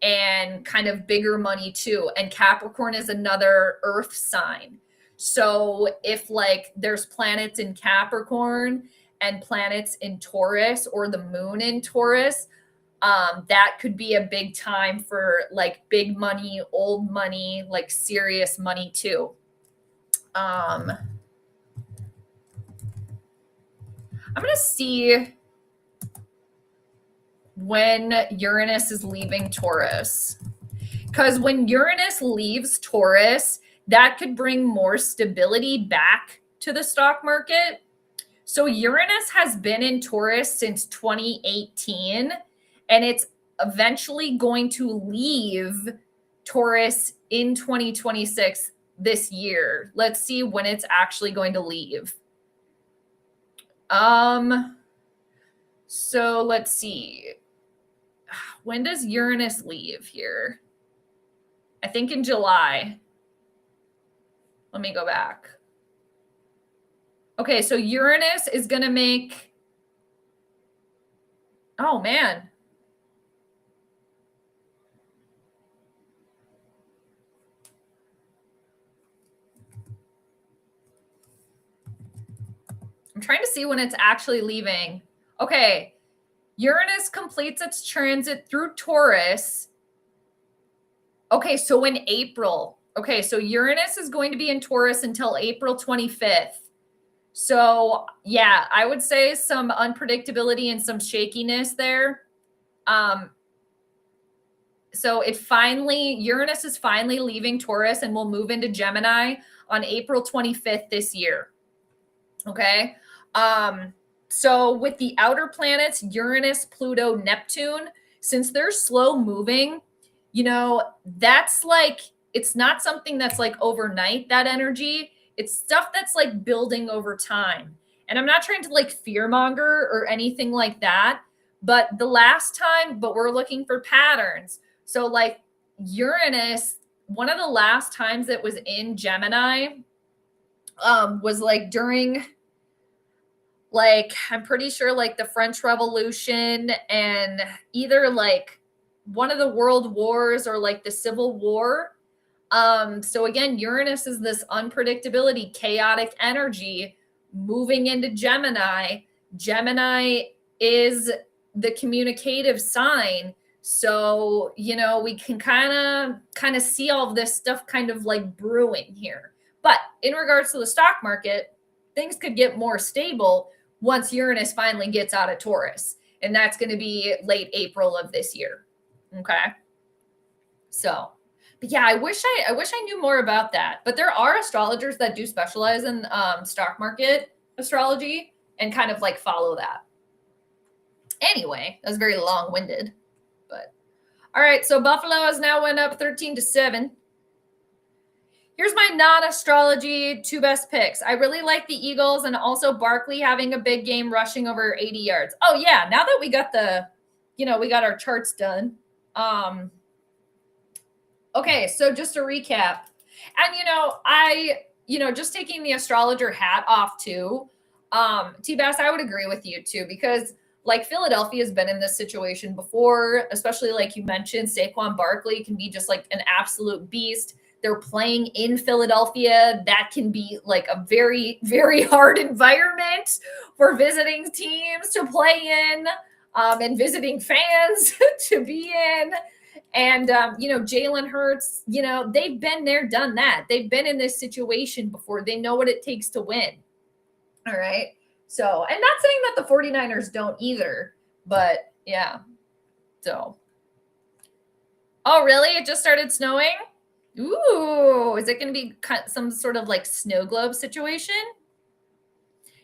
and kind of bigger money too. And Capricorn is another earth sign. So if like there's planets in Capricorn and planets in Taurus, or the moon in Taurus, that could be a big time for like big money, old money, like serious money too. I'm going to see when Uranus is leaving Taurus. Because when Uranus leaves Taurus, that could bring more stability back to the stock market. So Uranus has been in Taurus since 2018, and it's eventually going to leave Taurus in 2026 this year. Let's see when it's actually going to leave. So let's see. When does Uranus leave here? I think in July. Let me go back. Okay, so Uranus is going to make, oh man. I'm trying to see when it's actually leaving. Okay, Uranus completes its transit through Taurus. Okay, so in April. Okay, so Uranus is going to be in Taurus until April 25th. So yeah, I would say some unpredictability and some shakiness there. So Uranus is finally leaving Taurus and will move into Gemini on April 25th this year. Okay. So with the outer planets, Uranus, Pluto, Neptune, since they're slow moving, that's like, it's not something that's like overnight, that energy. It's stuff that's like building over time. And I'm not trying to like fearmonger or anything like that, but we're looking for patterns. So like Uranus, one of the last times it was in Gemini, was like during, like, I'm pretty sure like the French Revolution and either like one of the world wars or like the Civil War. So again, Uranus is this unpredictability, chaotic energy moving into Gemini. Gemini is the communicative sign. So, we can kind of see all of this stuff kind of like brewing here. But in regards to the stock market, things could get more stable once Uranus finally gets out of Taurus. And that's going to be late April of this year. Okay. So, but yeah, I wish I knew more about that. But there are astrologers that do specialize in stock market astrology and kind of like follow that. Anyway, that was very long-winded. But all right, so Buffalo has now went up 13-7. Here's my non-astrology two best picks. I really like the Eagles and also Barkley having a big game rushing over 80 yards. Oh yeah, now that we got we got our charts done. Okay, so just to recap. And just taking the astrologer hat off too. T-Bass, I would agree with you too, because like Philadelphia has been in this situation before, especially like you mentioned, Saquon Barkley can be just like an absolute beast. They're playing in Philadelphia. That can be like a very, very hard environment for visiting teams to play in, and visiting fans to be in. And, Jalen Hurts, they've been there, done that. They've been in this situation before. They know what it takes to win. All right. So, and not saying that the 49ers don't either, but yeah. So, oh, really? It just started snowing? Ooh, is it going to be some sort of like snow globe situation?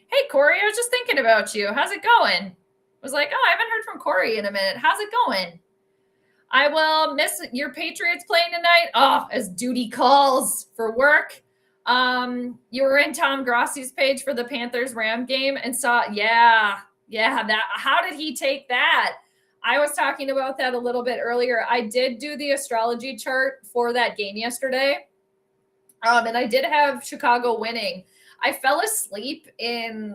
Hey, Corey, I was just thinking about you. How's it going? I was like, oh, I haven't heard from Corey in a minute. How's it going? I will miss your Patriots playing tonight. Oh, as duty calls for work. You were in Tom Grossi's page for the Panthers-Ram game and saw, yeah, that. How did he take that? I was talking about that a little bit earlier. I did do the astrology chart for that game yesterday, and I did have Chicago winning. I fell asleep in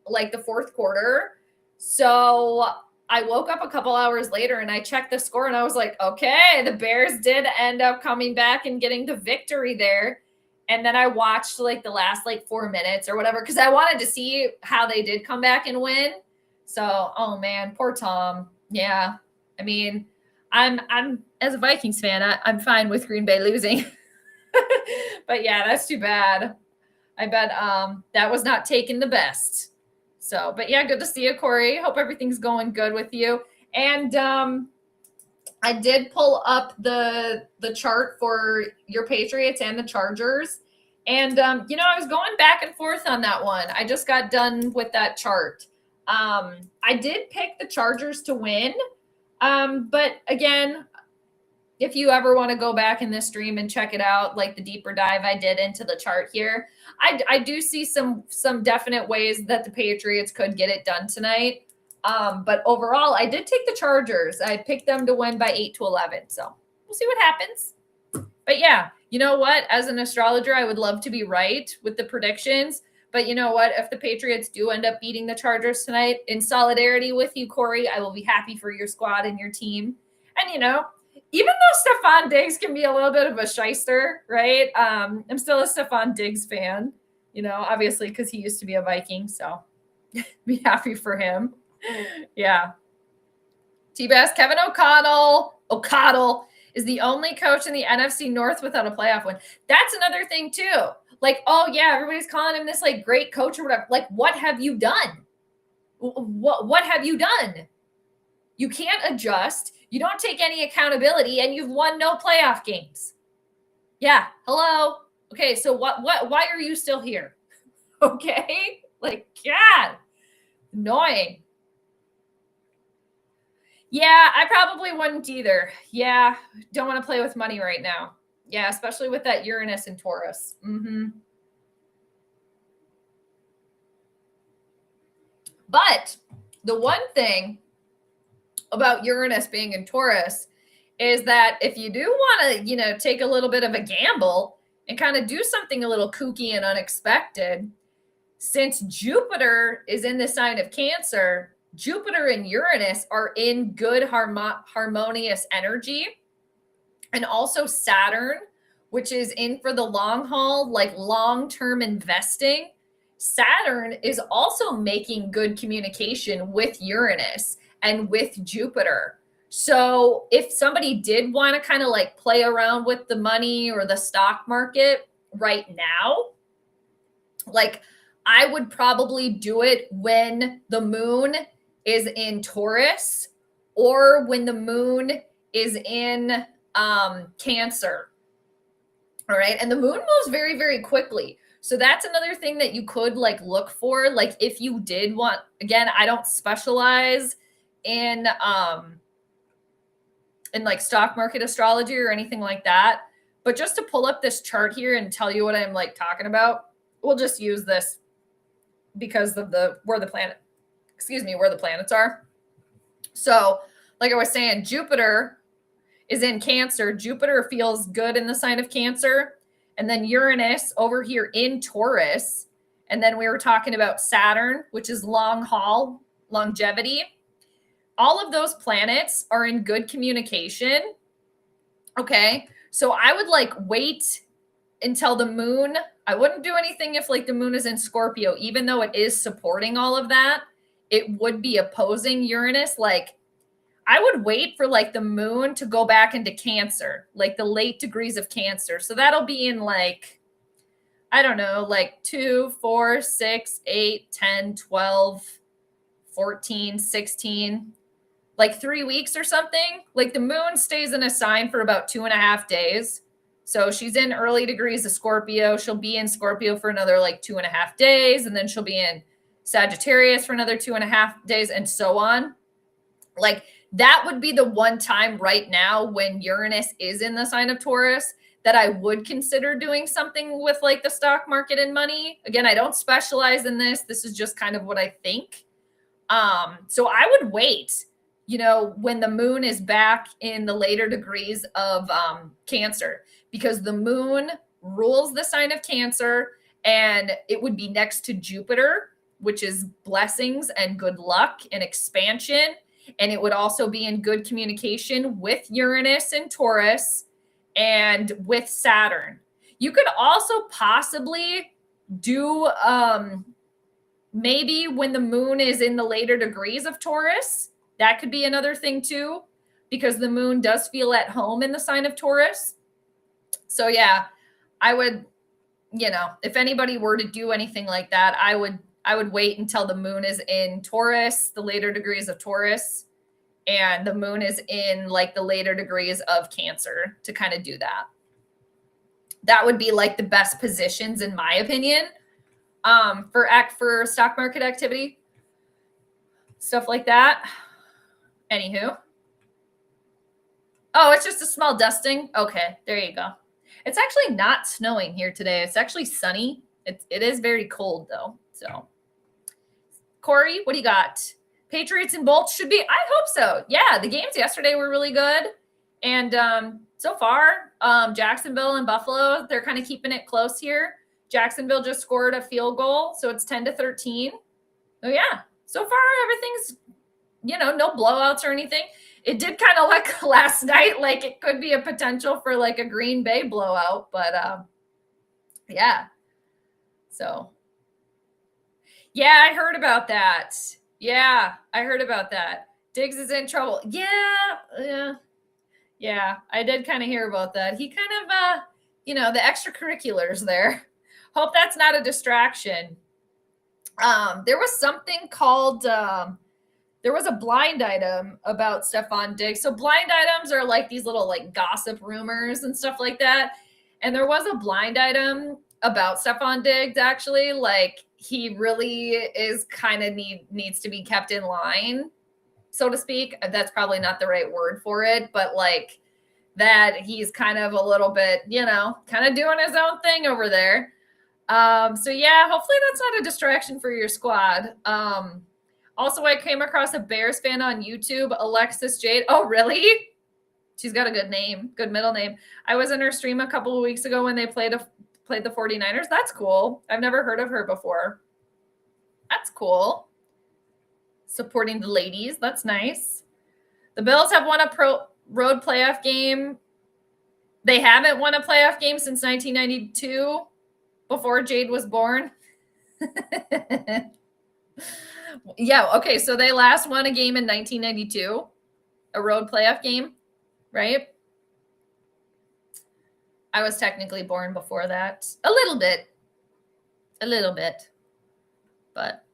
like the fourth quarter, so I woke up a couple hours later and I checked the score and I was like, okay, the Bears did end up coming back and getting the victory there. And then I watched like the last like 4 minutes or whatever, because I wanted to see how they did come back and win. So, oh man, poor Tom. Yeah. I mean, I'm as a Vikings fan, I'm fine with Green Bay losing. But yeah, that's too bad. I bet that was not taken the best. So, but yeah, good to see you, Corey. Hope everything's going good with you. And I did pull up the chart for your Patriots and the Chargers. And, I was going back and forth on that one. I just got done with that chart. I did pick the Chargers to win. But again, if you ever want to go back in this stream and check it out, like the deeper dive I did into the chart here, I do see some definite ways that the Patriots could get it done tonight. But overall, I did take the Chargers. I picked them to win by 8-11. So we'll see what happens. But yeah, you know what? As an astrologer, I would love to be right with the predictions. But you know what? If the Patriots do end up beating the Chargers tonight, in solidarity with you, Corey, I will be happy for your squad and your team. And, even though Stephon Diggs can be a little bit of a shyster, right? I'm still a Stephon Diggs fan, obviously because he used to be a Viking. So be happy for him. Yeah. T-Bass, Kevin O'Connell is the only coach in the NFC North without a playoff win. That's another thing too. Like, oh yeah, everybody's calling him this like great coach or whatever. Like, what have you done? What have you done? You can't adjust. You don't take any accountability, and you've won no playoff games. Yeah. Hello. Okay. So why are you still here? Okay. Like, God, annoying. Yeah, I probably wouldn't either. Yeah. Don't want to play with money right now. Yeah. Especially with that Uranus and Taurus. But the one thing about Uranus being in Taurus is that if you do want to, take a little bit of a gamble and kind of do something a little kooky and unexpected, since Jupiter is in the sign of Cancer, Jupiter and Uranus are in good harmonious energy. And also Saturn, which is in for the long haul, like long-term investing. Saturn is also making good communication with Uranus and with Jupiter. So if somebody did want to kind of like play around with the money or the stock market right now, like I would probably do it when the moon is in Taurus or when the moon is in Cancer. All right. And the moon moves very, very quickly. So that's another thing that you could like look for. Like if you did want, again, I don't specialize in like stock market astrology or anything like that. But just to pull up this chart here and tell you what I'm like talking about, we'll just use this because of where the planets are. So like I was saying, Jupiter is in Cancer. Jupiter feels good in the sign of Cancer. And then Uranus over here in Taurus. And then we were talking about Saturn, which is long haul, longevity. All of those planets are in good communication. Okay. So I would like wait until the moon. I wouldn't do anything if like the moon is in Scorpio, even though it is supporting all of that. It would be opposing Uranus. Like I would wait for like the moon to go back into Cancer, like the late degrees of Cancer. So that'll be in like, I don't know, like 2, 4, 6, 8, 10, 12, 14, 16, like 3 weeks or something. Like the moon stays in a sign for about 2.5 days. So she's in early degrees of Scorpio. She'll be in Scorpio for another like 2.5 days. And then she'll be in Sagittarius for another 2.5 days and so on. Like that would be the one time right now when Uranus is in the sign of Taurus that I would consider doing something with like the stock market and money. Again, I don't specialize in this. This is just kind of what I think. So I would wait, when the moon is back in the later degrees of Cancer, because the moon rules the sign of Cancer and it would be next to Jupiter, which is blessings and good luck and expansion. And it would also be in good communication with Uranus and Taurus and with Saturn. You could also possibly do maybe when the moon is in the later degrees of Taurus. That could be another thing too, because the moon does feel at home in the sign of Taurus. So yeah, I would, if anybody were to do anything like that, I would wait until the moon is in Taurus, the later degrees of Taurus, and the moon is in like the later degrees of Cancer to kind of do that. That would be like the best positions in my opinion, for stock market activity, stuff like that. Anywho. Oh, it's just a small dusting. Okay, there you go. It's actually not snowing here today. It's actually sunny. It is very cold though. So, Corey, what do you got? Patriots and Bolts should be. I hope so. Yeah, the games yesterday were really good, and so far, Jacksonville and Buffalo, they're kind of keeping it close here. Jacksonville just scored a field goal, so it's 10-13. Oh yeah, so far everything's, no blowouts or anything. It did kind of look last night like it could be a potential for like a Green Bay blowout, but yeah. So yeah, I heard about that. Yeah, I heard about that. Diggs is in trouble. Yeah, I did kind of hear about that. He kind of, the extracurriculars there. Hope that's not a distraction. There was something called, there was a blind item about Stefon Diggs. So blind items are like these little like gossip rumors and stuff like that. And there was a blind item about Stefon Diggs, actually. Like he really is kind of needs to be kept in line, so to speak. That's probably not the right word for it, but like that he's kind of a little bit, kind of doing his own thing over there. So yeah, hopefully that's not a distraction for your squad. Also, I came across a Bears fan on YouTube, Alexis Jade. Oh, really? She's got a good name, good middle name. I was in her stream a couple of weeks ago when they played the 49ers. That's cool. I've never heard of her before. That's cool. Supporting the ladies. That's nice. The Bills have won a road playoff game. They haven't won a playoff game since 1992, before Jade was born. Yeah, okay, so they last won a game in 1992, a road playoff game, right? I was technically born before that. A little bit, but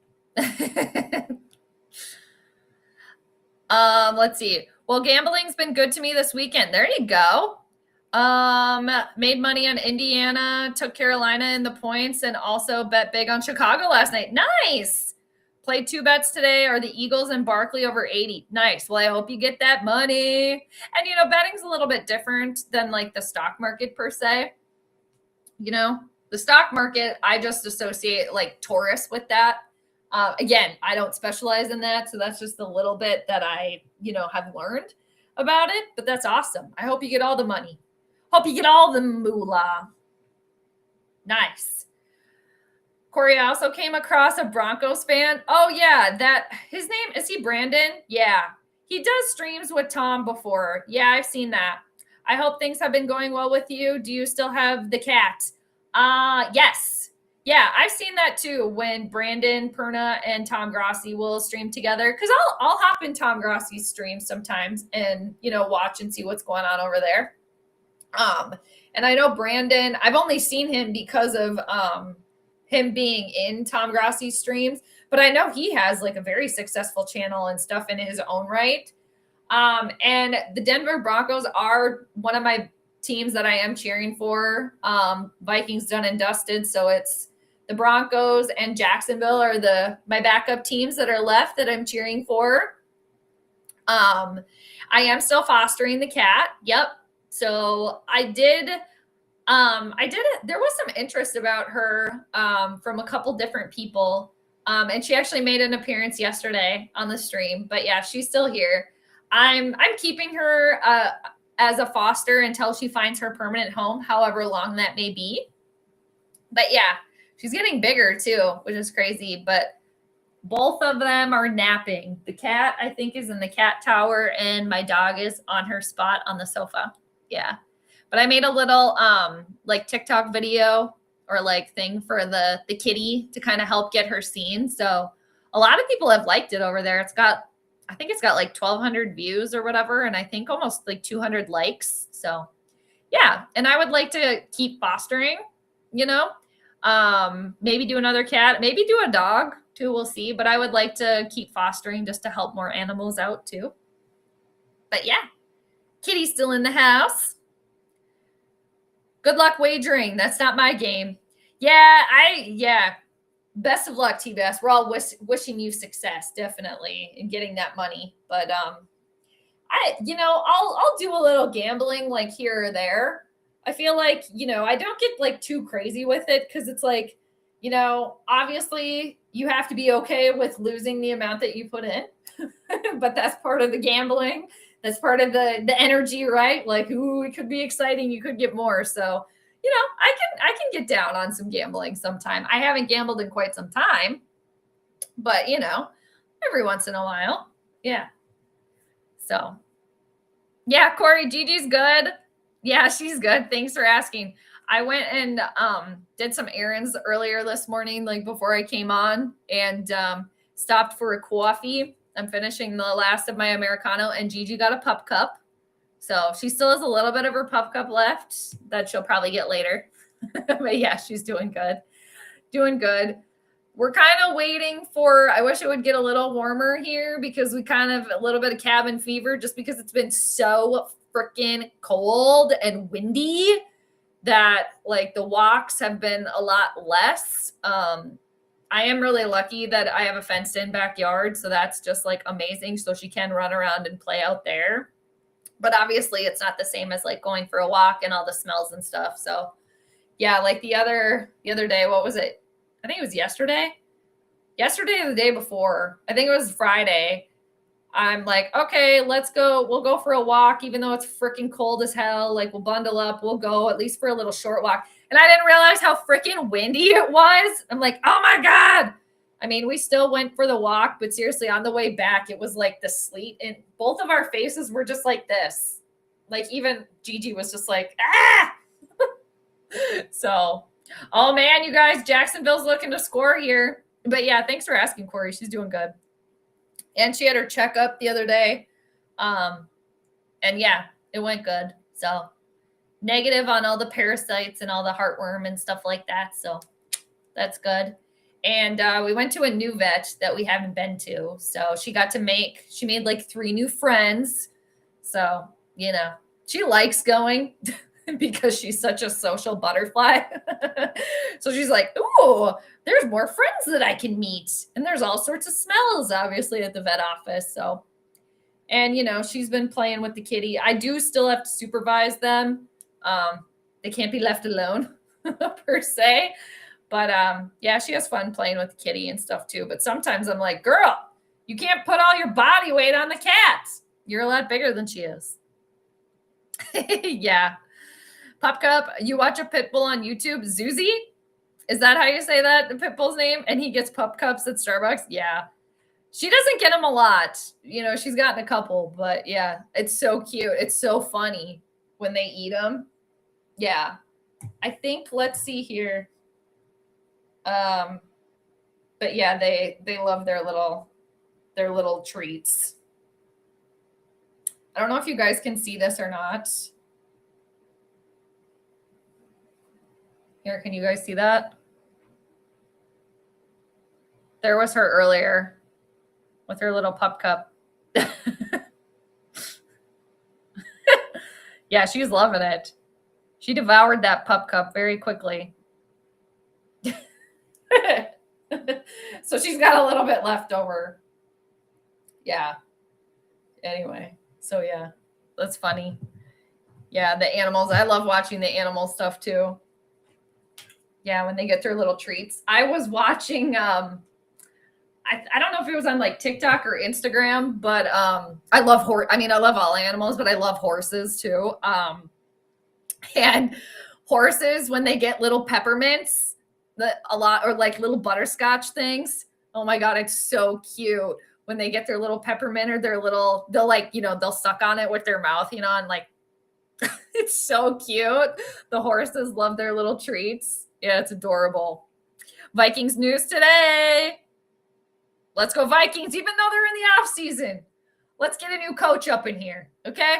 let's see. Well, gambling's been good to me this weekend. There you go. Made money on Indiana, took Carolina in the points, and also bet big on Chicago last night. Nice. Played 2 bets today, are the Eagles and Barkley over 80. Nice. Well, I hope you get that money. And, betting's a little bit different than like the stock market per se. The stock market, I just associate like Taurus with that. Again, I don't specialize in that. So that's just a little bit that I, have learned about it. But that's awesome. I hope you get all the money. Hope you get all the moolah. Nice. Corey, I also came across a Broncos fan. Oh, yeah, his name, is he Brandon? Yeah. He does streams with Tom before. Yeah, I've seen that. I hope things have been going well with you. Do you still have the cat? Yes. Yeah, I've seen that too when Brandon, Perna, and Tom Grossi will stream together. Because I'll hop in Tom Grossi's stream sometimes and, watch and see what's going on over there. And I know Brandon, I've only seen him because of him being in Tom Grossi's streams, but I know he has like a very successful channel and stuff in his own right. And the Denver Broncos are one of my teams that I am cheering for. Vikings done and dusted, so it's the Broncos and Jacksonville are my backup teams that are left that I'm cheering for. I am still fostering the cat. Yep. So I did it. There was some interest about her from a couple different people. And she actually made an appearance yesterday on the stream. But yeah, she's still here. I'm keeping her as a foster until she finds her permanent home, however long that may be. But yeah, she's getting bigger too, which is crazy. But both of them are napping. The cat, I think, is in the cat tower, and my dog is on her spot on the sofa. Yeah. But I made a little like TikTok video or like thing for the kitty to kind of help get her seen. So a lot of people have liked it over there. I think it's got like 1,200 views or whatever. And I think almost like 200 likes. So yeah. And I would like to keep fostering, maybe do another cat, maybe do a dog too. We'll see. But I would like to keep fostering just to help more animals out too. But yeah, kitty's still in the house. Good luck wagering. That's not my game. Yeah. Best of luck, T-Bass. We're all wishing you success, definitely, in getting that money. But I'll do a little gambling like here or there. I feel like, I don't get like too crazy with it because it's like, obviously you have to be okay with losing the amount that you put in. But that's part of the gambling. That's part of the energy, right? Like, ooh, it could be exciting. You could get more. So, I can get down on some gambling sometime. I haven't gambled in quite some time, but every once in a while. Yeah. So, yeah, Corey, Gigi's good. Yeah, she's good. Thanks for asking. I went and did some errands earlier this morning, like before I came on, and stopped for a coffee. I'm finishing the last of my Americano, and Gigi got a pup cup. So she still has a little bit of her pup cup left that she'll probably get later. But yeah, she's doing good. Doing good. We're kind of waiting I wish it would get a little warmer here because we kind of a little bit of cabin fever just because it's been so freaking cold and windy that like the walks have been a lot less. I am really lucky that I have a fenced in backyard. So that's just like amazing. So she can run around and play out there. But obviously it's not the same as like going for a walk and all the smells and stuff. So yeah, like the other day, what was it? I think it was yesterday or the day before. I think it was Friday. I'm like, okay, let's go. We'll go for a walk, even though it's freaking cold as hell. Like we'll bundle up. We'll go at least for a little short walk. And I didn't realize how freaking windy it was. I'm like, oh my God. I mean, we still went for the walk, but seriously, on the way back, it was like the sleet, and both of our faces were just like this. Like even Gigi was just like, ah. So, oh man, you guys, Jacksonville's looking to score here. But yeah, thanks for asking, Corey. She's doing good. And she had her checkup the other day. And yeah, it went good. So negative on all the parasites and all the heartworm and stuff like that. So that's good. And we went to a new vet that we haven't been to. So she made like 3 new friends. So, she likes going because she's such a social butterfly. So she's like, ooh, there's more friends that I can meet. And there's all sorts of smells, obviously, at the vet office. So, and, she's been playing with the kitty. I do still have to supervise them. They can't be left alone per se. But yeah, she has fun playing with the kitty and stuff too. But sometimes I'm like, girl, you can't put all your body weight on the cat. You're a lot bigger than she is. Yeah. Pup Cup, you watch a pit bull on YouTube, Zuzi? Is that how you say that, the pit bull's name? And he gets pup cups at Starbucks? Yeah. She doesn't get them a lot. She's gotten a couple, but yeah, it's so cute. It's so funny. when they eat them. Yeah. I think, let's see here. But yeah, they love their little treats. I don't know if you guys can see this or not. Here, can you guys see that? There was her earlier with her little pup cup. Yeah, she's loving it. She devoured that pup cup very quickly. So she's got a little bit left over. Yeah. Anyway, so yeah, that's funny. Yeah, the animals. I love watching the animal stuff too. Yeah, when they get their little treats. I was watching I don't know if it was on like TikTok or Instagram, but I love I love all animals, but I love horses too. And horses, when they get little peppermints, or like little butterscotch things. Oh my God, it's so cute when they get their little peppermint or they'll like, they'll suck on it with their mouth, and like, it's so cute. The horses love their little treats. Yeah, it's adorable. Vikings news today. Let's go Vikings, even though they're in the off season. Let's get a new coach up in here, okay?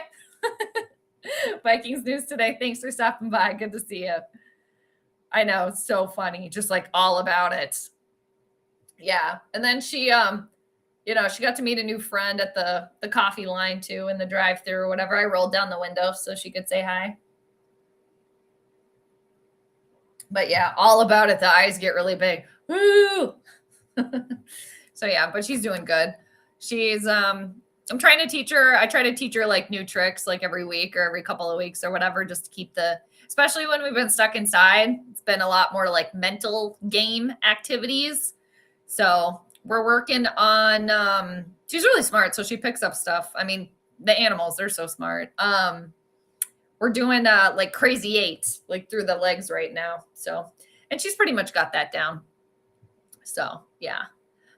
Vikings news today. Thanks for stopping by. Good to see you. I know, it's so funny. Just like all about it. Yeah. And then she got to meet a new friend at the coffee line too, in the drive-thru or whatever. I rolled down the window so she could say hi. But yeah, all about it. The eyes get really big. Woo! So yeah, but she's doing good. She's I'm trying to teach her. I try to teach her like new tricks like every week or every couple of weeks or whatever, just to keep especially when we've been stuck inside, it's been a lot more like mental game activities. So we're working on, she's really smart. So she picks up stuff. I mean, the animals, they're so smart. We're doing like crazy eights, like through the legs right now. So, and she's pretty much got that down. So yeah.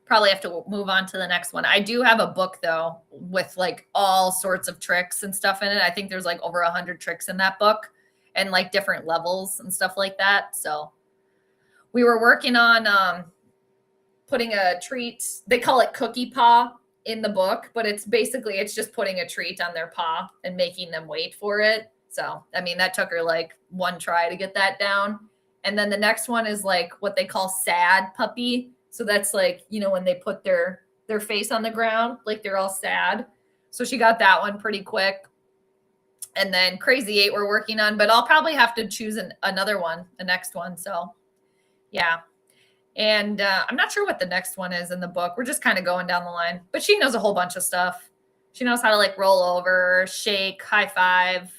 Probably have to move on to the next one. I do have a book though with like all sorts of tricks and stuff in it. I think there's like over 100 tricks in that book and like different levels and stuff like that. So we were working on putting a treat. They call it cookie paw in the book, but it's just putting a treat on their paw and making them wait for it. So, I mean, that took her like one try to get that down. And then the next one is like what they call sad puppy. So that's like, when they put their face on the ground, like they're all sad. So she got that one pretty quick. And then Crazy 8 we're working on, but I'll probably have to choose another one, the next one. So yeah. And I'm not sure what the next one is in the book. We're just kind of going down the line, but she knows a whole bunch of stuff. She knows how to like roll over, shake, high five,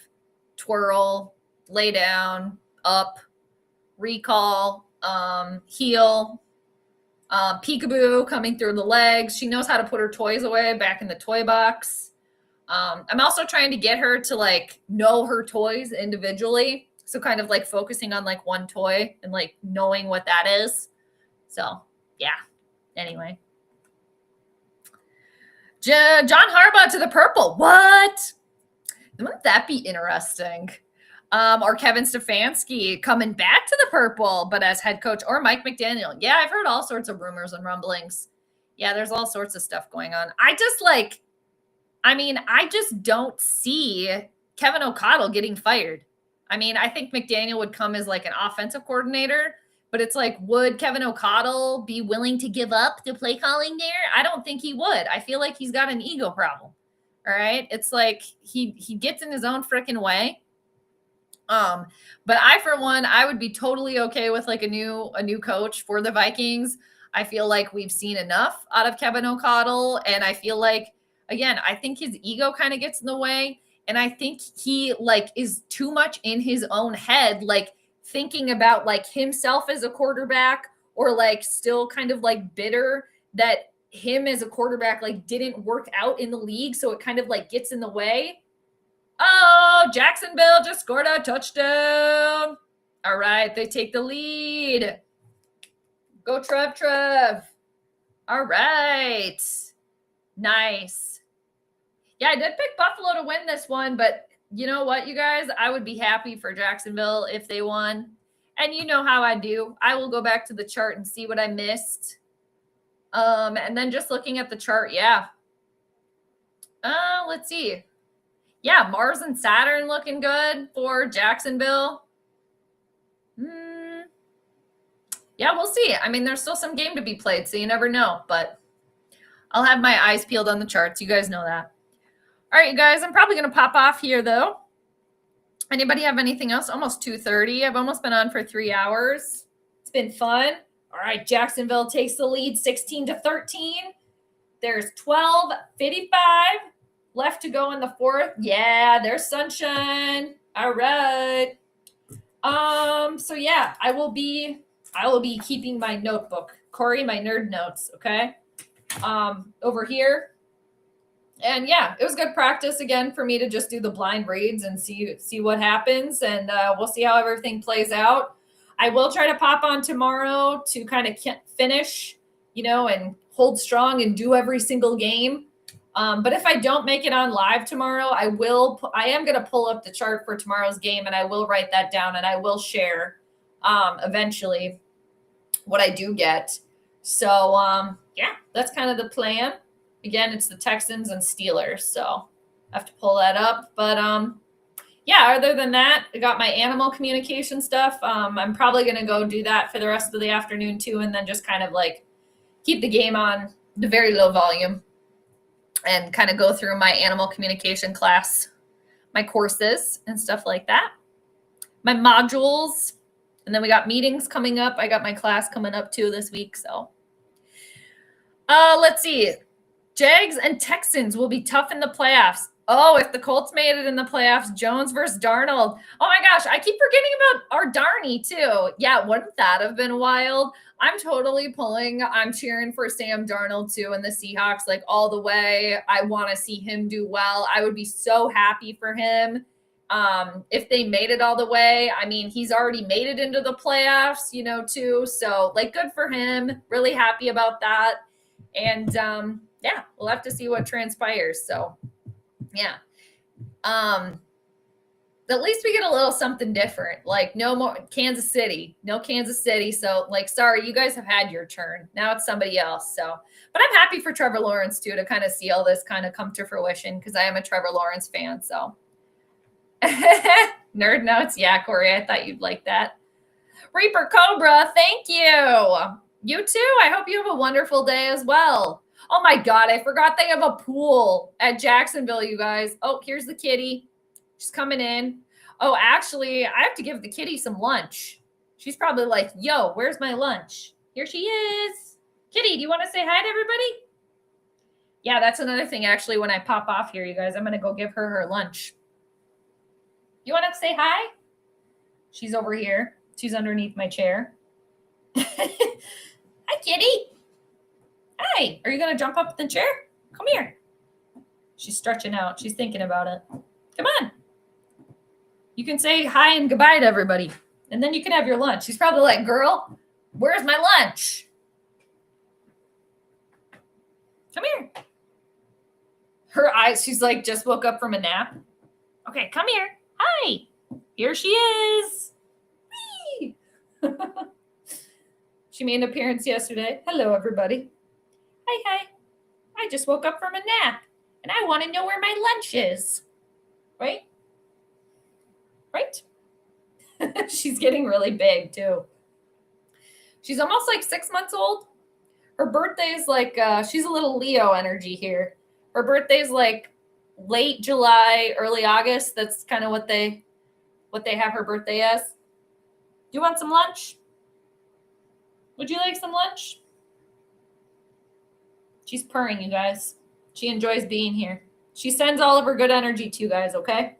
twirl, lay down, up, recall, heel, peekaboo coming through the legs. She knows how to put her toys away back in the toy box. I'm also trying to get her to like know her toys individually. So kind of like focusing on like one toy and like knowing what that is. So yeah, anyway. John Harbaugh to the purple. What? Wouldn't that be interesting? Or Kevin Stefanski coming back to the purple, but as head coach, or Mike McDaniel. Yeah, I've heard all sorts of rumors and rumblings. Yeah, there's all sorts of stuff going on. I just don't see Kevin O'Connell getting fired. I mean, I think McDaniel would come as like an offensive coordinator, but it's like, would Kevin O'Connell be willing to give up the play calling there? I don't think he would. I feel like he's got an ego problem. All right. It's like he gets in his own freaking way. But for one, I would be totally okay with like a new coach for the Vikings. I feel like we've seen enough out of Kevin O'Connell. And I feel like, again, I think his ego kind of gets in the way. And I think he like is too much in his own head, like thinking about like himself as a quarterback, or like still kind of like bitter that him as a quarterback like didn't work out in the league. So it kind of like gets in the way. Oh, Jacksonville just scored a touchdown. All right, they take the lead. Go Trev. All right. Nice. Yeah, I did pick Buffalo to win this one, but you know what, you guys? I would be happy for Jacksonville if they won. And you know how I do. I will go back to the chart and see what I missed. And then just looking at the chart, yeah. Let's see. Yeah, Mars and Saturn looking good for Jacksonville. Yeah, we'll see. I mean, there's still some game to be played, so you never know. But I'll have my eyes peeled on the charts. You guys know that. All right, you guys, I'm probably going to pop off here, though. Anybody have anything else? Almost 2:30. I've almost been on for 3 hours. It's been fun. All right, Jacksonville takes the lead 16-13. There's 12:55 left to go in the fourth. Yeah, there's sunshine. All right. So yeah, I will be keeping my notebook. Corey, my nerd notes, okay? Over here. And yeah, it was good practice again for me to just do the blind reads and see what happens. And we'll see how everything plays out. I will try to pop on tomorrow to kind of finish, and hold strong and do every single game. But if I don't make it on live tomorrow, I am going to pull up the chart for tomorrow's game, and I will write that down, and I will share eventually what I do get. So yeah, that's kind of the plan. Again, it's the Texans and Steelers, so I have to pull that up. But yeah, other than that, I got my animal communication stuff. I'm probably going to go do that for the rest of the afternoon too, and then just kind of like keep the game on the very low volume and kind of go through my animal communication class, my courses and stuff like that, my modules. And then we got meetings coming up. I got my class coming up too this week. So let's see. Jags and Texans will be tough in the playoffs. Oh, if the Colts made it in the playoffs, Jones versus Darnold. Oh my gosh, I keep forgetting about our Darnie too. Yeah, wouldn't that have been wild? I'm cheering for Sam Darnold too and the Seahawks like all the way. I want to see him do well. I would be so happy for him if they made it all the way. I mean, he's already made it into the playoffs, too. So like good for him. Really happy about that. And yeah, we'll have to see what transpires. So yeah. At least we get a little something different. Like no more Kansas City. So like, sorry, you guys have had your turn. Now it's somebody else. So, but I'm happy for Trevor Lawrence too, to kind of see all this kind of come to fruition because I am a Trevor Lawrence fan. So nerd notes. Yeah, Corey, I thought you'd like that. Reaper Cobra, thank you. You too. I hope you have a wonderful day as well. Oh my God, I forgot they have a pool at Jacksonville, you guys. Oh, here's the kitty. She's coming in. Oh, actually, I have to give the kitty some lunch. She's probably like, yo, where's my lunch? Here she is. Kitty, do you want to say hi to everybody? Yeah, that's another thing, actually, when I pop off here, you guys. I'm going to go give her lunch. You want to say hi? She's over here. She's underneath my chair. Hi, kitty. Hi. Are you going to jump up in the chair? Come here. She's stretching out. She's thinking about it. Come on. You can say hi and goodbye to everybody. And then you can have your lunch. She's probably like, girl, where's my lunch? Come here. Her eyes, she's like, just woke up from a nap. Okay, come here. Hi. Here she is. Whee! She made an appearance yesterday. Hello, everybody. Hi. I just woke up from a nap, and I want to know where my lunch is. Right? She's getting really big, too. She's almost like 6 months old. Her birthday's like, she's a little Leo energy here. Her birthday's like late July, early August. That's kind of what they have her birthday as. Do you want some lunch? Would you like some lunch? She's purring, you guys. She enjoys being here. She sends all of her good energy to you guys, okay?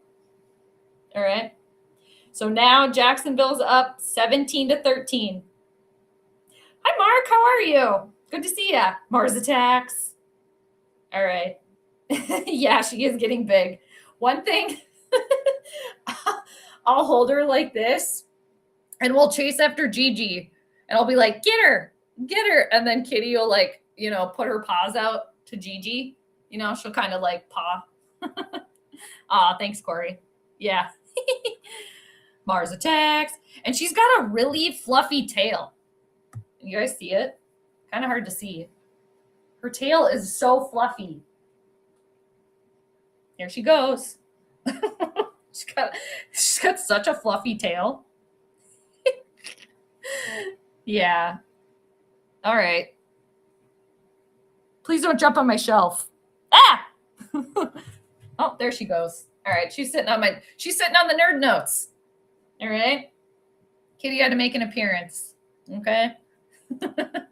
All right. So now Jacksonville's up 17-13. Hi, Mark. How are you? Good to see ya. Mars attacks. All right. Yeah, she is getting big. One thing, I'll hold her like this, and we'll chase after Gigi. And I'll be like, get her. And then Kitty will like, put her paws out to Gigi. She'll kind of like paw. Aw, thanks, Corey. Yeah. Mars attacks. And she's got a really fluffy tail. You guys see it? Kind of hard to see. Her tail is so fluffy. Here she goes. she's got such a fluffy tail. Yeah. All right. Please don't jump on my shelf. Ah! Oh, there she goes. All right, she's sitting on the nerd notes. All right. Kitty had to make an appearance. Okay. But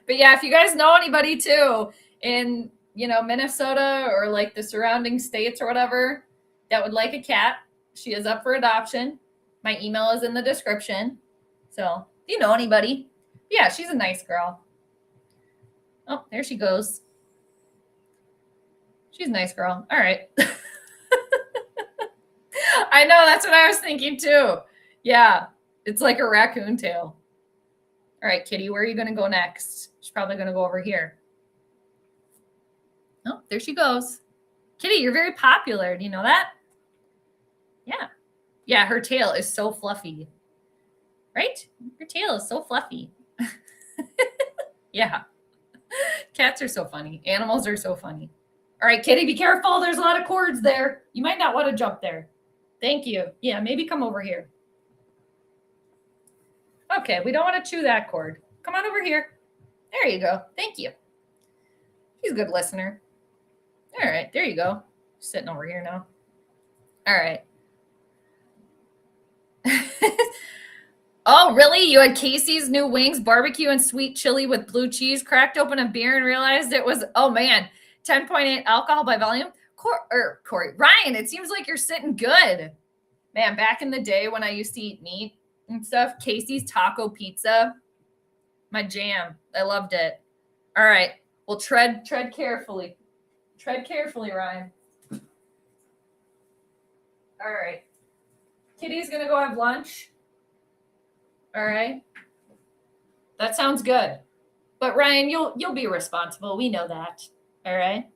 yeah, if you guys know anybody too in, Minnesota or like the surrounding states or whatever that would like a cat, she is up for adoption. My email is in the description. So if you know anybody, yeah, she's a nice girl. Oh, there she goes. She's a nice girl. All right. I know, that's what I was thinking too. Yeah, it's like a raccoon tail. All right, Kitty, where are you going to go next? She's probably going to go over here. Oh, there she goes. Kitty, you're very popular. Do you know that? Yeah. Yeah, her tail is so fluffy. Right? Her tail is so fluffy. Yeah. Cats are so funny. Animals are so funny. All right, Kitty, be careful. There's a lot of cords there. You might not want to jump there. Thank you. Yeah, maybe come over here. Okay, we don't want to chew that cord. Come on over here. There you go. Thank you. She's a good listener. All right, there you go. Sitting over here now. All right. Oh, really? You had Casey's new wings, barbecue and sweet chili with blue cheese, cracked open a beer and realized it was, 10.8 alcohol by volume? Corey, Ryan, it seems like you're sitting good. Man, back in the day when I used to eat meat and stuff, Casey's taco pizza, my jam. I loved it. All right. Well, tread carefully. Tread carefully, Ryan. All right. Kitty's going to go have lunch. All right. That sounds good. But Ryan, you'll be responsible. We know that. All right.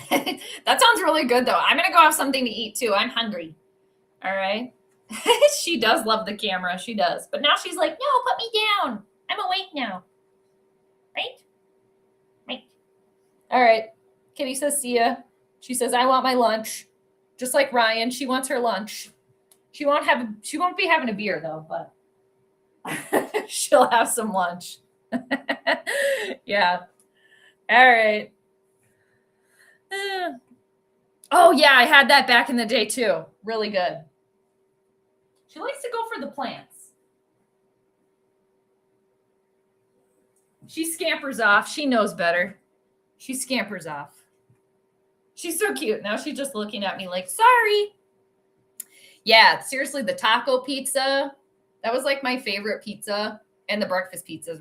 That sounds really good though. I'm going to go have something to eat too. I'm hungry. All right. She does love the camera. She does. But now she's like, no, put me down. I'm awake now. Right? Right. All right. Kitty says, see ya. She says, I want my lunch. Just like Ryan, she wants her lunch. She won't be having a beer though, but she'll have some lunch. Yeah. All right. Oh yeah, I had that back in the day too. Really good. She likes to go for the plants. She scampers off. She knows better. She scampers off. She's so cute. Now she's just looking at me like, sorry. Yeah, seriously, the taco pizza, that was like my favorite pizza. And the breakfast pizza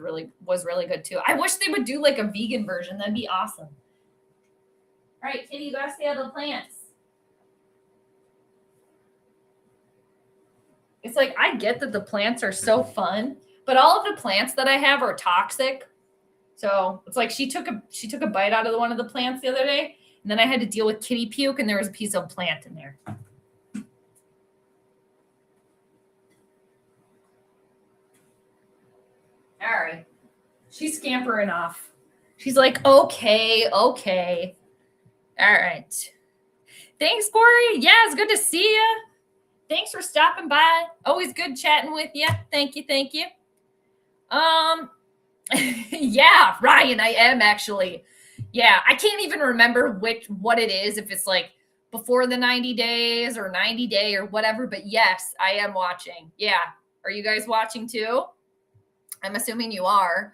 was really good too. I wish they would do like a vegan version. That'd be awesome. All right, Kitty, you gotta stay out of the plants. It's like, I get that the plants are so fun, but all of the plants that I have are toxic. So it's like she took a bite out of one of the plants the other day, and then I had to deal with kitty puke, and there was a piece of plant in there. All right. She's scampering off. She's like, okay. All right. Thanks, Corey. Yeah, it's good to see you. Thanks for stopping by. Always good chatting with you. Thank you. Yeah, Ryan, I am actually. Yeah, I can't even remember what it is, if it's like before the 90 days or 90 day or whatever, but yes, I am watching. Yeah. Are you guys watching too? I'm assuming you are.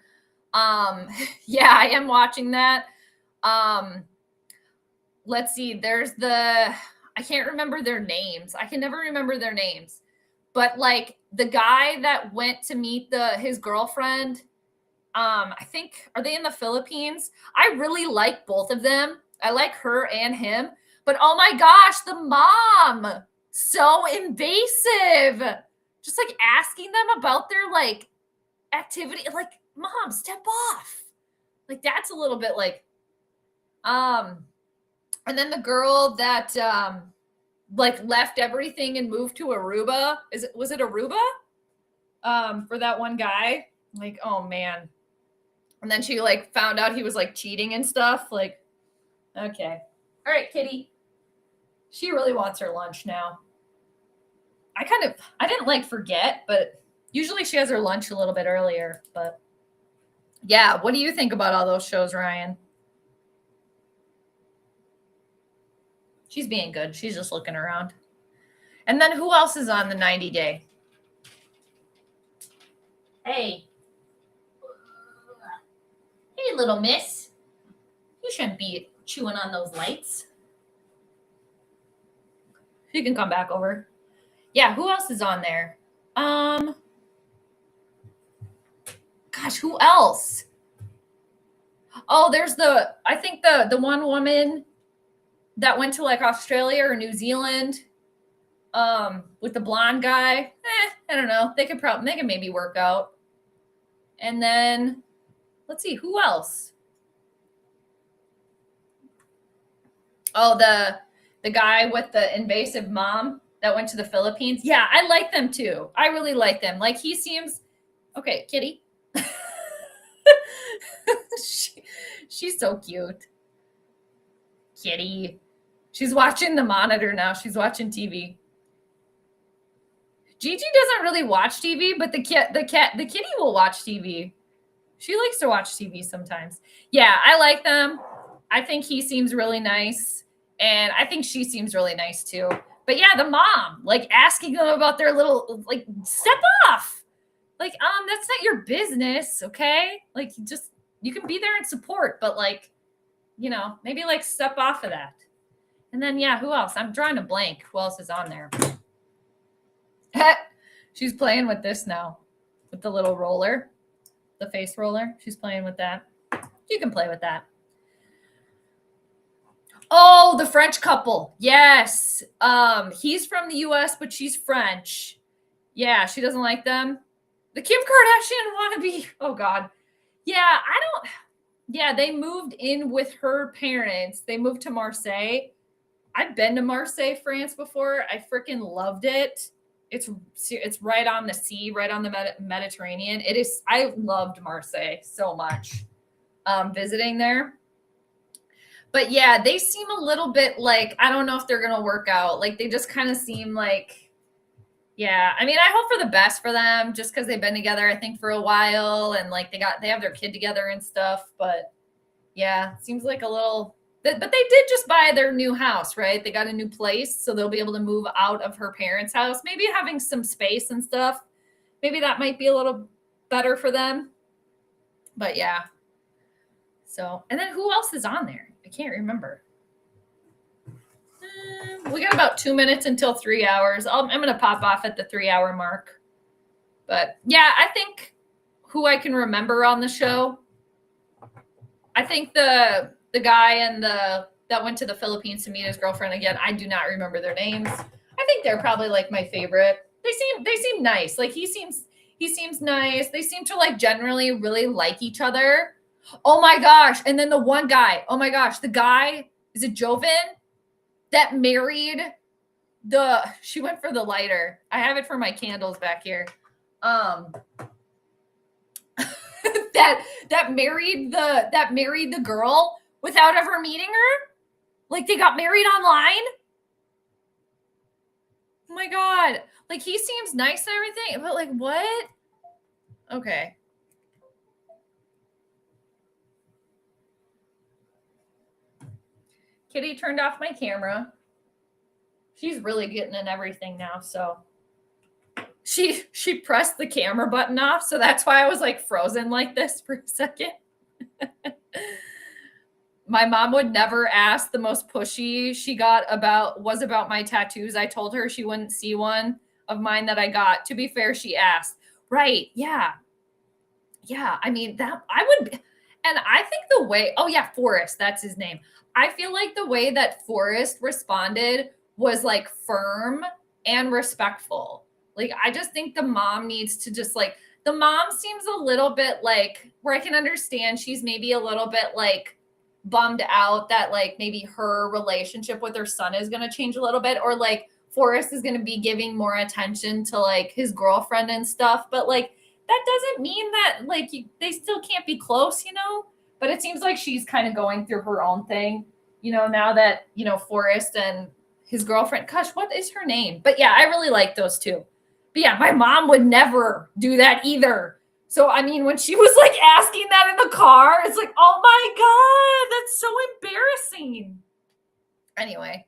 Yeah, I am watching that. Let's see. I can't remember their names. I can never remember their names. But like the guy that went to meet his girlfriend, I think, are they in the Philippines? I really like both of them. I like her and him. But oh my gosh, the mom, so invasive. Just like asking them about their like activity. Like, mom, step off. Like, that's a little bit like, and then the girl that like left everything and moved to Aruba. Was it Aruba? For that one guy. Like, oh man. And then she like found out he was like cheating and stuff. Like, okay. All right, Kitty. She really wants her lunch now. I didn't like forget, but usually she has her lunch a little bit earlier. But yeah, what do you think about all those shows, Ryan? She's being good. She's just looking around. And then who else is on the 90 day? Hey. Hey, little miss. You shouldn't be chewing on those lights. You can come back over. Yeah, who else is on there? Gosh, who else? Oh, there's I think the one woman that went to like Australia or New Zealand with the blonde guy. I don't know. They could maybe work out. And then let's see, who else? Oh, the guy with the invasive mom that went to the Philippines. Yeah, I like them too. I really like them. Like he seems okay, Kitty. She's so cute. Kitty. She's watching the monitor now. She's watching TV. Gigi doesn't really watch TV, but the kitty will watch TV. She likes to watch TV sometimes. Yeah, I like them. I think he seems really nice. And I think she seems really nice too. But yeah, the mom, like asking them about their little, like, step off. Like, that's not your business, okay? Like, you can be there and support, but like, you know, maybe like step off of that. And then, yeah, who else? I'm drawing a blank. Who else is on there? She's playing with this now, with the little roller, the face roller. She's playing with that. You can play with that. Oh, the French couple. Yes. He's from the US, but she's French. Yeah, she doesn't like them. The Kim Kardashian wannabe. Oh, God. Yeah, they moved in with her parents. They moved to Marseille. I've been to Marseille, France before. I freaking loved it. It's right on the sea, right on the Mediterranean. It is. I loved Marseille so much visiting there. But yeah, they seem a little bit like, I don't know if they're going to work out. Like they just kind of seem like, yeah. I mean, I hope for the best for them just because they've been together, I think, for a while. And like they have their kid together and stuff. But yeah, seems like a little, but they did just buy their new house, right? They got a new place. So they'll be able to move out of her parents' house, maybe having some space and stuff. Maybe that might be a little better for them. But yeah. So, and then who else is on there? I can't remember. We got about 2 minutes until 3 hours. I'm going to pop off at the 3 hour mark. But yeah, I think who I can remember on the show, I think the guy and that went to the Philippines to meet his girlfriend again. I do not remember their names. I think they're probably like my favorite. They seem nice. Like he seems nice. They seem to like generally really like each other. Oh my gosh. And then the one guy, oh my gosh, the guy, is it Joven? That married she went for the lighter. I have it for my candles back here. that married the girl without ever meeting her. Like they got married online. Oh my God. Like he seems nice and everything, but like what? Okay. Kitty turned off my camera. She's really getting in everything now. So she pressed the camera button off. So that's why I was like frozen like this for a second. My mom would never ask. The most pushy she got was about my tattoos. I told her she wouldn't see one of mine that I got. To be fair, she asked. Right. Yeah. Yeah. I mean, that I would. And I think the way, oh yeah, Forrest, that's his name. I feel like the way that Forrest responded was like firm and respectful. Like, I just think the mom needs to just like, the mom seems a little bit like, where I can understand she's maybe a little bit like bummed out that like maybe her relationship with her son is going to change a little bit, or like Forrest is going to be giving more attention to like his girlfriend and stuff. But like that doesn't mean that like they still can't be close, you know? But it seems like she's kind of going through her own thing, you know, now that, you know, Forrest and his girlfriend, gosh, what is her name? But yeah, I really like those two. But yeah, my mom would never do that either. So, I mean, when she was like asking that in the car, it's like, oh my God, that's so embarrassing. Anyway.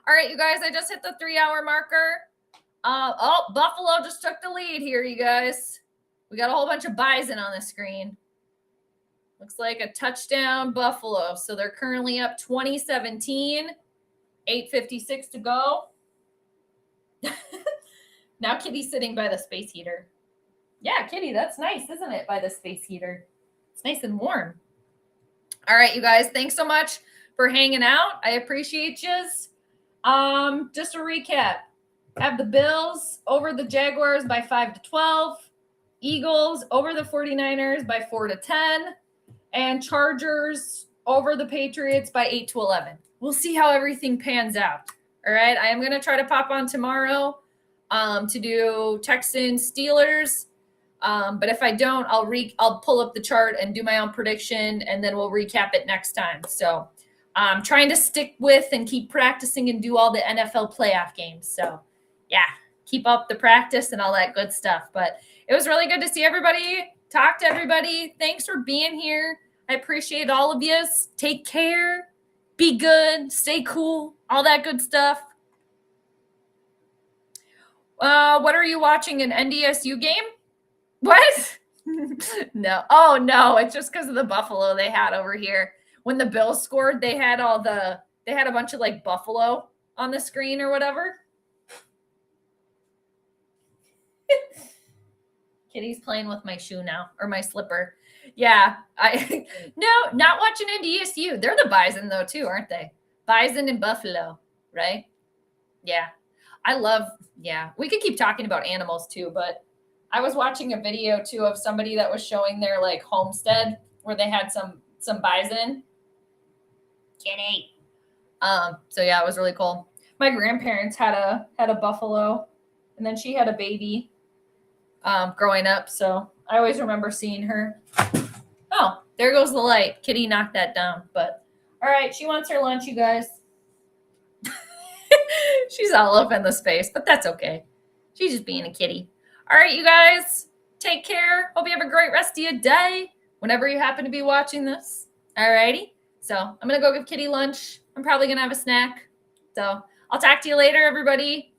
All right, you guys, I just hit the 3-hour marker. Buffalo just took the lead here, you guys. We got a whole bunch of bison on the screen. Looks like a touchdown, Buffalo. So they're currently up 20-17. 8:56 to go. Now Kitty's sitting by the space heater. Yeah, Kitty, that's nice, isn't it, by the space heater? It's nice and warm. All right, you guys, thanks so much for hanging out. I appreciate yous. Just a recap. I have the Bills over the Jaguars by 5-12. Eagles over the 49ers by 4-10. And Chargers over the Patriots by 8-11. We'll see how everything pans out. All right, I am going to try to pop on tomorrow to do Texans Steelers. But if I don't, I'll pull up the chart and do my own prediction, and then we'll recap it next time. So I'm trying to stick with and keep practicing and do all the NFL playoff games. So yeah, keep up the practice and all that good stuff. But it was really good to see everybody, talk to everybody. Thanks for being here. I appreciate all of you. Take care. Be good. Stay cool. All that good stuff. What are you watching, an NDSU game? What? No. Oh, no. It's just because of the Buffalo they had over here. When the Bills scored, they had a bunch of like Buffalo on the screen or whatever. Kitty's playing with my shoe now, or my slipper. Yeah. No, not watching NDSU. They're the Bison though too, aren't they? Bison and Buffalo, right? Yeah. We could keep talking about animals too, but I was watching a video too of somebody that was showing their like homestead where they had some bison. Kitty. So yeah, it was really cool. My grandparents had a buffalo, and then she had a baby growing up, so I always remember seeing her. Oh, there goes the light. Kitty knocked that down, but all right, she wants her lunch, you guys. She's all up in the space, but that's okay. She's just being a kitty. All right, you guys, take care. Hope you have a great rest of your day whenever you happen to be watching this. All righty. So I'm going to go give Kitty lunch. I'm probably going to have a snack. So I'll talk to you later, everybody.